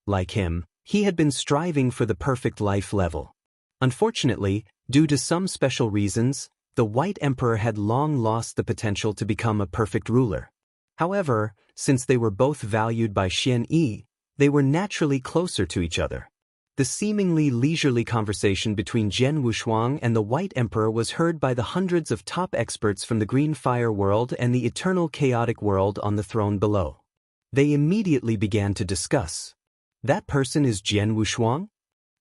Like him, He had been striving for the perfect life level. Unfortunately, due to some special reasons, the White Emperor had long lost the potential to become a perfect ruler. However, since they were both valued by Xian Yi, they were naturally closer to each other. The seemingly leisurely conversation between Jian Wushuang and the White Emperor was heard by the hundreds of top experts from the Green Fire world and the eternal chaotic world on the throne below. They immediately began to discuss. That person is Jian Wushuang?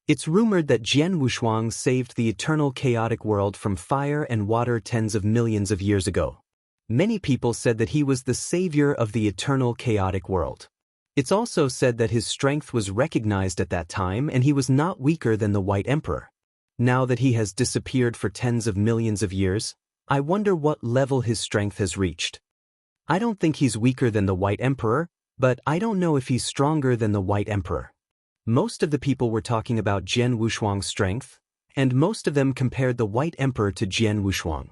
It's rumored that Jian Wushuang saved the eternal chaotic world from fire and water tens of millions of years ago. Many people said that he was the savior of the eternal chaotic world. It's also said that his strength was recognized at that time and he was not weaker than the White Emperor. Now that he has disappeared for tens of millions of years, I wonder what level his strength has reached. I don't think he's weaker than the White Emperor, but I don't know if he's stronger than the White Emperor. Most of the people were talking about Jian Wushuang's strength, and most of them compared the White Emperor to Jian Wushuang.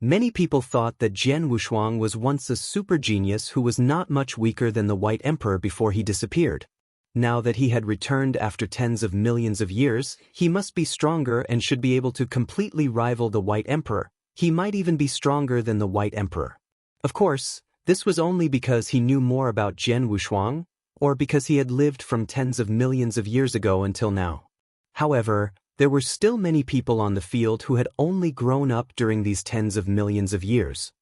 Many people thought that Jian Wushuang was once a super genius who was not much weaker than the White Emperor before he disappeared. Now that he had returned after tens of millions of years, he must be stronger and should be able to completely rival the White Emperor. He might even be stronger than the White Emperor. Of course, this was only because he knew more about Jian Wushuang, or because he had lived from tens of millions of years ago until now. However, there were still many people on the field who had only grown up during these tens of millions of years.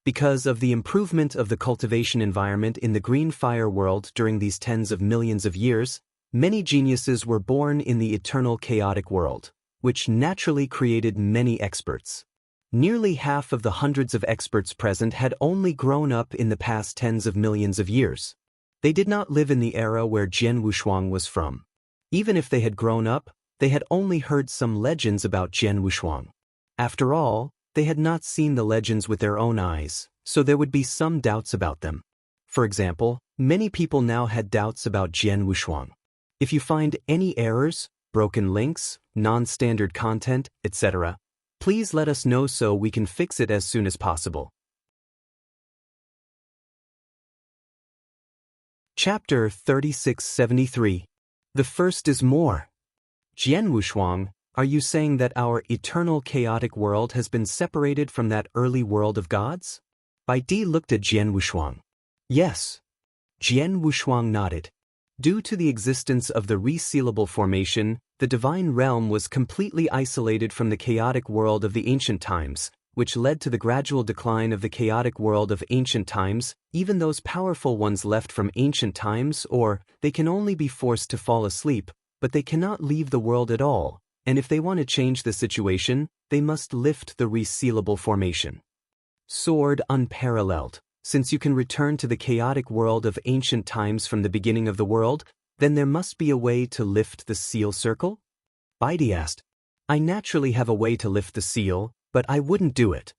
Because of the improvement of the cultivation environment in the Green Fire world during these tens of millions of years, many geniuses were born in the eternal chaotic world, which naturally created many experts. Nearly half of the hundreds of experts present had only grown up in the past tens of millions of years. They did not live in the era where Jian Wushuang was from. Even if they had grown up, they had only heard some legends about Jian Wushuang. After all, they had not seen the legends with their own eyes, so there would be some doubts about them. For example, many people now had doubts about Jian Wushuang. If you find any errors, broken links, non-standard content, etc., please let us know so we can fix it as soon as possible. Chapter 3673. The first is more. Jian Wushuang, are you saying that our eternal chaotic world has been separated from that early world of gods? Bai Di looked at Jian Wushuang. Yes. Jian Wushuang nodded. Due to the existence of the resealable formation, the divine realm was completely isolated from the chaotic world of the ancient times, which led to the gradual decline of the chaotic world of ancient times. Even those powerful ones left from ancient times, or they can only be forced to fall asleep, but they cannot leave the world at all, and if they want to change the situation, they must lift the resealable formation. Sword unparalleled. Since you can return to the chaotic world of ancient times from the beginning of the world, then there must be a way to lift the seal circle? Bai Di asked. I naturally have a way to lift the seal, but I wouldn't do it.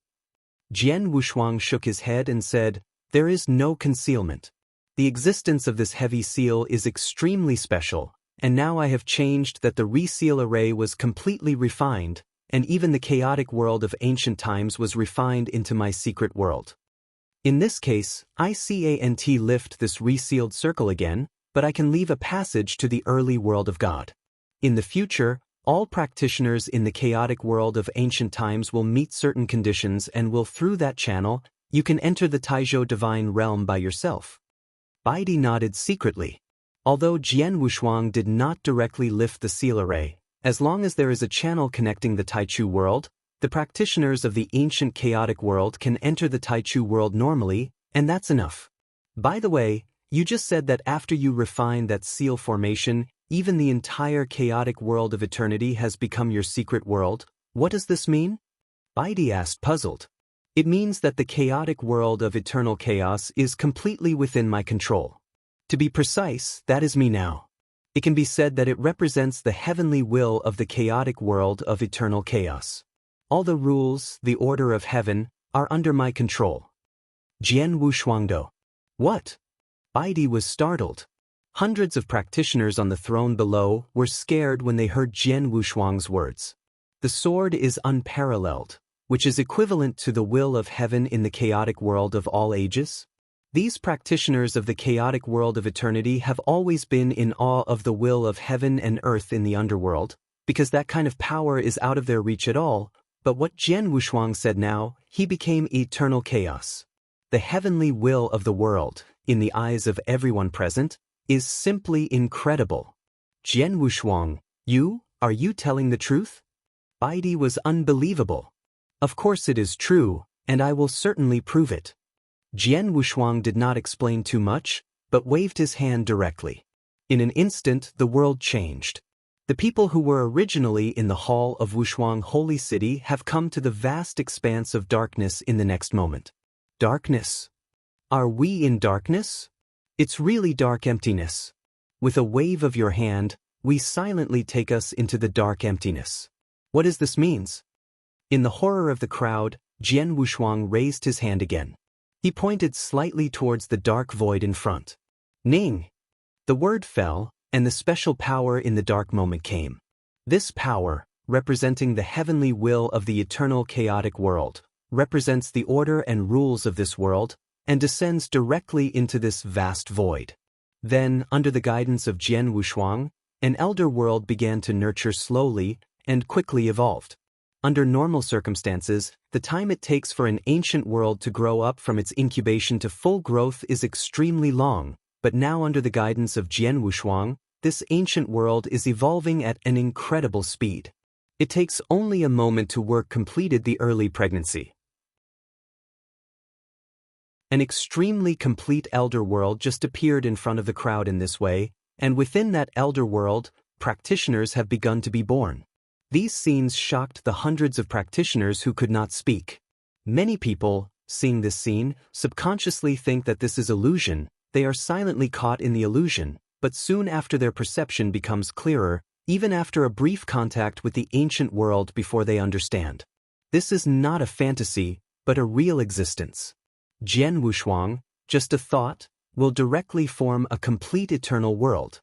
Jian Wushuang shook his head and said, there is no concealment. The existence of this heavy seal is extremely special, and now I have changed that the reseal array was completely refined, and even the chaotic world of ancient times was refined into my secret world. In this case, I can't lift this resealed circle again, but I can leave a passage to the early world of God. In the future, all practitioners in the chaotic world of ancient times will meet certain conditions and will through that channel, you can enter the Taizhou divine realm by yourself. Bai Di nodded secretly. Although Jian Wushuang did not directly lift the seal array, as long as there is a channel connecting the Taichu world, the practitioners of the ancient chaotic world can enter the Taichu world normally, and that's enough. By the way, you just said that after you refine that seal formation, even the entire chaotic world of eternity has become your secret world. What does this mean? Bai Di asked, puzzled. It means that the chaotic world of eternal chaos is completely within my control. To be precise, that is me now. It can be said that it represents the heavenly will of the chaotic world of eternal chaos. All the rules, the order of heaven, are under my control. Jian Wushuangdo. What? Bai Di was startled. Hundreds of practitioners on the throne below were scared when they heard Jian Wushuang's words. The sword is unparalleled, which is equivalent to the will of heaven in the chaotic world of all ages. These practitioners of the chaotic world of eternity have always been in awe of the will of heaven and earth in the underworld, because that kind of power is out of their reach at all, but what Jian Wushuang said now, he became eternal chaos. The heavenly will of the world, in the eyes of everyone present, is simply incredible. Jian Wushuang, are you telling the truth? Baidi was unbelievable. Of course it is true, and I will certainly prove it. Jian Wushuang did not explain too much, but waved his hand directly. In an instant the world changed. The people who were originally in the hall of Wushuang Holy City have come to the vast expanse of darkness in the next moment. Darkness? Are we in darkness? It's really dark emptiness. With a wave of your hand, we silently take us into the dark emptiness. What does this mean? In the horror of the crowd, Jian Wushuang raised his hand again. He pointed slightly towards the dark void in front. Ning! The word fell, and the special power in the dark moment came. This power, representing the heavenly will of the eternal chaotic world, represents the order and rules of this world, and descends directly into this vast void. Then, under the guidance of Jian Wushuang, an elder world began to nurture slowly and quickly evolved. Under normal circumstances, the time it takes for an ancient world to grow up from its incubation to full growth is extremely long, but now under the guidance of Jian Wushuang, this ancient world is evolving at an incredible speed. It takes only a moment to work completed the early pregnancy. An extremely complete elder world just appeared in front of the crowd in this way, and within that elder world, practitioners have begun to be born. These scenes shocked the hundreds of practitioners who could not speak. Many people, seeing this scene, subconsciously think that this is illusion. They are silently caught in the illusion, but soon after their perception becomes clearer, even after a brief contact with the ancient world before they understand. This is not a fantasy, but a real existence. Jian Wushuang, just a thought, will directly form a complete eternal world.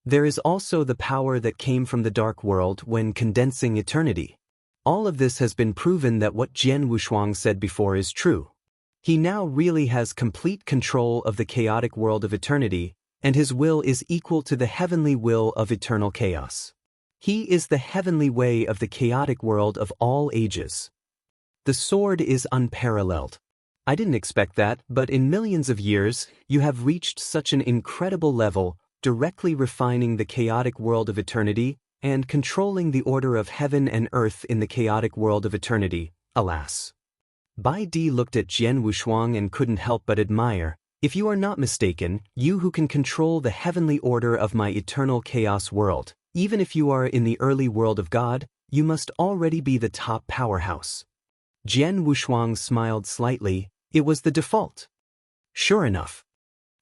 There is also the power that came from the dark world when condensing eternity. All of this has been proven that what Jian Wushuang said before is true. He now really has complete control of the chaotic world of eternity, and his will is equal to the heavenly will of eternal chaos. He is the heavenly way of the chaotic world of all ages. The sword is unparalleled. I didn't expect that, but in millions of years, you have reached such an incredible level, directly refining the chaotic world of eternity and controlling the order of heaven and earth in the chaotic world of eternity, alas. Bai Di looked at Jian Wushuang and couldn't help but admire. If you are not mistaken, you who can control the heavenly order of my eternal chaos world, even if you are in the early world of God, you must already be the top powerhouse. Jian Wushuang smiled slightly. It was the default. Sure enough.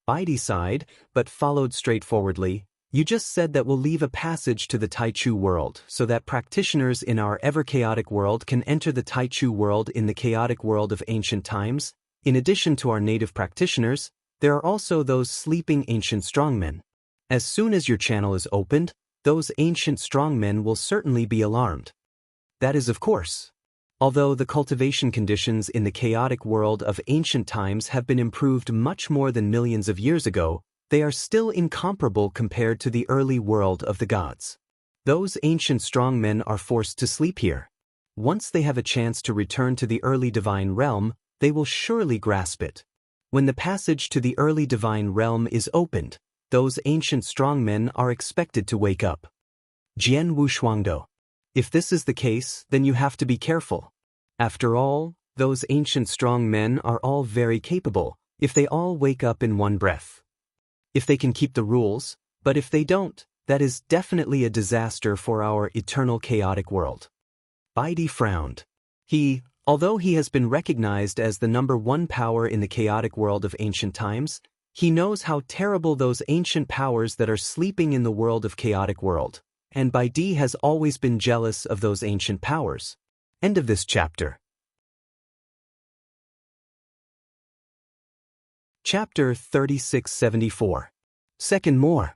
Baidi sighed, but followed straightforwardly. You just said that we'll leave a passage to the Taichu world so that practitioners in our ever-chaotic world can enter the Taichu world in the chaotic world of ancient times. In addition to our native practitioners, there are also those sleeping ancient strongmen. As soon as your channel is opened, those ancient strongmen will certainly be alarmed. That is of course. Although the cultivation conditions in the chaotic world of ancient times have been improved much more than millions of years ago, they are still incomparable compared to the early world of the gods. Those ancient strongmen are forced to sleep here. Once they have a chance to return to the early divine realm, they will surely grasp it. When the passage to the early divine realm is opened, those ancient strongmen are expected to wake up. Jian Wushuangdo. If this is the case, then you have to be careful. After all, those ancient strong men are all very capable, if they all wake up in one breath. If they can keep the rules, but if they don't, that is definitely a disaster for our eternal chaotic world. Baidi frowned. Although he has been recognized as the #1 power in the chaotic world of ancient times, he knows how terrible those ancient powers that are sleeping in the world of chaotic world. And Baidi has always been jealous of those ancient powers. End of this chapter. Chapter 3674. Second more.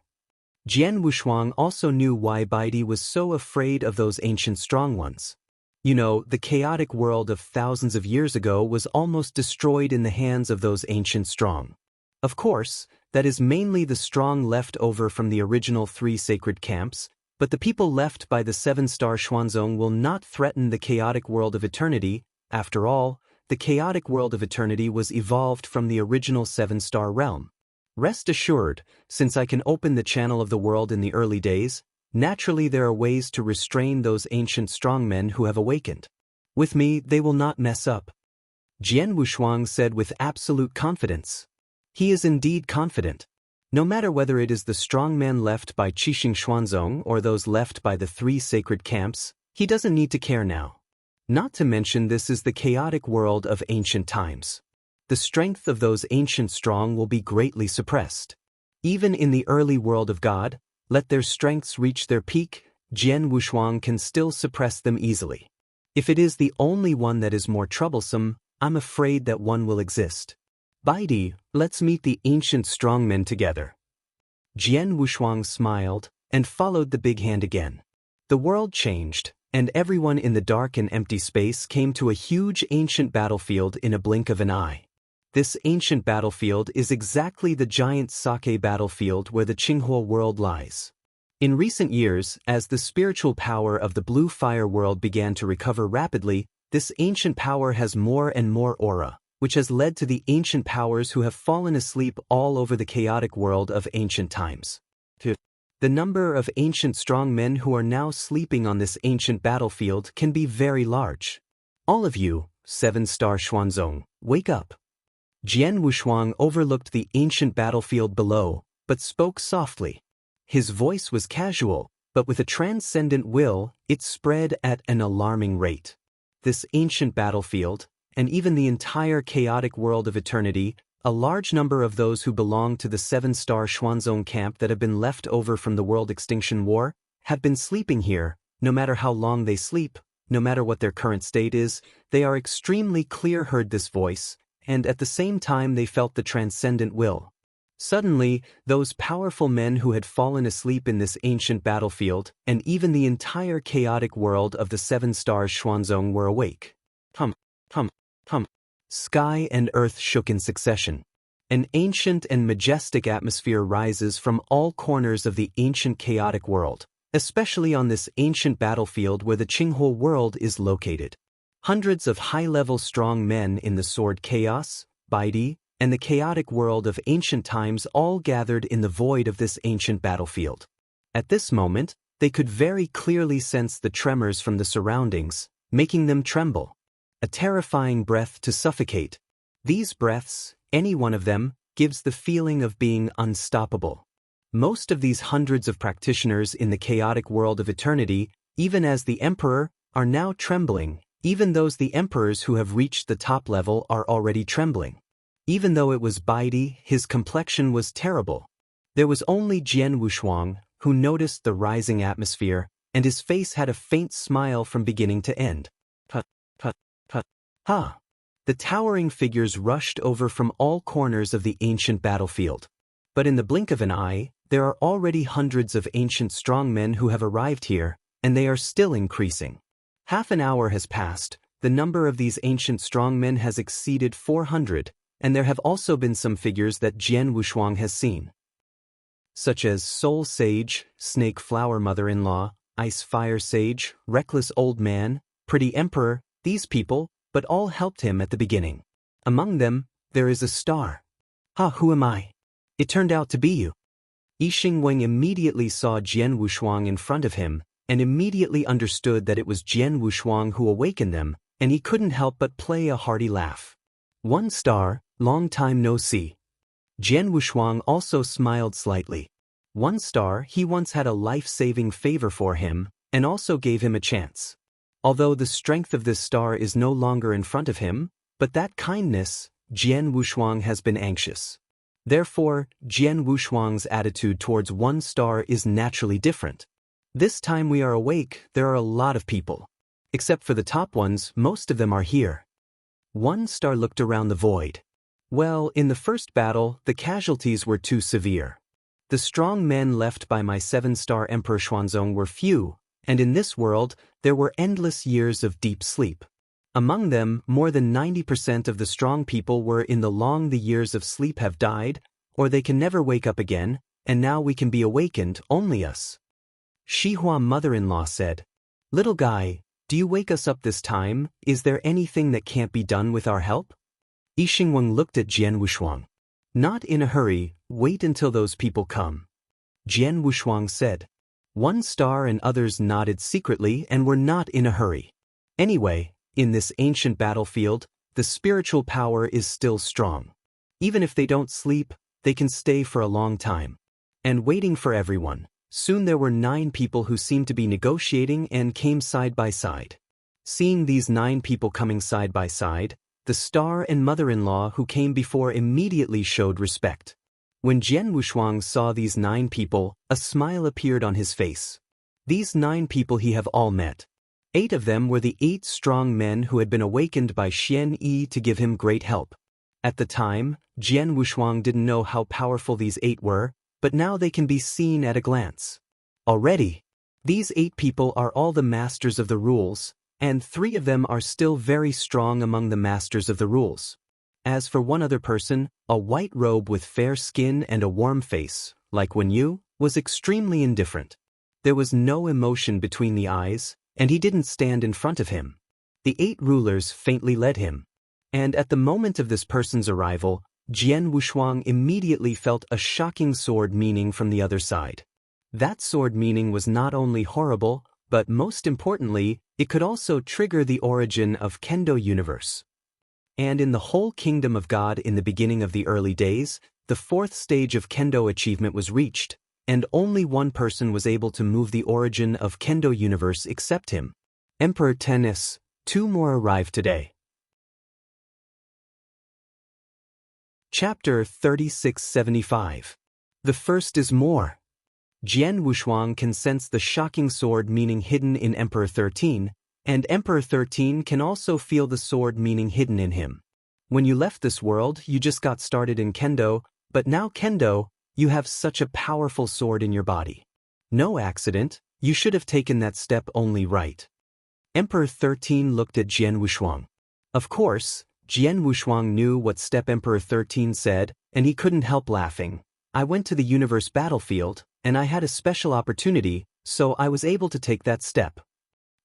Jian Wushuang also knew why Baidi was so afraid of those ancient strong ones. You know, the chaotic world of thousands of years ago was almost destroyed in the hands of those ancient strong. Of course, that is mainly the strong left over from the original 3 sacred camps, but the people left by the 7-star Xuanzong will not threaten the chaotic world of eternity. After all, the chaotic world of eternity was evolved from the original 7-star realm. Rest assured, since I can open the channel of the world in the early days, naturally there are ways to restrain those ancient strongmen who have awakened. With me, they will not mess up. Jian Wushuang said with absolute confidence. He is indeed confident. No matter whether it is the strongmen left by Qixing Xuanzong or those left by the 3 sacred camps, he doesn't need to care now. Not to mention this is the chaotic world of ancient times. The strength of those ancient strong will be greatly suppressed. Even in the early world of God, let their strengths reach their peak, Jian Wushuang can still suppress them easily. If it is the only one that is more troublesome, I'm afraid that one will exist. Baidi, let's meet the ancient strongmen together. Jian Wushuang smiled and followed the big hand again. The world changed, and everyone in the dark and empty space came to a huge ancient battlefield in a blink of an eye. This ancient battlefield is exactly the giant Sake battlefield where the Qinghua world lies. In recent years, as the spiritual power of the blue fire world began to recover rapidly, this ancient power has more and more aura, which has led to the ancient powers who have fallen asleep all over the chaotic world of ancient times. The number of ancient strong men who are now sleeping on this ancient battlefield can be very large. All of you, 7-star Xuanzong, wake up. Jian Wushuang overlooked the ancient battlefield below, but spoke softly. His voice was casual, but with a transcendent will, it spread at an alarming rate. This ancient battlefield, and even the entire chaotic world of eternity, a large number of those who belong to the 7-star Xuanzong camp that have been left over from the World Extinction War, have been sleeping here. No matter how long they sleep, no matter what their current state is, they are extremely clear heard this voice, and at the same time they felt the transcendent will. Suddenly, those powerful men who had fallen asleep in this ancient battlefield, and even the entire chaotic world of the 7-star Xuanzong were awake. Sky and earth shook in succession. An ancient and majestic atmosphere rises from all corners of the ancient chaotic world, especially on this ancient battlefield where the Qinghua world is located. Hundreds of high-level strong men in the sword chaos, Baidi, and the chaotic world of ancient times all gathered in the void of this ancient battlefield. At this moment, they could very clearly sense the tremors from the surroundings, making them tremble. A terrifying breath to suffocate. These breaths, any one of them, gives the feeling of being unstoppable. Most of these hundreds of practitioners in the chaotic world of eternity, even as the Emperor, are now trembling. Even those the Emperors who have reached the top level are already trembling. Even though it was Baidi, his complexion was terrible. There was only Jian Wushuang, who noticed the rising atmosphere, and his face had a faint smile from beginning to end. Ha! The towering figures rushed over from all corners of the ancient battlefield. But in the blink of an eye, there are already hundreds of ancient strongmen who have arrived here, and they are still increasing. Half an hour has passed, the number of these ancient strongmen has exceeded 400, and there have also been some figures that Jian Wushuang has seen. Such as Soul Sage, Snake Flower Mother-in-law, Ice Fire Sage, Reckless Old Man, Pretty Emperor, these people, but all helped him at the beginning. Among them, there is a star. Who am I? It turned out to be you. Yixing Weng immediately saw Jian Wushuang in front of him, and immediately understood that it was Jian Wushuang who awakened them, and he couldn't help but play a hearty laugh. 1 star, long time no see. Jian Wushuang also smiled slightly. 1 star, he once had a life-saving favor for him, and also gave him a chance. Although the strength of this star is no longer in front of him, but that kindness, Jian Wushuang has been anxious. Therefore, Jian Wushuang's attitude towards 1 star is naturally different. This time we are awake, there are a lot of people. Except for the top ones, most of them are here. 1 star looked around the void. Well, in the first battle, the casualties were too severe. The strong men left by my 7-star Emperor Xuanzong were few, and in this world, there were endless years of deep sleep. Among them, more than 90% of the strong people were in the years of sleep have died, or they can never wake up again, and now we can be awakened, only us. Shihua mother-in-law said, "Little guy, do you wake us up this time? Is there anything that can't be done with our help?" Yixingweng looked at Jian Wushuang. "Not in a hurry, wait until those people come." Jian Wushuang said. One star and others nodded secretly and were not in a hurry. Anyway, in this ancient battlefield, the spiritual power is still strong. Even if they don't sleep, they can stay for a long time. And waiting for everyone, soon there were 9 people who seemed to be negotiating and came side by side. Seeing these 9 people coming side by side, the star and mother-in-law who came before immediately showed respect. When Jian Wushuang saw these 9 people, a smile appeared on his face. These 9 people he have all met. 8 of them were the 8 strong men who had been awakened by Xian Yi to give him great help. At the time, Jian Wushuang didn't know how powerful these 8 were, but now they can be seen at a glance. Already, these 8 people are all the masters of the rules, and 3 of them are still very strong among the masters of the rules. As for one other person, a white robe with fair skin and a warm face, like Wen Yu, was extremely indifferent. There was no emotion between the eyes, and he didn't stand in front of him. The 8 rulers faintly led him. And at the moment of this person's arrival, Jian Wushuang immediately felt a shocking sword meaning from the other side. That sword meaning was not only horrible, but most importantly, it could also trigger the origin of Kendo universe. And in the whole kingdom of God in the beginning of the early days, the 4th stage of Kendo achievement was reached, and only one person was able to move the origin of Kendo universe except him. Emperor Tennis, 2 more arrived today. Chapter 3675. The first is more. Jian Wushuang can sense the shocking sword meaning hidden in Emperor 13, and Emperor 13 can also feel the sword meaning hidden in him. When you left this world, you just got started in Kendo, but now Kendo, you have such a powerful sword in your body. No accident, you should have taken that step only right. Emperor 13 looked at Jian Wushuang. Of course, Jian Wushuang knew what step Emperor 13 said, and he couldn't help laughing. I went to the universe battlefield, and I had a special opportunity, so I was able to take that step.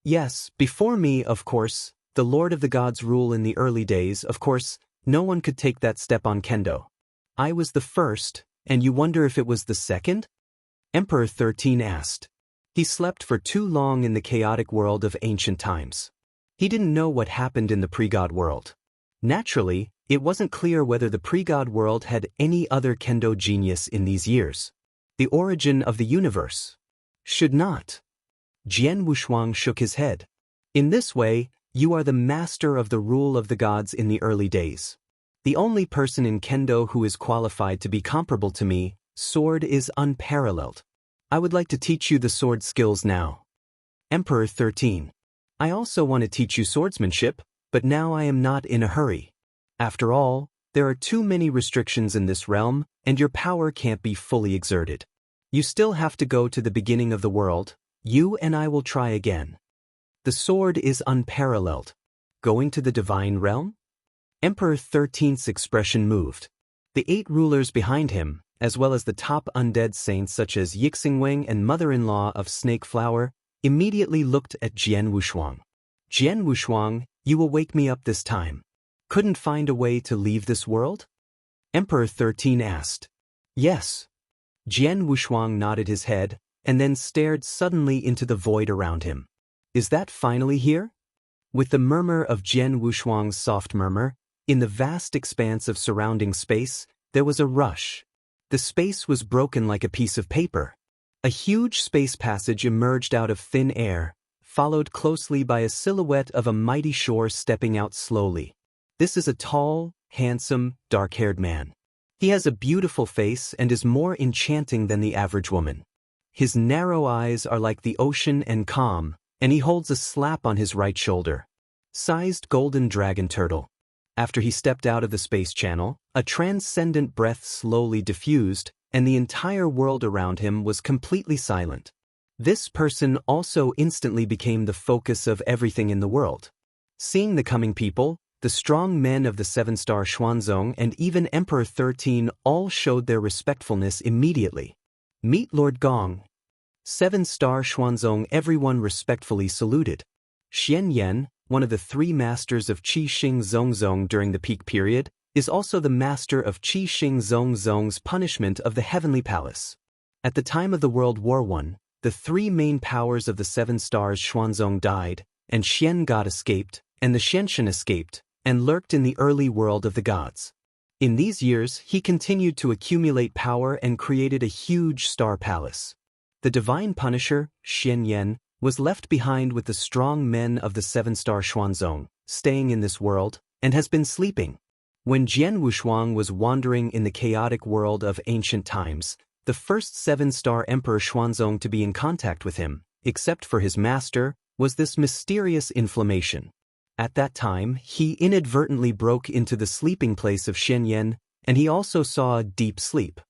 Yes, before me, of course, the Lord of the Gods rule in the early days, of course, no one could take that step on Kendo. I was the first, and you wonder if it was the second? Emperor 13 asked. He slept for too long in the chaotic world of ancient times. He didn't know what happened in the pre-God world. Naturally, it wasn't clear whether the pre-God world had any other Kendo genius in these years. The origin of the universe. Should not. Jian Wushuang shook his head. In this way, you are the master of the rule of the gods in the early days. The only person in Kendo who is qualified to be comparable to me, sword is unparalleled. I would like to teach you the sword skills now. Emperor 13. I also want to teach you swordsmanship, but now I am not in a hurry. After all, there are too many restrictions in this realm, and your power can't be fully exerted. You still have to go to the beginning of the world. You and I will try again. The sword is unparalleled. Going to the divine realm? Emperor 13's expression moved. The 8 rulers behind him, as well as the top undead saints such as Yixingweng and mother-in-law of Snake Flower, immediately looked at Jian Wushuang. Jian Wushuang, you will wake me up this time. Couldn't find a way to leave this world? Emperor 13 asked. Yes. Jian Wushuang nodded his head, and then stared suddenly into the void around him. Is that finally here? With the murmur of Jian Wushuang's soft murmur, in the vast expanse of surrounding space, there was a rush. The space was broken like a piece of paper. A huge space passage emerged out of thin air, followed closely by a silhouette of a mighty shore stepping out slowly. This is a tall, handsome, dark-haired man. He has a beautiful face and is more enchanting than the average woman. His narrow eyes are like the ocean and calm, and he holds a slap on his right shoulder. Sized golden dragon turtle. After he stepped out of the space channel, a transcendent breath slowly diffused, and the entire world around him was completely silent. This person also instantly became the focus of everything in the world. Seeing the coming people, the strong men of the seven-star Xuanzong and even Emperor 13 all showed their respectfulness immediately. Meet Lord Gong. Seven-star Xuanzong everyone respectfully saluted. Xian Yan, one of the three masters of Qi Xing Zongzong during the peak period, is also the master of Qi Xing Zongzong's punishment of the Heavenly Palace. At the time of the World War I, the three main powers of the seven stars Xuanzong died, and Xian God escaped, and the Xianshan escaped, and lurked in the early world of the gods. In these years, he continued to accumulate power and created a huge star palace. The divine punisher, Xian Yan, was left behind with the strong men of the seven-star Xuanzong, staying in this world, and has been sleeping. When Jian Wushuang was wandering in the chaotic world of ancient times, the first seven-star Emperor Xuanzong to be in contact with him, except for his master, was this mysterious inflammation. At that time, he inadvertently broke into the sleeping place of Xian Yan, and he also saw a deep sleep.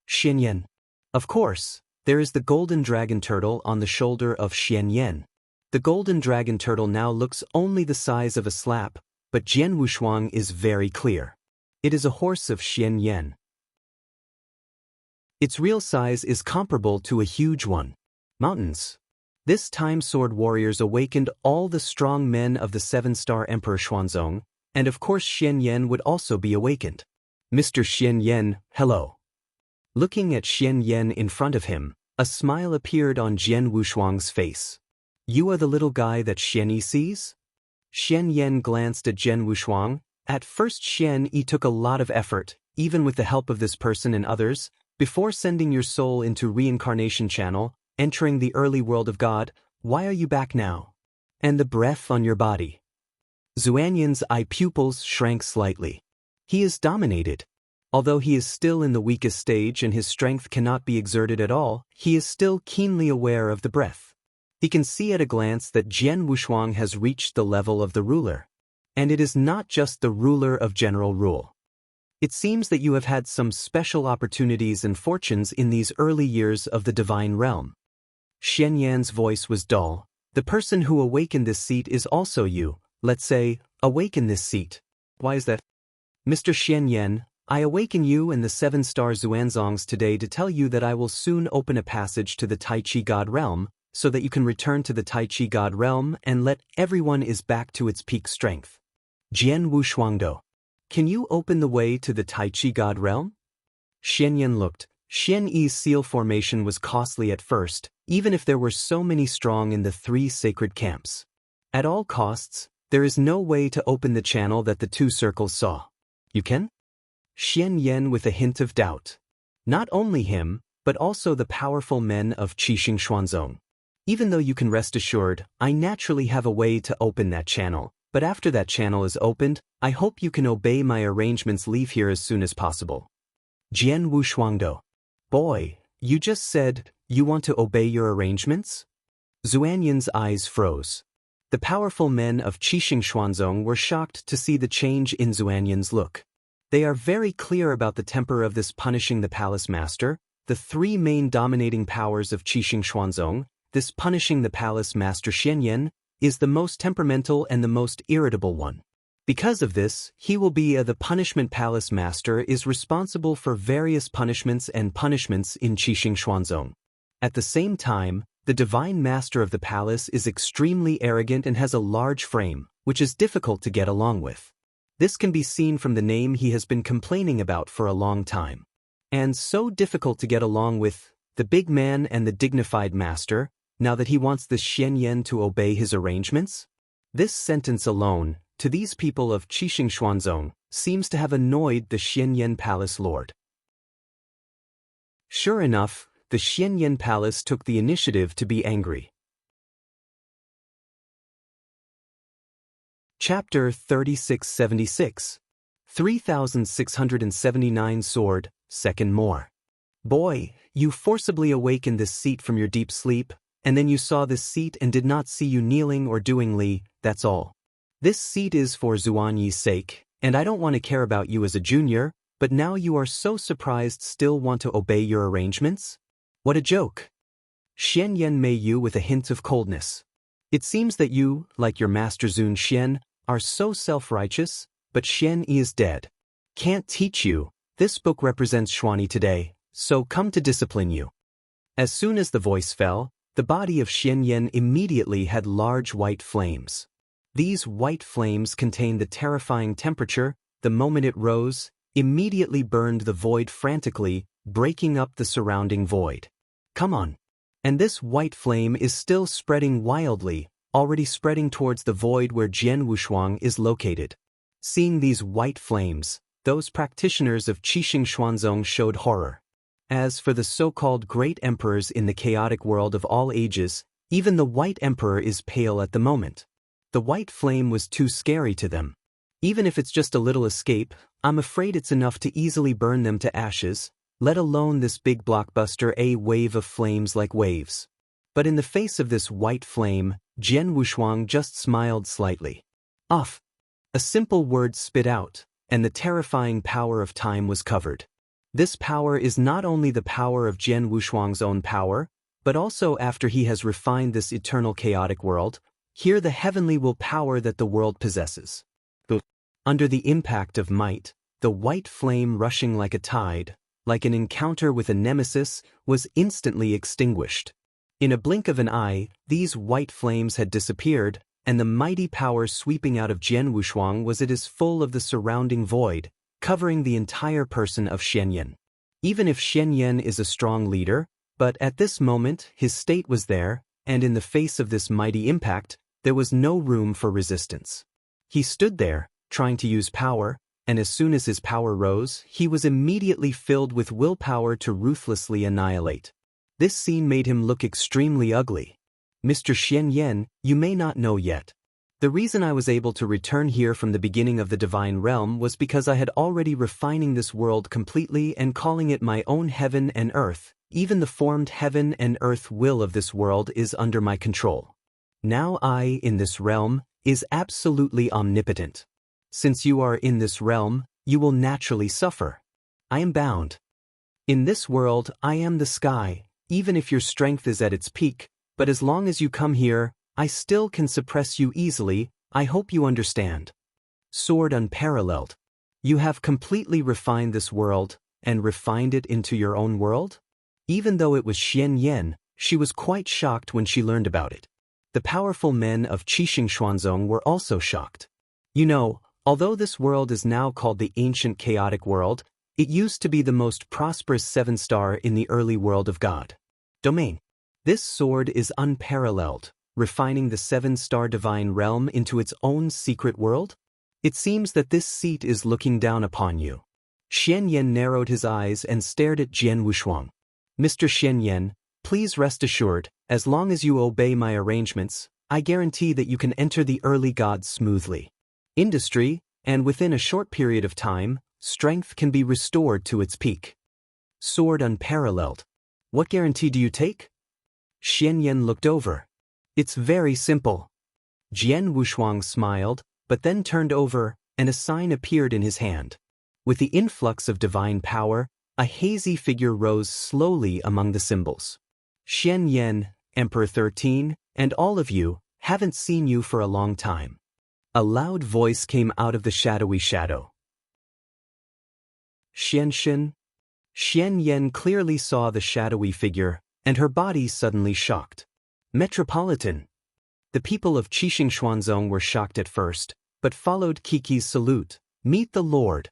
Xian Yan. Of course, there is the golden dragon turtle on the shoulder of Xian Yan. The golden dragon turtle now looks only the size of a slap, but Jian Wushuang is very clear. It is a horse of Xian Yan. Its real size is comparable to a huge one. Mountains. This time sword warriors awakened all the strong men of the seven-star Emperor Xuanzong, and of course Xian Yan would also be awakened. Mr. Xian Yan, hello. Looking at Xian Yan in front of him, a smile appeared on Jian Wushuang's face. You are the little guy that Xian Yi sees? Xian Yan glanced at Jian Wushuang. At first Xian Yi took a lot of effort, even with the help of this person and others, before sending your soul into reincarnation channel, entering the early world of God. Why are you back now? And the breath on your body. Zuanyan's eye pupils shrank slightly. He is dominated. Although he is still in the weakest stage and his strength cannot be exerted at all, he is still keenly aware of the breath. He can see at a glance that Jian Wushuang has reached the level of the ruler. And it is not just the ruler of general rule. It seems that you have had some special opportunities and fortunes in these early years of the divine realm. Xian Yan's voice was dull. The person who awakened this seat is also you. Let's say, awaken this seat. Why is that? Mr. Xian Yan, I awaken you and the seven-star Xuanzongs today to tell you that I will soon open a passage to the Tai Chi God realm, so that you can return to the Tai Chi God realm and let everyone is back to its peak strength. Jian Wushuangdo. Can you open the way to the Tai Chi God realm? Xian Yan looked. Xian Yi's seal formation was costly at first, even if there were so many strong in the three sacred camps. At all costs, there is no way to open the channel that the two circles saw. You can? Xian Yan with a hint of doubt. Not only him, but also the powerful men of Qi Xing Xuanzong. Even though you can rest assured, I naturally have a way to open that channel, but after that channel is opened, I hope you can obey my arrangements. Leave here as soon as possible. Jian Wushuangdo. Boy, you just said, you want to obey your arrangements? Zuanyan's eyes froze. The powerful men of Qi Xing Xuanzong were shocked to see the change in Zuanyan's look. They are very clear about the temper of this punishing the palace master, the three main dominating powers of Qi Xing Xuanzong. This punishing the palace master Xian Yan is the most temperamental and the most irritable one. Because of this, he will be the punishment palace master is responsible for various punishments and punishments in Qi Xing Xuanzong. At the same time, the divine master of the palace is extremely arrogant and has a large frame, which is difficult to get along with. This can be seen from the name he has been complaining about for a long time. And so difficult to get along with, the big man and the dignified master, now that he wants the Xian Yan to obey his arrangements? This sentence alone, to these people of Qi Xing Xuanzong, seems to have annoyed the Xian Yan Palace Lord. Sure enough, the Xian Yan Palace took the initiative to be angry. Chapter 3676. 3679 Sword, Second More. Boy, you forcibly awakened this seat from your deep sleep, and then you saw this seat and did not see you kneeling or doing li, that's all. This seat is for Zuanyi's sake, and I don't want to care about you as a junior, but now you are so surprised still want to obey your arrangements? What a joke. Xian Yan Mei Yu with a hint of coldness. It seems that you, like your master Zun Xian, are so self-righteous, but Xian Yi is dead. Can't teach you. This book represents Xuanyi today, so come to discipline you. As soon as the voice fell, the body of Xian Yan immediately had large white flames. These white flames contained the terrifying temperature. The moment it rose, immediately burned the void frantically, breaking up the surrounding void. Come on. And this white flame is still spreading wildly, already spreading towards the void where Jian Wushuang is located. Seeing these white flames, those practitioners of Qixing Xuanzong showed horror. As for the so-called great emperors in the chaotic world of all ages, even the white emperor is pale at the moment. The white flame was too scary to them. Even if it's just a little escape, I'm afraid it's enough to easily burn them to ashes, let alone this big blockbuster a wave of flames like waves. But in the face of this white flame, Jian Wushuang just smiled slightly. Off. A simple word spit out, and the terrifying power of time was covered. This power is not only the power of Jian Wushuang's own power, but also after he has refined this eternal chaotic world, here the heavenly will power that the world possesses. Under the impact of might, the white flame rushing like a tide, like an encounter with a nemesis, was instantly extinguished. In a blink of an eye, these white flames had disappeared, and the mighty power sweeping out of Jian Wushuang was as full of the surrounding void, covering the entire person of Xian Yan. Even if Xian Yan is a strong leader, but at this moment his state was there, and in the face of this mighty impact, there was no room for resistance. He stood there, trying to use power, and as soon as his power rose, he was immediately filled with willpower to ruthlessly annihilate. This scene made him look extremely ugly. Mr. Xian Yan, you may not know yet. The reason I was able to return here from the beginning of the divine realm was because I had already refining this world completely and calling it my own heaven and earth. Even the formed heaven and earth will of this world is under my control. Now I, in this realm, is absolutely omnipotent. Since you are in this realm, you will naturally suffer. I am bound. In this world, I am the sky, even if your strength is at its peak, but as long as you come here, I still can suppress you easily. I hope you understand. Sword unparalleled. You have completely refined this world, and refined it into your own world? Even though it was Xian Yan, she was quite shocked when she learned about it. The powerful men of Qixing Xuanzong were also shocked. You know, although this world is now called the ancient chaotic world, it used to be the most prosperous 7-star in the early world of God. Domain. This sword is unparalleled, refining the 7-star divine realm into its own secret world? It seems that this seat is looking down upon you. Xian Yan narrowed his eyes and stared at Jian Wushuang. Mr. Xian Yan, please rest assured, as long as you obey my arrangements, I guarantee that you can enter the early gods smoothly. Industry, and within a short period of time, strength can be restored to its peak. Sword unparalleled. What guarantee do you take? Xian Yan looked over. It's very simple. Jian Wushuang smiled, but then turned over, and a sign appeared in his hand. With the influx of divine power, a hazy figure rose slowly among the symbols. Xian Yan, Emperor 13, and all of you, haven't seen you for a long time. A loud voice came out of the shadowy shadow. Xian. Xian Yan clearly saw the shadowy figure, and her body suddenly shocked. Metropolitan. The people of Qixing Xuanzong were shocked at first, but followed Kiki's salute. Meet the Lord.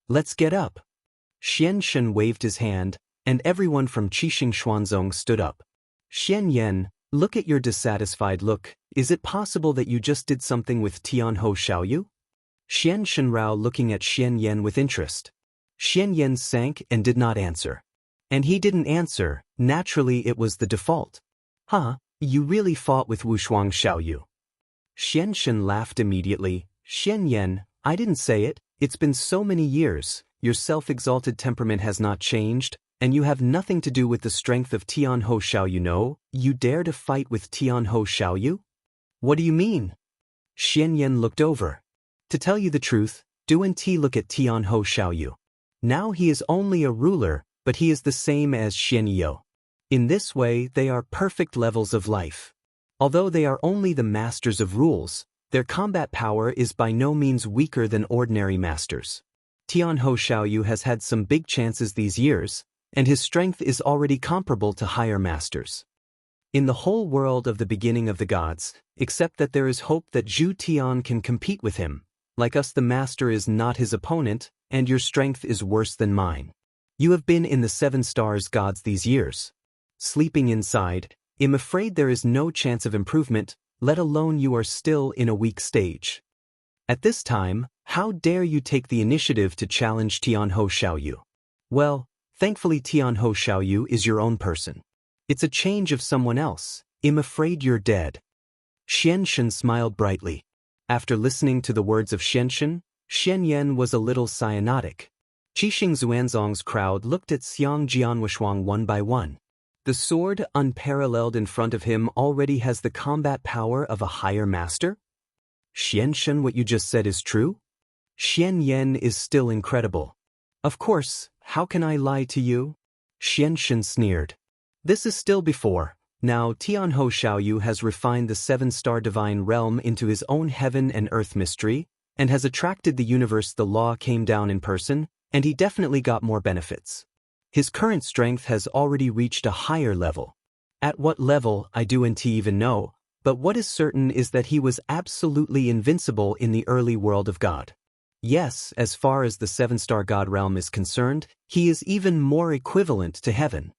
Let's get up. Xian Shen waved his hand, and everyone from Qixing Xuanzong stood up. Xian Yan, look at your dissatisfied look. Is it possible that you just did something with Tianhou Xiaoyu? Xian Shenrao looking at Xian Yan with interest. Xian Yan sank and did not answer. And he didn't answer, naturally it was the default. Huh, you really fought with Wushuang Xiaoyu. Xian Shen laughed immediately. Xian Yan, I didn't say it, it's been so many years, your self-exalted temperament has not changed, and you have nothing to do with the strength of Tianhou Xiaoyu. No, you dare to fight with Tianhou Xiaoyu? What do you mean? Xian Yan looked over. To tell you the truth, do and look at Tianhou Xiaoyu. Now he is only a ruler, but he is the same as Xian Yo. In this way they are perfect levels of life. Although they are only the masters of rules, Their combat power is by no means weaker than ordinary masters. Tianhou Xiaoyu has had some big chances these years, and his strength is already comparable to higher masters. In the whole world of the beginning of the gods, except that there is hope that Zhu Tian can compete with him, like us the master is not his opponent, and your strength is worse than mine. You have been in the 7 stars gods these years. Sleeping inside, I'm afraid there is no chance of improvement, let alone you are still in a weak stage. At this time, how dare you take the initiative to challenge Tianhou Xiaoyu? Well, thankfully Tianhou Xiaoyu is your own person. It's a change of someone else. I'm afraid you're dead. Xianshen smiled brightly. After listening to the words of Xianshen, Xian Yan was a little cyanotic. Qixing Xuanzong's crowd looked at Xiang Jianwushuang one by one. The sword unparalleled in front of him already has the combat power of a higher master? Xianshen, what you just said is true? Xian Yan is still incredible. Of course, how can I lie to you? Xianshen sneered. This is still before. Now Tianhou Xiaoyu has refined the 7-star divine realm into his own heaven and earth mystery, and has attracted the universe. The law came down in person, and he definitely got more benefits. His current strength has already reached a higher level. At what level, I don't even know, but what is certain is that he was absolutely invincible in the early world of God. Yes, as far as the 7-star God realm is concerned, he is even more equivalent to heaven.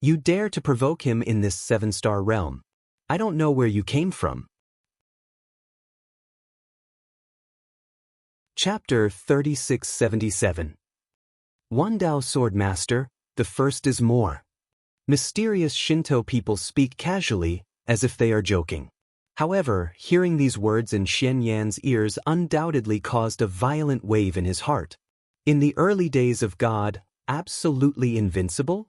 You dare to provoke him in this 7-star realm. I don't know where you came from. Chapter 3677. Wandao Sword Master, the first is more. Mysterious Shinto people speak casually, as if they are joking. However, hearing these words in Xian Yan's ears undoubtedly caused a violent wave in his heart. In the early days of God, absolutely invincible?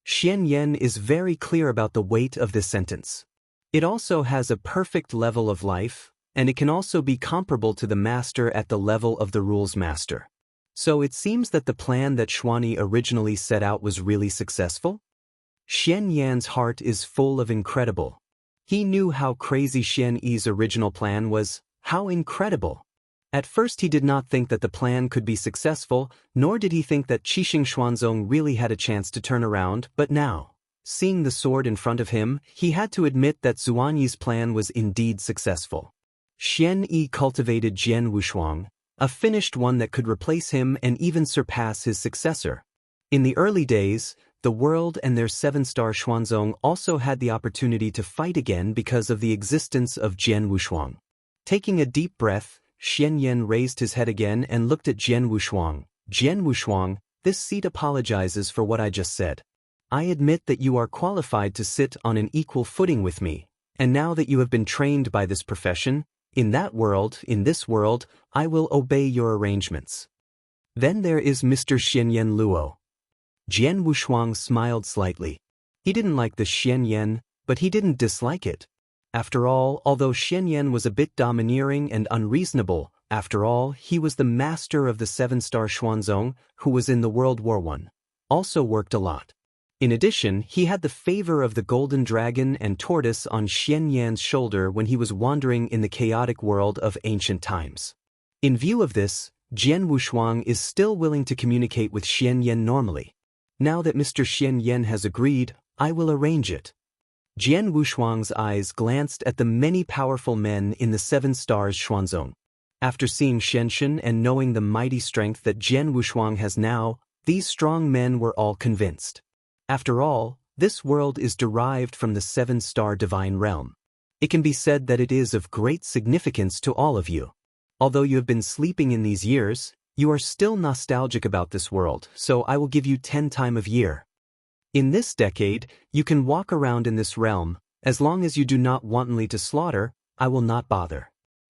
Xian Yan is very clear about the weight of this sentence. It also has a perfect level of life, and it can also be comparable to the master at the level of the rules master. So it seems that the plan that Xuani originally set out was really successful? Xian Yan's heart is full of incredible. He knew how crazy Xian Yi's original plan was, how incredible. At first he did not think that the plan could be successful, nor did he think that Qixing Xuanzong really had a chance to turn around, but now, seeing the sword in front of him, he had to admit that Xuan Yi's plan was indeed successful. Xian Yi cultivated Jian Wushuang, a finished one that could replace him and even surpass his successor. In the early days, the world and their 7-star Xuanzong also had the opportunity to fight again because of the existence of Jian Wushuang. Taking a deep breath, Xian Yan raised his head again and looked at Jian Wushuang. Jian Wushuang, this seat apologizes for what I just said. I admit that you are qualified to sit on an equal footing with me, and now that you have been trained by this profession, in this world, I will obey your arrangements. Then there is Mr. Xian Yan Luo. Jian Wushuang smiled slightly. He didn't like the Xian Yan, but he didn't dislike it. After all, although Xian Yan was a bit domineering and unreasonable, after all, he was the master of the 7-star Xuanzong, who was in the World War I. Also worked a lot. In addition, he had the favor of the golden dragon and tortoise on Xian Yan's shoulder when he was wandering in the chaotic world of ancient times. In view of this, Jian Wushuang is still willing to communicate with Xian Yan normally. Now that Mr. Xian Yan has agreed, I will arrange it. Jian Wushuang's eyes glanced at the many powerful men in the 7 stars Xuanzong. After seeing Xianshen and knowing the mighty strength that Jian Wushuang has now, these strong men were all convinced. After all, this world is derived from the 7-star divine realm. It can be said that it is of great significance to all of you. Although you have been sleeping in these years, you are still nostalgic about this world, so I will give you 10 time of year. In this decade, you can walk around in this realm, as long as you do not wantonly to slaughter, I will not bother.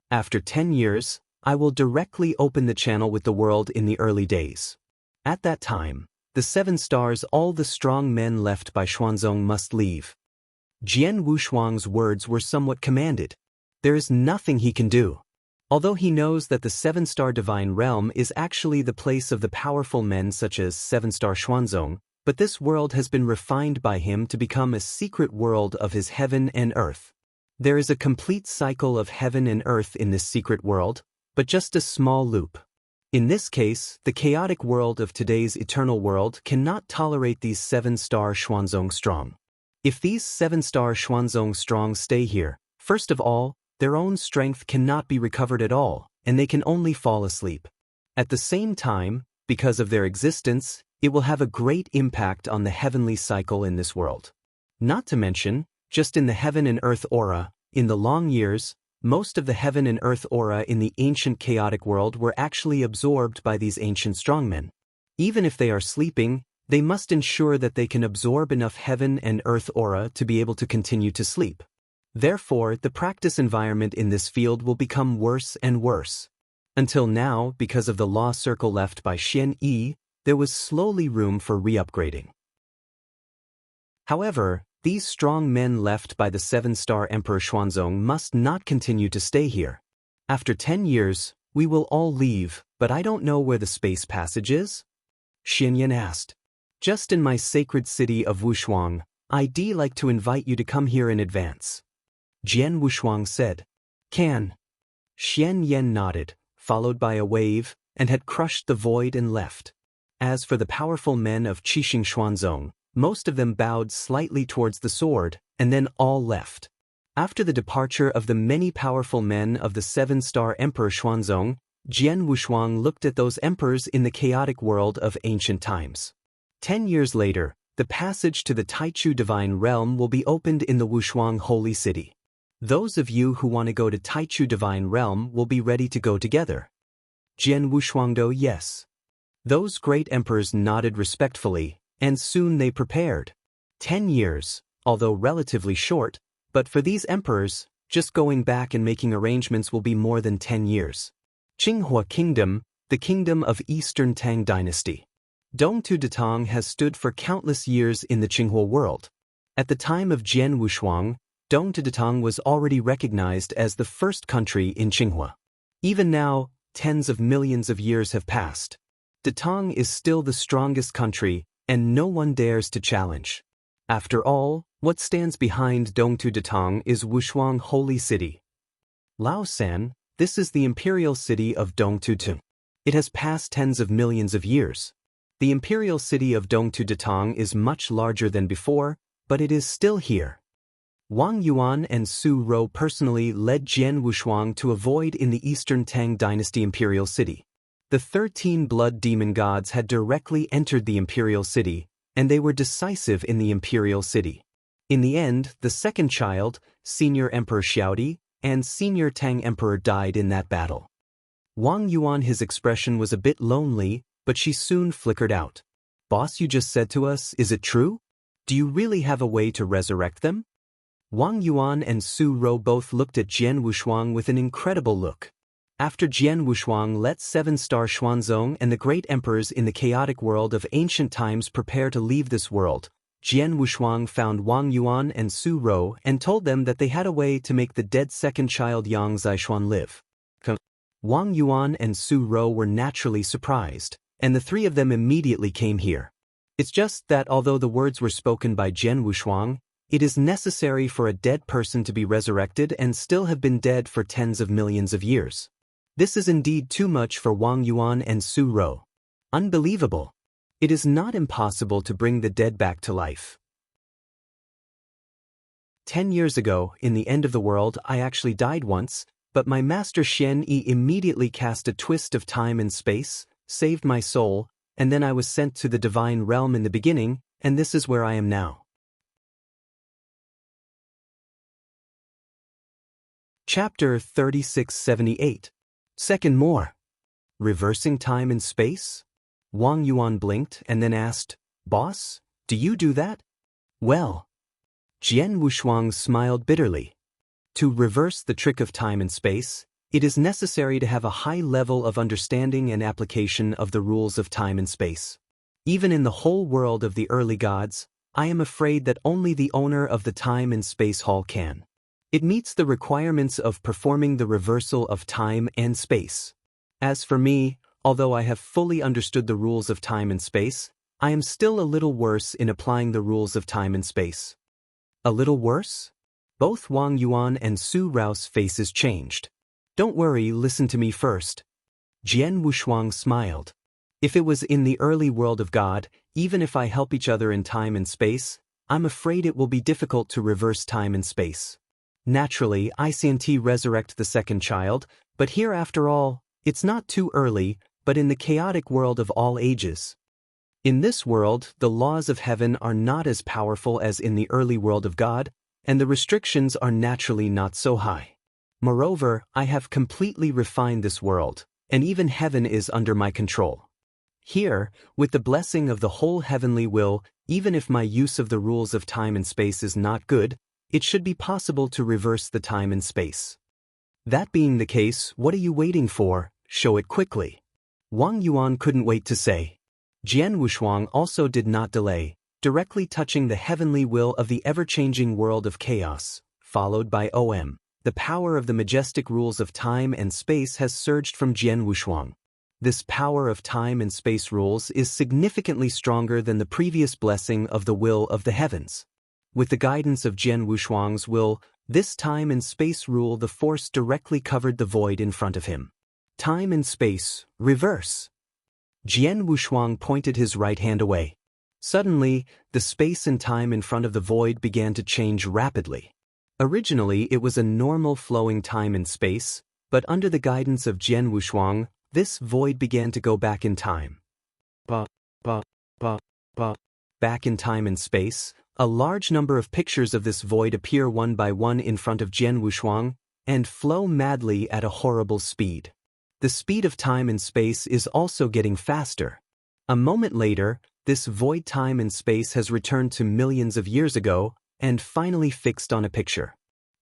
After 10 years, I will directly open the channel with the world in the early days. At that time, the 7 stars, all the strong men left by Xuanzong must leave. Jian Wushuang's words were somewhat commanded. There is nothing he can do. Although he knows that the 7-star divine realm is actually the place of the powerful men such as 7-star Xuanzong, but this world has been refined by him to become a secret world of his heaven and earth. There is a complete cycle of heaven and earth in this secret world, but just a small loop. In this case, the chaotic world of today's eternal world cannot tolerate these 7-star Xuanzong strong. If these 7-star Xuanzong strong stay here, first of all, their own strength cannot be recovered at all, and they can only fall asleep. At the same time, because of their existence, it will have a great impact on the heavenly cycle in this world. Not to mention, just in the heaven and earth aura, in the long years, most of the heaven and earth aura in the ancient chaotic world were actually absorbed by these ancient strongmen. Even if they are sleeping, they must ensure that they can absorb enough heaven and earth aura to be able to continue to sleep. Therefore, the practice environment in this field will become worse and worse. Until now, because of the law circle left by Xian Yi, there was slowly room for re-upgrading. However, these strong men left by the 7-star Emperor Xuanzong must not continue to stay here. After 10 years, we will all leave, but I don't know where the space passage is? Xianyan asked. Just in my sacred city of Wushuang, I'd like to invite you to come here in advance. Jian Wushuang said. Can. Xianyan nodded, followed by a wave, and had crushed the void and left. As for the powerful men of Qixing Xuanzong, most of them bowed slightly towards the sword, and then all left. After the departure of the many powerful men of the 7-star Emperor Xuanzong, Jian Wushuang looked at those emperors in the chaotic world of ancient times. 10 years later, the passage to the Taichu Divine Realm will be opened in the Wushuang Holy City. Those of you who want to go to Taichu Divine Realm will be ready to go together. Jian Wushuangdo, yes. Those great emperors nodded respectfully, and soon they prepared. 10 years, although relatively short, but for these emperors, just going back and making arrangements will be more than 10 years. Qinghua Kingdom, the kingdom of Eastern Tang Dynasty. Dongtu Datong has stood for countless years in the Qinghua world. At the time of Jian Wushuang, Dongtu Datong was already recognized as the first country in Qinghua. Even now, tens of millions of years have passed. Datong is still the strongest country, and no one dares to challenge. After all, what stands behind Dongtu Datong is Wushuang Holy City. Laosan, this is the imperial city of Dongtu Datong. It has passed tens of millions of years. The imperial city of Dongtu Datong is much larger than before, but it is still here. Wang Yuan and Su Rou personally led Jian Wushuang to a void in the Eastern Tang Dynasty imperial city. The 13 blood demon gods had directly entered the imperial city, and they were decisive in the imperial city. In the end, the second child, Senior Emperor Xiaodi, and Senior Tang Emperor died in that battle. Wang Yuan, his expression was a bit lonely, but she soon flickered out. Boss, you just said to us, is it true? Do you really have a way to resurrect them? Wang Yuan and Su Rou both looked at Jian Wushuang with an incredible look. After Jian Wushuang let 7-star Xuanzong and the great emperors in the chaotic world of ancient times prepare to leave this world, Jian Wushuang found Wang Yuan and Su Rou and told them that they had a way to make the dead second child Yang Zishuan live. Wang Yuan and Su Rou were naturally surprised, and the three of them immediately came here. It's just that although the words were spoken by Jian Wushuang, it is necessary for a dead person to be resurrected and still have been dead for tens of millions of years. This is indeed too much for Wang Yuan and Su Rou. Unbelievable. It is not impossible to bring the dead back to life. 10 years ago, in the end of the world, I actually died once, but my master Xian Yi immediately cast a twist of time and space, saved my soul, and then I was sent to the divine realm in the beginning, and this is where I am now. Chapter 3678. Second more. Reversing time and space? Wang Yuan blinked and then asked, Boss, do you do that? Well. Jian Wushuang smiled bitterly. To reverse the trick of time and space, it is necessary to have a high level of understanding and application of the rules of time and space. Even in the whole world of the early gods, I am afraid that only the owner of the time and space hall can. It meets the requirements of performing the reversal of time and space. As for me, although I have fully understood the rules of time and space, I am still a little worse in applying the rules of time and space. A little worse? Both Wang Yuan and Su Rao's faces changed. Don't worry, listen to me first. Jian Wushuang smiled. If it was in the early world of God, even if I help each other in time and space, I'm afraid it will be difficult to reverse time and space. Naturally, ICNT resurrect the second child, but here after all, it's not too early, but in the chaotic world of all ages. In this world, the laws of heaven are not as powerful as in the early world of God, and the restrictions are naturally not so high. Moreover, I have completely refined this world, and even heaven is under my control. Here, with the blessing of the whole heavenly will, even if my use of the rules of time and space is not good, it should be possible to reverse the time and space. That being the case, what are you waiting for? Show it quickly. Wang Yuan couldn't wait to say. Jian Wushuang also did not delay, directly touching the heavenly will of the ever-changing world of chaos, followed by OM. The power of the majestic rules of time and space has surged from Jian Wushuang. This power of time and space rules is significantly stronger than the previous blessing of the will of the heavens. With the guidance of Jian Wushuang's will, this time and space rule the force directly covered the void in front of him. Time and space, reverse. Jian Wushuang pointed his right hand away. Suddenly, the space and time in front of the void began to change rapidly. Originally, it was a normal flowing time and space, but under the guidance of Jian Wushuang, this void began to go back in time. Back in time and space, a large number of pictures of this void appear one by one in front of Jian Wushuang, and flow madly at a horrible speed. The speed of time and space is also getting faster. A moment later, this void time and space has returned to millions of years ago, and finally fixed on a picture.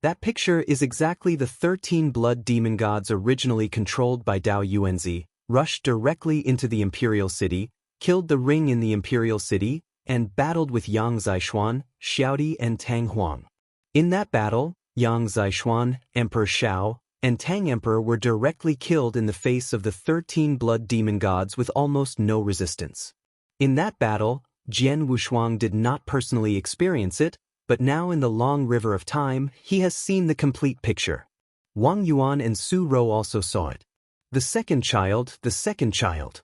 That picture is exactly the 13 blood demon gods originally controlled by Dao Yuanzi, rushed directly into the imperial city, killed the ring in the imperial city, and battled with Yang Zishuan, Xiaodi and Tang Huang. In that battle, Yang Zishuan, Emperor Xiao, and Tang Emperor were directly killed in the face of the 13 blood demon gods with almost no resistance. In that battle, Jian Wushuang did not personally experience it, but now in the long river of time, he has seen the complete picture. Wang Yuan and Su Rou also saw it. The second child, the second child.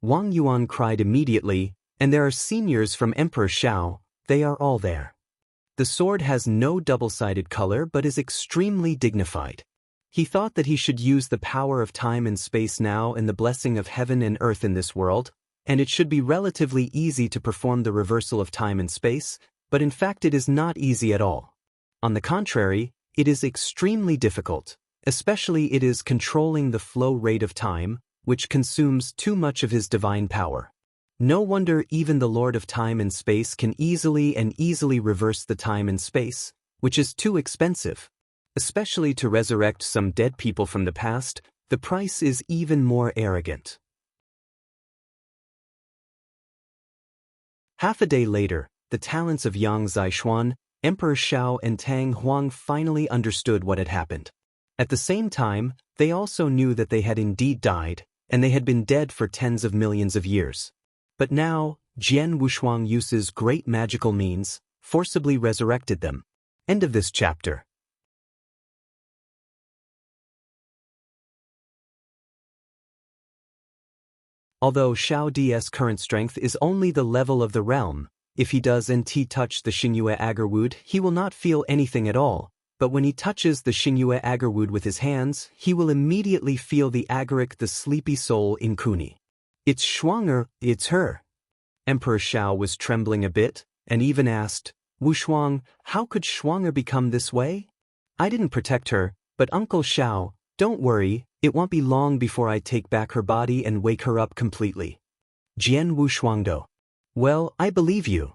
Wang Yuan cried immediately, and there are seniors from Emperor Xiao, they are all there. The sword has no double-sided color but is extremely dignified. He thought that he should use the power of time and space now and the blessing of heaven and earth in this world, and it should be relatively easy to perform the reversal of time and space, but in fact it is not easy at all. On the contrary, it is extremely difficult, especially it is controlling the flow rate of time, which consumes too much of his divine power. No wonder even the Lord of Time and Space can easily reverse the time and space, which is too expensive. Especially to resurrect some dead people from the past, the price is even more arrogant. Half a day later, the talents of Yang Zishuan, Emperor Xiao and Tang Huang finally understood what had happened. At the same time, they also knew that they had indeed died, and they had been dead for tens of millions of years. But now, Jian Wushuang uses great magical means, forcibly resurrected them. End of this chapter. Although Xiao Di's current strength is only the level of the realm, if he does NT touch the Xingyue Agarwood, he will not feel anything at all, but when he touches the Xingyue Agarwood with his hands, he will immediately feel the agaric, the sleepy soul in Kuni. It's Shuanger, it's her. Emperor Xiao was trembling a bit, and even asked, Wushuang, how could Shuanger become this way? I didn't protect her, but Uncle Xiao, don't worry, it won't be long before I take back her body and wake her up completely. Jian Wushuangdo. Well, I believe you.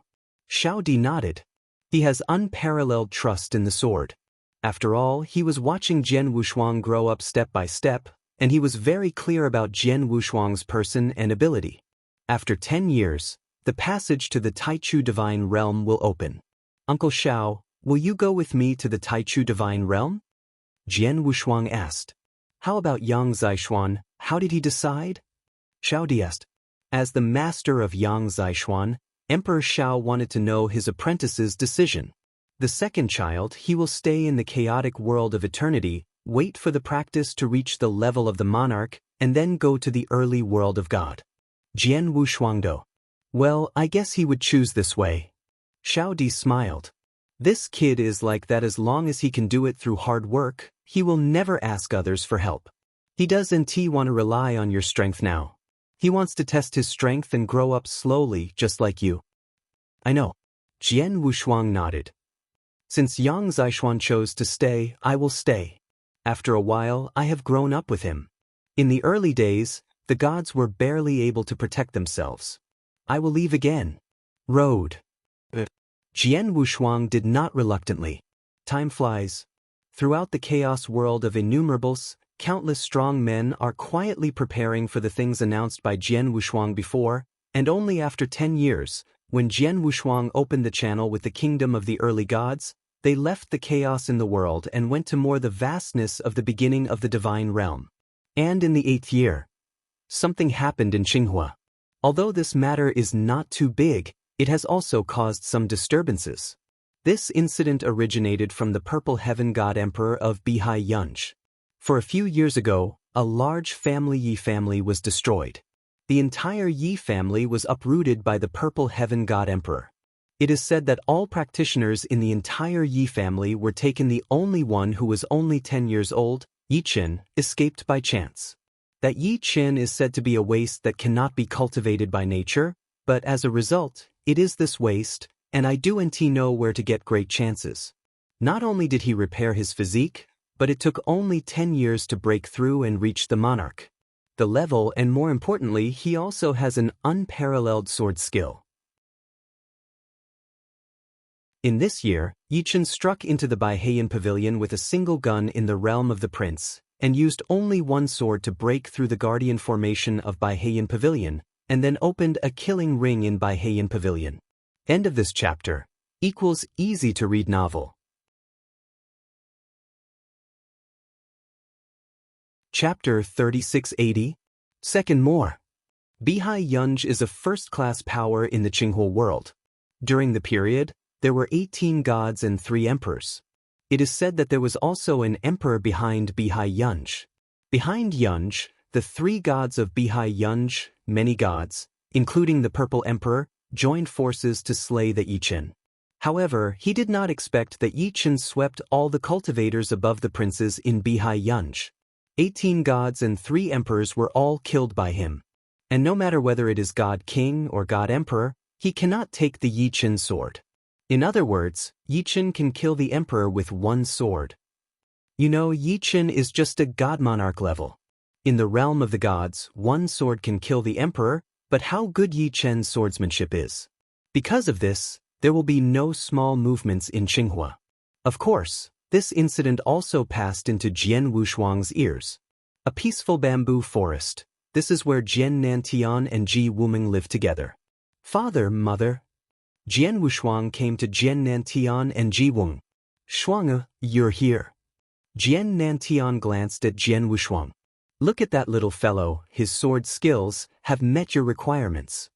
Xiao Di nodded. He has unparalleled trust in the sword. After all, he was watching Jian Wushuang grow up step by step, and he was very clear about Jian Wushuang's person and ability. After 10 years, the passage to the Taichu Divine Realm will open. Uncle Xiao, will you go with me to the Taichu Divine Realm? Jian Wushuang asked. How about Yang Zishuan, how did he decide? Xiao Di asked. As the master of Yang Zishuan, Emperor Xiao wanted to know his apprentice's decision. The second child, he will stay in the chaotic world of eternity, wait for the practice to reach the level of the monarch, and then go to the early world of God. Jian Wushuangdo. Well, I guess he would choose this way. Xiao Di smiled. This kid is like that. As long as he can do it through hard work, he will never ask others for help. He doesn't want to rely on your strength now. He wants to test his strength and grow up slowly, just like you. I know. Jian Wushuang nodded. Since Yang Zishuan chose to stay, I will stay. After a while, I have grown up with him. In the early days, the gods were barely able to protect themselves. I will leave again. Road. Jian Wushuang did not reluctantly. Time flies. Throughout the chaos world of innumerables, countless strong men are quietly preparing for the things announced by Jian Wushuang before, and only after 10 years, when Jian Wushuang opened the channel with the kingdom of the early gods, they left the chaos in the world and went to more the vastness of the beginning of the divine realm. And in the 8th year, something happened in Qinghua. Although this matter is not too big, it has also caused some disturbances. This incident originated from the Purple Heaven God Emperor of Bihai Yunj. For a few years ago, a large Yi family was destroyed. The entire Yi family was uprooted by the Purple Heaven God Emperor. It is said that all practitioners in the entire Yi family were taken. The only one who was only 10 years old, Yi Qin, escaped by chance. That Yi Qin is said to be a waste that cannot be cultivated by nature, but as a result, it is this waste, and I do know where to get great chances. Not only did he repair his physique, but it took only 10 years to break through and reach the monarch. The level, and more importantly, he also has an unparalleled sword skill. In this year, Yi Qin struck into the Baiheyan Pavilion with a single gun in the realm of the prince, and used only one sword to break through the guardian formation of Baiheyan Pavilion, and then opened a killing ring in Baiheyan Pavilion. End of this chapter. Easy to read novel. Chapter 3680. Second more. Bihai Yunj is a first-class power in the Qinghua world. During the period, there were 18 gods and 3 emperors. It is said that there was also an emperor behind Bihai Yunj. Behind Yunj, the 3 gods of Bihai Yunj, many gods, including the Purple Emperor, joined forces to slay the Yi Qin. However, he did not expect that Yi Qin swept all the cultivators above the princes in Bihai Yunj. 18 gods and 3 emperors were all killed by him. And no matter whether it is God King or God Emperor, he cannot take the Yi Qin sword. In other words, Yi Qin can kill the emperor with one sword. Yi Qin is just a god monarch level. In the realm of the gods, one sword can kill the emperor, but how good Yi Qin's swordsmanship is. Because of this, there will be no small movements in Qinghua. Of course, this incident also passed into Jian Wushuang's ears. A peaceful bamboo forest. This is where Jian Nantian and Ji Wuming live together. Father, mother. Jian Wushuang came to Jian Nantian and Ji Wuming. Shuang, you're here. Jian Nantian glanced at Jian Wushuang. Look at that little fellow, his sword skills have met your requirements.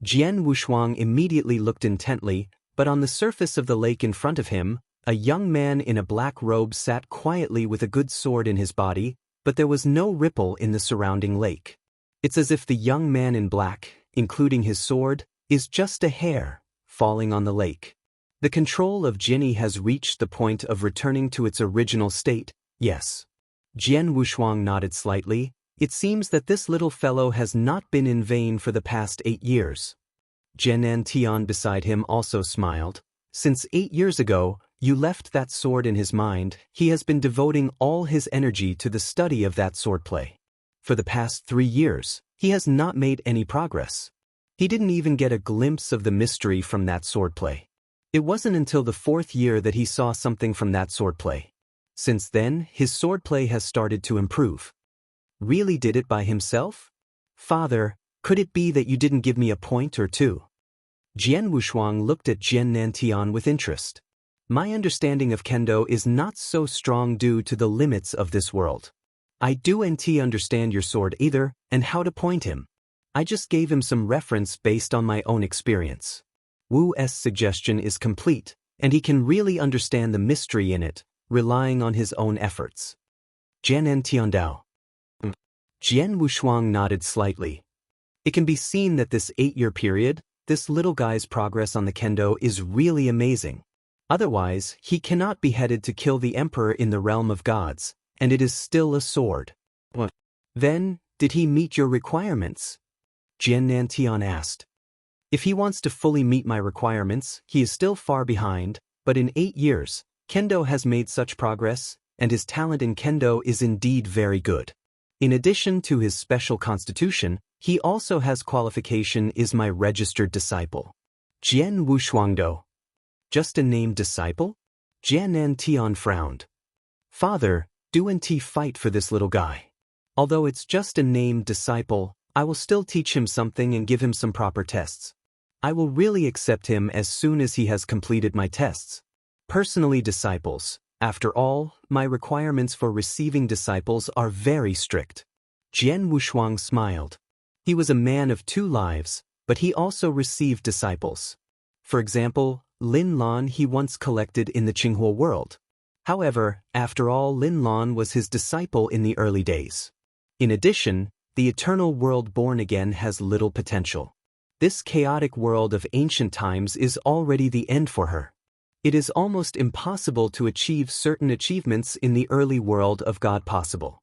Jian Wushuang immediately looked intently, but on the surface of the lake in front of him, a young man in a black robe sat quietly with a good sword in his body, but there was no ripple in the surrounding lake. It's as if the young man in black, including his sword, is just a hair falling on the lake. The control of Jinni has reached the point of returning to its original state, yes. Jian Wushuang nodded slightly. It seems that this little fellow has not been in vain for the past 8 years. Jian Nantian beside him also smiled. Since 8 years ago, you left that sword in his mind. He has been devoting all his energy to the study of that swordplay. For the past 3 years, he has not made any progress. He didn't even get a glimpse of the mystery from that swordplay. It wasn't until the 4th year that he saw something from that swordplay. Since then, his swordplay has started to improve. Really did it by himself? Father, could it be that you didn't give me a point or two? Jian Wushuang looked at Jian Nantian with interest. My understanding of kendo is not so strong due to the limits of this world. I do understand your sword either, and how to point him. I just gave him some reference based on my own experience. Wu's suggestion is complete, and he can really understand the mystery in it, relying on his own efforts. Jian Tiandao. Jian Wushuang nodded slightly. It can be seen that this 8-year period, this little guy's progress on the kendo is really amazing. Otherwise, he cannot be headed to kill the emperor in the realm of gods, and it is still a sword. What? Then, did he meet your requirements? Jian Nantian asked. If he wants to fully meet my requirements, he is still far behind, but in 8 years, kendo has made such progress, and his talent in kendo is indeed very good. In addition to his special constitution, he also has qualification as my registered disciple. Jian Wushuangdo. Just a named disciple? Jian Nantian frowned. Father, do and fight for this little guy. Although it's just a named disciple, I will still teach him something and give him some proper tests. I will really accept him as soon as he has completed my tests. Personally, disciples, after all, my requirements for receiving disciples are very strict. Jian Wushuang smiled. He was a man of 2 lives, but he also received disciples. For example, Lin Lan he once collected in the Qinghua world. However, after all, Lin Lan was his disciple in the early days. In addition, the eternal world born again has little potential. This chaotic world of ancient times is already the end for her. It is almost impossible to achieve certain achievements in the early world of God possible.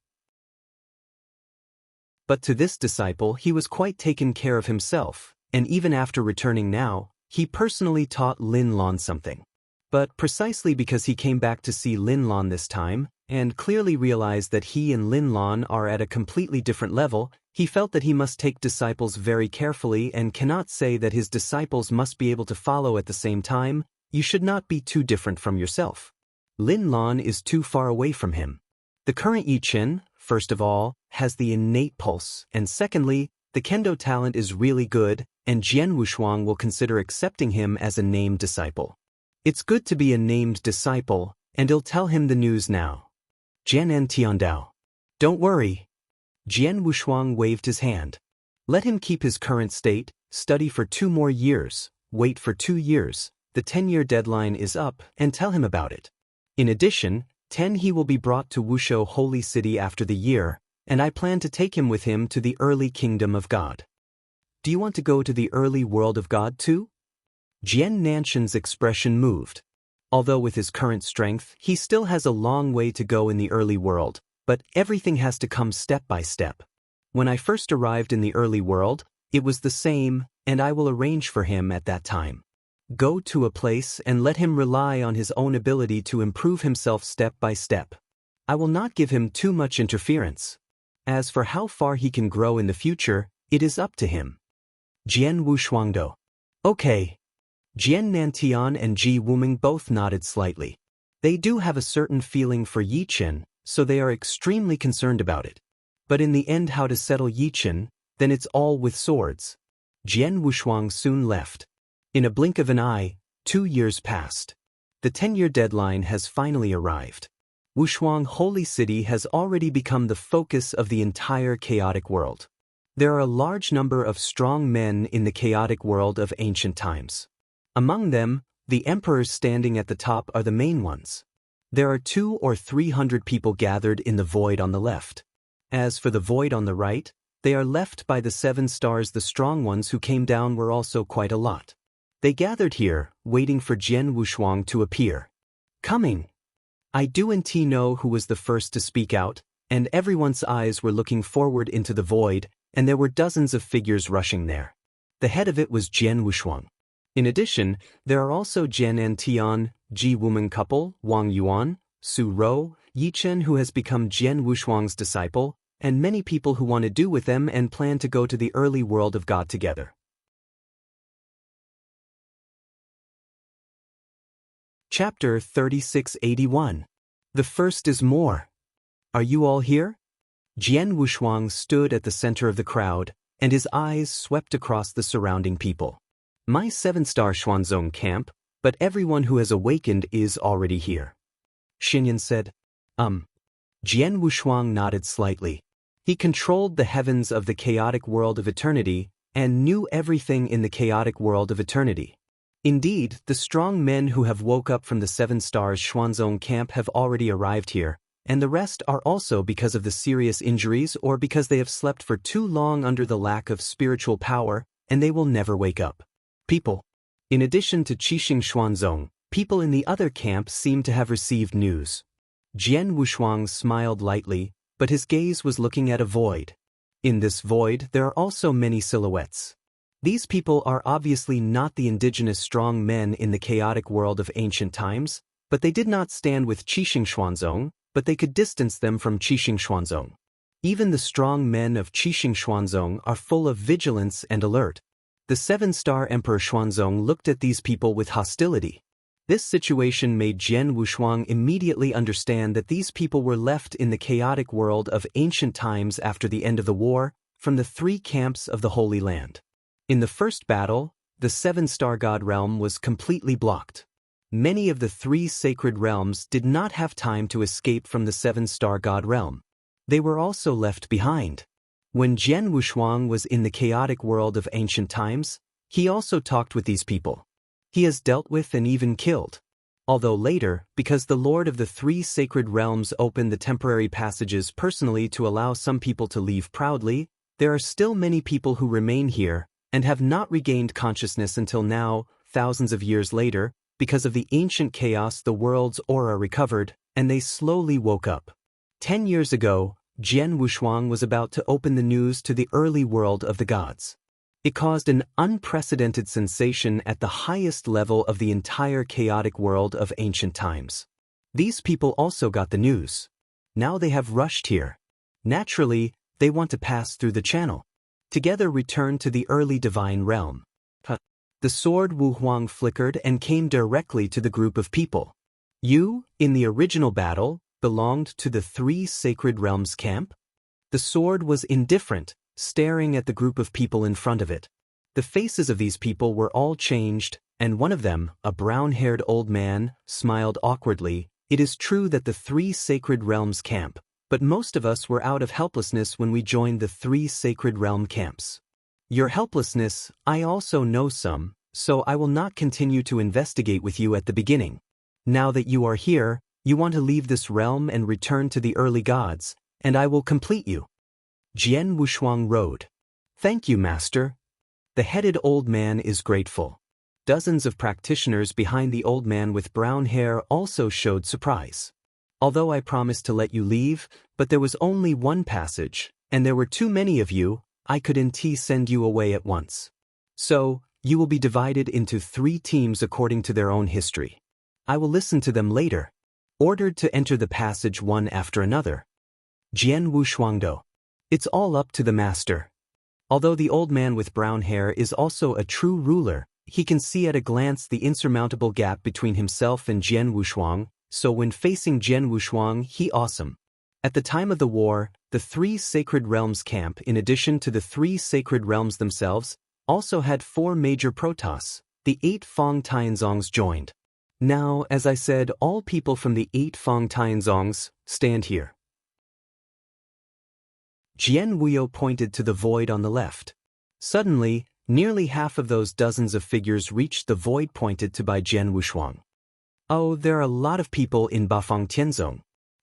But to this disciple he was quite taken care of himself, and even after returning now, he personally taught Lin Lan something. But precisely because he came back to see Lin Lan this time, and clearly realized that he and Lin Lan are at a completely different level, he felt that he must take disciples very carefully and cannot say that his disciples must be able to follow at the same time. You should not be too different from yourself. Lin Lan is too far away from him. The current Yi Chen, first of all, has the innate pulse, and secondly, the kendo talent is really good, and Jian Wushuang will consider accepting him as a named disciple. It's good to be a named disciple, and he'll tell him the news now. Jian Tiandao. Don't worry. Jian Wushuang waved his hand. Let him keep his current state, study for 2 more years, wait for 2 years. The 10-year deadline is up, and tell him about it. In addition, he will be brought to Wushou Holy City after the year, and I plan to take him with him to the early kingdom of God. Do you want to go to the early world of God too? Jian Nanshan's expression moved. Although with his current strength, he still has a long way to go in the early world, but everything has to come step by step. When I first arrived in the early world, it was the same, and I will arrange for him at that time. Go to a place and let him rely on his own ability to improve himself step by step. I will not give him too much interference. As for how far he can grow in the future, it is up to him. Jian Wushuangdo. Okay. Jian Nantian and Ji Wuming both nodded slightly. They do have a certain feeling for Yi Chen, so they are extremely concerned about it. But in the end, how to settle Yi Chen, then it's all with swords. Jian Wushuang soon left. In a blink of an eye, 2 years passed. The 10-year deadline has finally arrived. Wushuang Holy City has already become the focus of the entire chaotic world. There are a large number of strong men in the chaotic world of ancient times. Among them, the emperors standing at the top are the main ones. There are 200 or 300 people gathered in the void on the left. As for the void on the right, they are left by the 7 stars. The strong ones who came down were also quite a lot. They gathered here, waiting for Jian Wushuang to appear. Coming! I do and know who was the first to speak out, and everyone's eyes were looking forward into the void, and there were dozens of figures rushing there. The head of it was Jian Wushuang. In addition, there are also Jian Tian, Ji Wuming couple, Wang Yuan, Su Rou, Yi Chen who has become Jian Wushuang's disciple, and many people who want to do with them and plan to go to the early world of God together. Chapter 3681. The first is more. Are you all here? Jian Wushuang stood at the center of the crowd, and his eyes swept across the surrounding people. My 7-star Xuanzong camp, but everyone who has awakened is already here. Xinyan said, Jian Wushuang nodded slightly. He controlled the heavens of the chaotic world of eternity, and knew everything in the chaotic world of eternity. Indeed, the strong men who have woke up from the 7 stars Xuanzong camp have already arrived here, and the rest are also because of the serious injuries or because they have slept for too long under the lack of spiritual power, and they will never wake up. People. In addition to Qixing Xuanzong, people in the other camp seem to have received news. Jian Wushuang smiled lightly, but his gaze was looking at a void. In this void there are also many silhouettes. These people are obviously not the indigenous strong men in the chaotic world of ancient times, but they did not stand with Qixing Xuanzong, but they could distance them from Qixing Xuanzong. Even the strong men of Qixing Xuanzong are full of vigilance and alert. The 7-star Emperor Xuanzong looked at these people with hostility. This situation made Jian Wushuang immediately understand that these people were left in the chaotic world of ancient times after the end of the war, from the 3 camps of the Holy Land. In the first battle, the 7-star God realm was completely blocked. Many of the 3 sacred realms did not have time to escape from the 7-star God realm. They were also left behind. When Jian Wushuang was in the chaotic world of ancient times, he also talked with these people. He has dealt with and even killed. Although later, because the Lord of the 3 sacred realms opened the temporary passages personally to allow some people to leave proudly, there are still many people who remain here and have not regained consciousness until now, thousands of years later. Because of the ancient chaos, the world's aura recovered, and they slowly woke up. 10 years ago, Jian Wushuang was about to open the news to the early world of the gods. It caused an unprecedented sensation at the highest level of the entire chaotic world of ancient times. These people also got the news. Now they have rushed here. Naturally, they want to pass through the channel. Together return to the early divine realm. The sword Wu Huang flickered and came directly to the group of people. You, in the original battle, belonged to the 3 sacred realms camp? The sword was indifferent, staring at the group of people in front of it. The faces of these people were all changed, and one of them, a brown-haired old man, smiled awkwardly. It is true that the 3 sacred realms camp, but most of us were out of helplessness when we joined the 3 sacred realm camps. Your helplessness, I also know some, so I will not continue to investigate with you at the beginning. Now that you are here, you want to leave this realm and return to the early gods, and I will complete you. Jian Wushuang rode. Thank you, master. The headed old man is grateful. Dozens of practitioners behind the old man with brown hair also showed surprise. Although I promised to let you leave, but there was only 1 passage, and there were too many of you, I couldn't send you away at once. So, you will be divided into 3 teams according to their own history. I will listen to them later. Ordered to enter the passage one after another. Jian Wushuangdo. It's all up to the master. Although the old man with brown hair is also a true ruler, he can see at a glance the insurmountable gap between himself and Jian Wushuang, so when facing Jian Wushuang, he awesome. At the time of the war, the 3 sacred realms camp, in addition to the 3 sacred realms themselves, also had 4 major protoss. The 8 Fang Tianzongs joined. Now, as I said, all people from the 8 Fang Tianzongs stand here. Jian Wuyo pointed to the void on the left. Suddenly, nearly half of those dozens of figures reached the void pointed to by Jian Wushuang. Oh, there are a lot of people in Bafang Tianzong.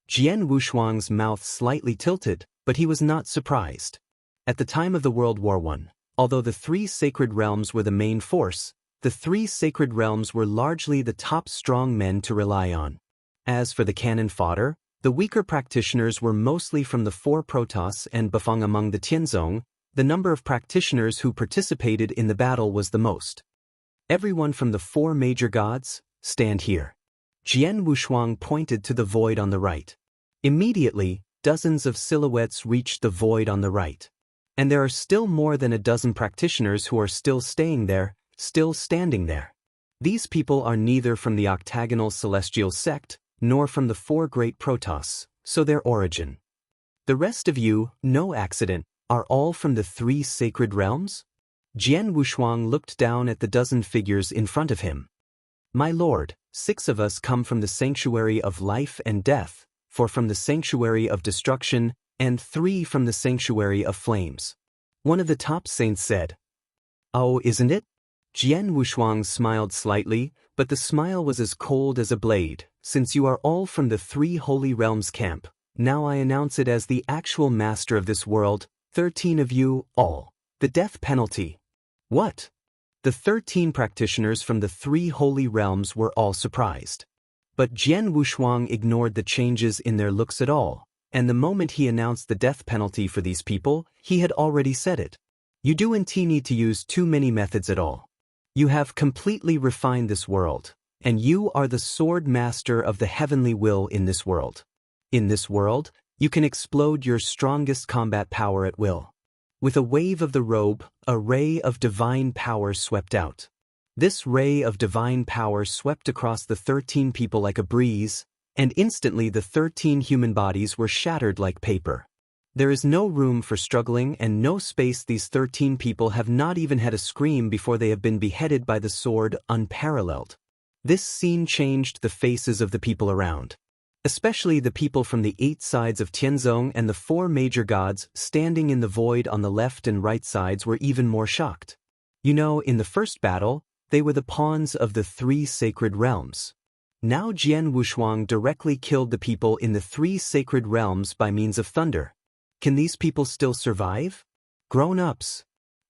Jian Wushuang's mouth slightly tilted, but he was not surprised. At the time of the World War I, although the 3 sacred realms were the main force, the 3 sacred realms were largely the top strong men to rely on. As for the cannon fodder, the weaker practitioners were mostly from the 4 protoss and Bafang. Among the Tianzong, the number of practitioners who participated in the battle was the most. Everyone from the 4 major gods, stand here. Jian Wushuang pointed to the void on the right. Immediately, dozens of silhouettes reached the void on the right. And there are still more than a dozen practitioners who are still staying there, still standing there. These people are neither from the octagonal celestial sect, nor from the 4 great protoss, so their origin. The rest of you, no accident, are all from the 3 sacred realms? Jian Wushuang looked down at the dozen figures in front of him. My lord, 6 of us come from the sanctuary of life and death, 4 from the sanctuary of destruction, and 3 from the sanctuary of flames. One of the top saints said. Oh, isn't it? Jian Wushuang smiled slightly, but the smile was as cold as a blade. Since you are all from the Three Holy Realms camp, now I announce it as the actual master of this world, 13 of you, all. The death penalty. What? The 13 practitioners from the Three Holy Realms were all surprised. But Jian Wushuang ignored the changes in their looks at all, and the moment he announced the death penalty for these people, he had already said it. You don't need to use too many methods at all. You have completely refined this world, and you are the sword master of the heavenly will in this world. In this world, you can explode your strongest combat power at will. With a wave of the robe, a ray of divine power swept out. This ray of divine power swept across the 13 people like a breeze, and instantly the 13 human bodies were shattered like paper. There is no room for struggling and no space. These 13 people have not even had a scream before they have been beheaded by the sword, unparalleled. This scene changed the faces of the people around. Especially the people from the 8 sides of Tianzong and the 4 major gods standing in the void on the left and right sides were even more shocked. You know, in the first battle, they were the pawns of the 3 sacred realms. Now Jian Wushuang directly killed the people in the 3 sacred realms by means of thunder. Can these people still survive? Grown-ups.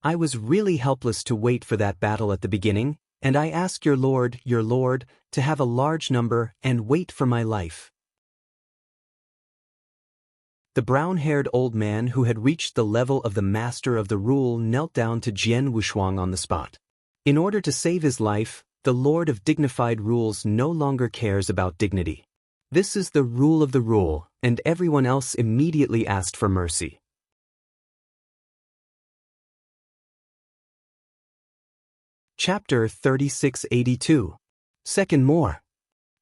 I was really helpless to wait for that battle at the beginning, and I ask your lord, to have a large number and wait for my life. The brown-haired old man who had reached the level of the master of the rule knelt down to Jian Wushuang on the spot. In order to save his life, the lord of dignified rules no longer cares about dignity. This is the rule of the rule, and everyone else immediately asked for mercy. Chapter 3682. Second more.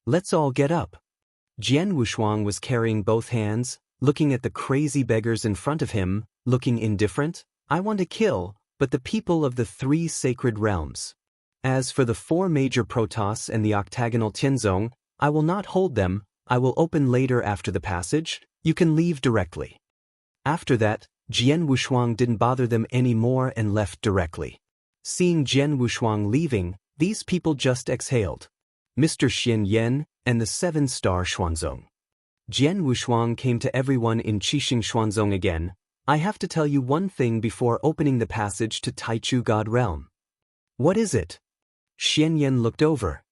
Let's all get up. Jian Wushuang was carrying both hands, looking at the crazy beggars in front of him, looking indifferent. I want to kill, but the people of the 3 sacred realms. As for the 4 major protoss and the octagonal Tianzong, I will not hold them. I will open later after the passage. You can leave directly. After that, Jian Wushuang didn't bother them anymore and left directly. Seeing Jian Wushuang leaving, these people just exhaled. Mr. Xian Yan and the 7-star Xuanzong. Jian Wushuang came to everyone in Qixing Xuanzong again. I have to tell you one thing before opening the passage to Taichu God Realm. What is it? Xian Yan looked over.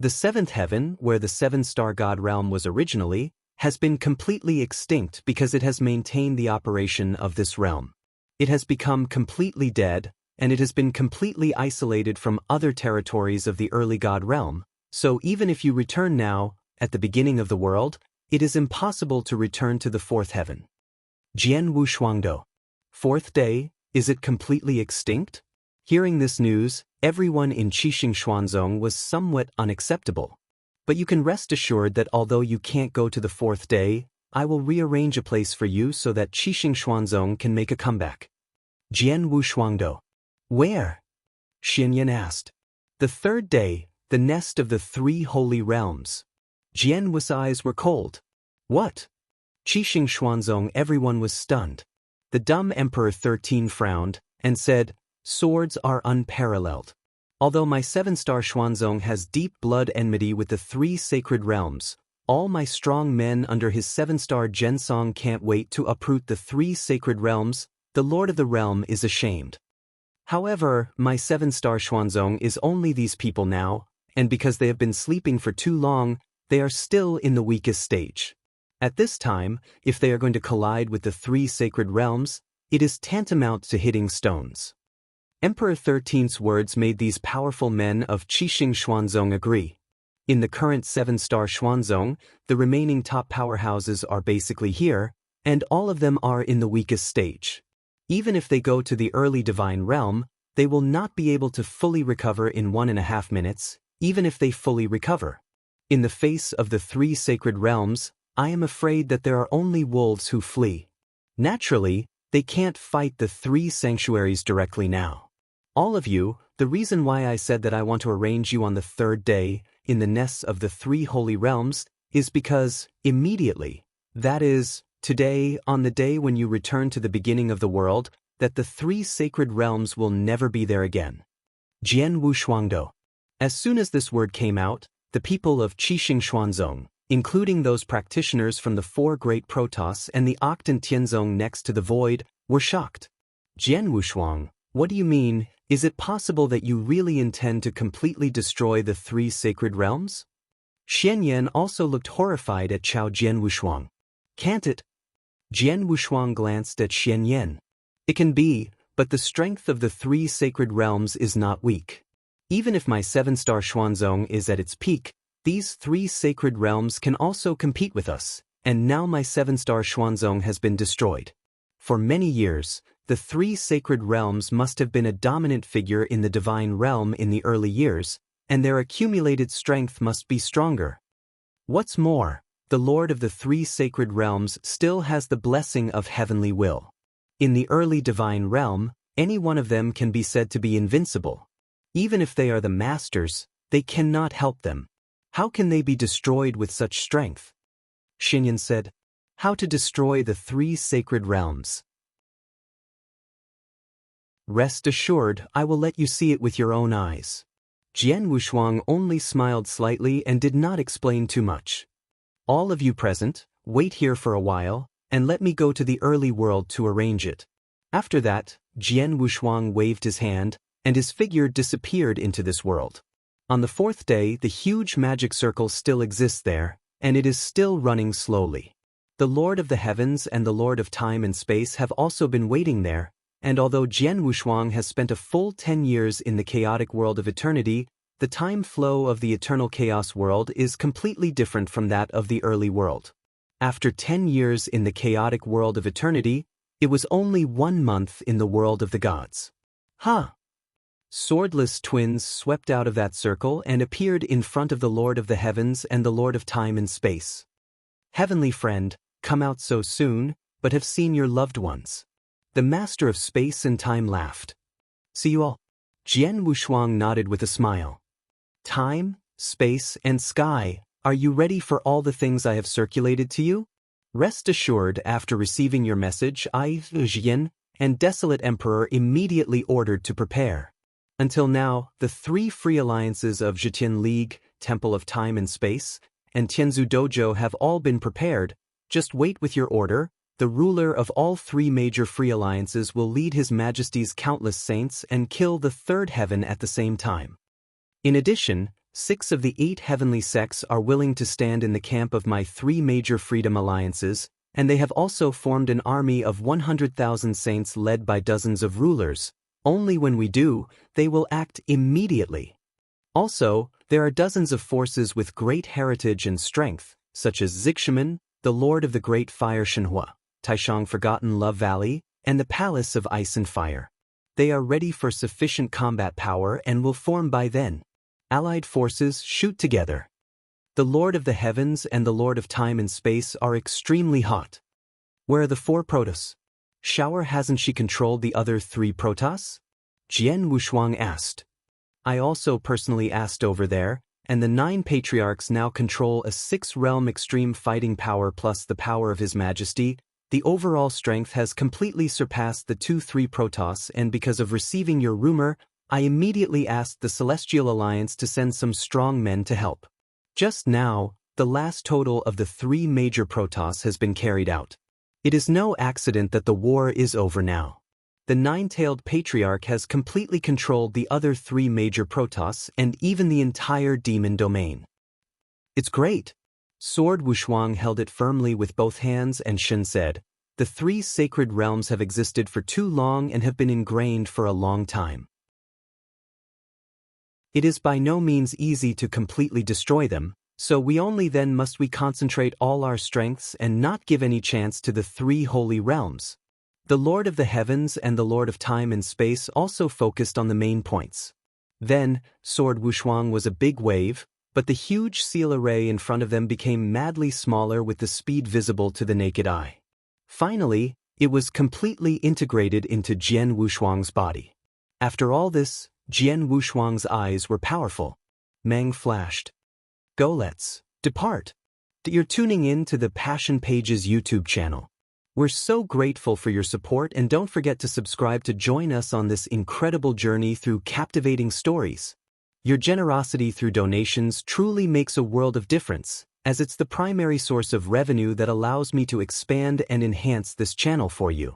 The 7th heaven, where the 7-star God Realm was originally, has been completely extinct because it has maintained the operation of this realm. It has become completely dead, and it has been completely isolated from other territories of the early God Realm, so even if you return now, at the beginning of the world, it is impossible to return to the 4th heaven. Jian Wushuangdo. 4th day, is it completely extinct? Hearing this news, everyone in Qixing Xuanzong was somewhat unacceptable. But you can rest assured that although you can't go to the 4th day, I will rearrange a place for you so that Qixing Xuanzong can make a comeback. Jian Wushuangdo. Where? Xian Yan asked. The 3rd day, the nest of the 3 holy realms. Jian Wu's eyes were cold. What? Qixing Xuanzong, everyone was stunned. The dumb Emperor 13 frowned and said, Swords are unparalleled. Although my 7-star Xuanzong has deep blood enmity with the 3 sacred realms, all my strong men under his 7-star Zhensong can't wait to uproot the 3 sacred realms. The Lord of the Realm is ashamed. However, my 7-star Xuanzong is only these people now, and because they have been sleeping for too long, they are still in the weakest stage. At this time, if they are going to collide with the 3 sacred realms, it is tantamount to hitting stones. Emperor 13's words made these powerful men of Qixing Xuanzong agree. In the current 7-star Xuanzong, the remaining top powerhouses are basically here, and all of them are in the weakest stage. Even if they go to the early divine realm, they will not be able to fully recover in 1.5 minutes, even if they fully recover. In the face of the 3 sacred realms, I am afraid that there are only wolves who flee. Naturally, they can't fight the 3 sanctuaries directly now. All of you, the reason why I said that I want to arrange you on the 3rd day, in the nests of the 3 holy realms, is because, immediately, that is, today, on the day when you return to the beginning of the world, that the 3 sacred realms will never be there again. Jian Wushuangdo. As soon as this word came out, the people of Qixing Xuanzong, including those practitioners from the four great protos and the Octant Tianzong next to the void, were shocked. Jian Wushuang, what do you mean? Is it possible that you really intend to completely destroy the three sacred realms? Xian Yan also looked horrified at Chao Jian Wushuang. Can't it? Jian Wushuang glanced at Xian Yan. It can be, but the strength of the three sacred realms is not weak. Even if my 7-star Xuanzong is at its peak, these three sacred realms can also compete with us, and now my 7-star Xuanzong has been destroyed. For many years, the three sacred realms must have been a dominant figure in the divine realm in the early years, and their accumulated strength must be stronger. What's more, the Lord of the three sacred realms still has the blessing of heavenly will. In the early divine realm, any one of them can be said to be invincible. Even if they are the masters, they cannot help them. How can they be destroyed with such strength? Xinyan said. How to destroy the three sacred realms. Rest assured, I will let you see it with your own eyes. Jian Wushuang only smiled slightly and did not explain too much. All of you present, wait here for a while, and let me go to the early world to arrange it. After that, Jian Wushuang waved his hand, and his figure disappeared into this world. On the fourth day, the huge magic circle still exists there, and it is still running slowly. The Lord of the Heavens and the Lord of Time and Space have also been waiting there, and although Jian Wushuang has spent a full 10 years in the chaotic world of eternity, the time flow of the eternal chaos world is completely different from that of the early world. After 10 years in the chaotic world of eternity, it was only 1 month in the world of the gods. Swordless twins swept out of that circle and appeared in front of the Lord of the Heavens and the Lord of Time and Space. Heavenly friend, come out so soon, but have seen your loved ones. The master of space and time laughed. See you all. Jian Wushuang nodded with a smile. Time, space, and sky, are you ready for all the things I have circulated to you? Rest assured, after receiving your message, I, Jian, and Desolate Emperor immediately ordered to prepare. Until now, the three free alliances of Zhetian League, Temple of Time and Space, and Tianzu Dojo have all been prepared. Just wait with your order. The ruler of all three major free alliances will lead His Majesty's countless saints and kill the third heaven at the same time. In addition, 6 of the 8 heavenly sects are willing to stand in the camp of my 3 major freedom alliances, and they have also formed an army of 100,000 saints led by dozens of rulers. Only when we do, they will act immediately. Also, there are dozens of forces with great heritage and strength, such as Zixumen, the Lord of the Great Fire Shenhua, Taishang Forgotten Love Valley, and the Palace of Ice and Fire. They are ready for sufficient combat power and will form by then. Allied forces shoot together. The Lord of the Heavens and the Lord of Time and Space are extremely hot. Where are the 4 protos? Shower, hasn't she controlled the other 3 protos? Jian Wushuang asked. I also personally asked over there, and the 9 patriarchs now control a 6-realm extreme fighting power plus the power of His Majesty. The overall strength has completely surpassed the 2-3 protos, and because of receiving your rumor, I immediately asked the Celestial Alliance to send some strong men to help. Just now, the last total of the 3 major protos has been carried out. It is no accident that the war is over now. The 9-tailed patriarch has completely controlled the other 3 major protos and even the entire demon domain. It's great. Sword Wushuang held it firmly with both hands, and Shen said, the 3 sacred realms have existed for too long and have been ingrained for a long time. It is by no means easy to completely destroy them, so we only then must we concentrate all our strengths and not give any chance to the 3 holy realms. The Lord of the Heavens and the Lord of Time and Space also focused on the main points. Then, Sword Wushuang was a big wave, but the huge seal array in front of them became madly smaller with the speed visible to the naked eye. Finally, it was completely integrated into Jian Wushuang's body. After all this, Jian Wushuang's eyes were powerful. Meng flashed. Go, let's depart. You're tuning in to the Passion Pages YouTube channel. We're so grateful for your support, and don't forget to subscribe to join us on this incredible journey through captivating stories. Your generosity through donations truly makes a world of difference, as it's the primary source of revenue that allows me to expand and enhance this channel for you.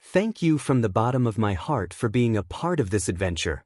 Thank you from the bottom of my heart for being a part of this adventure.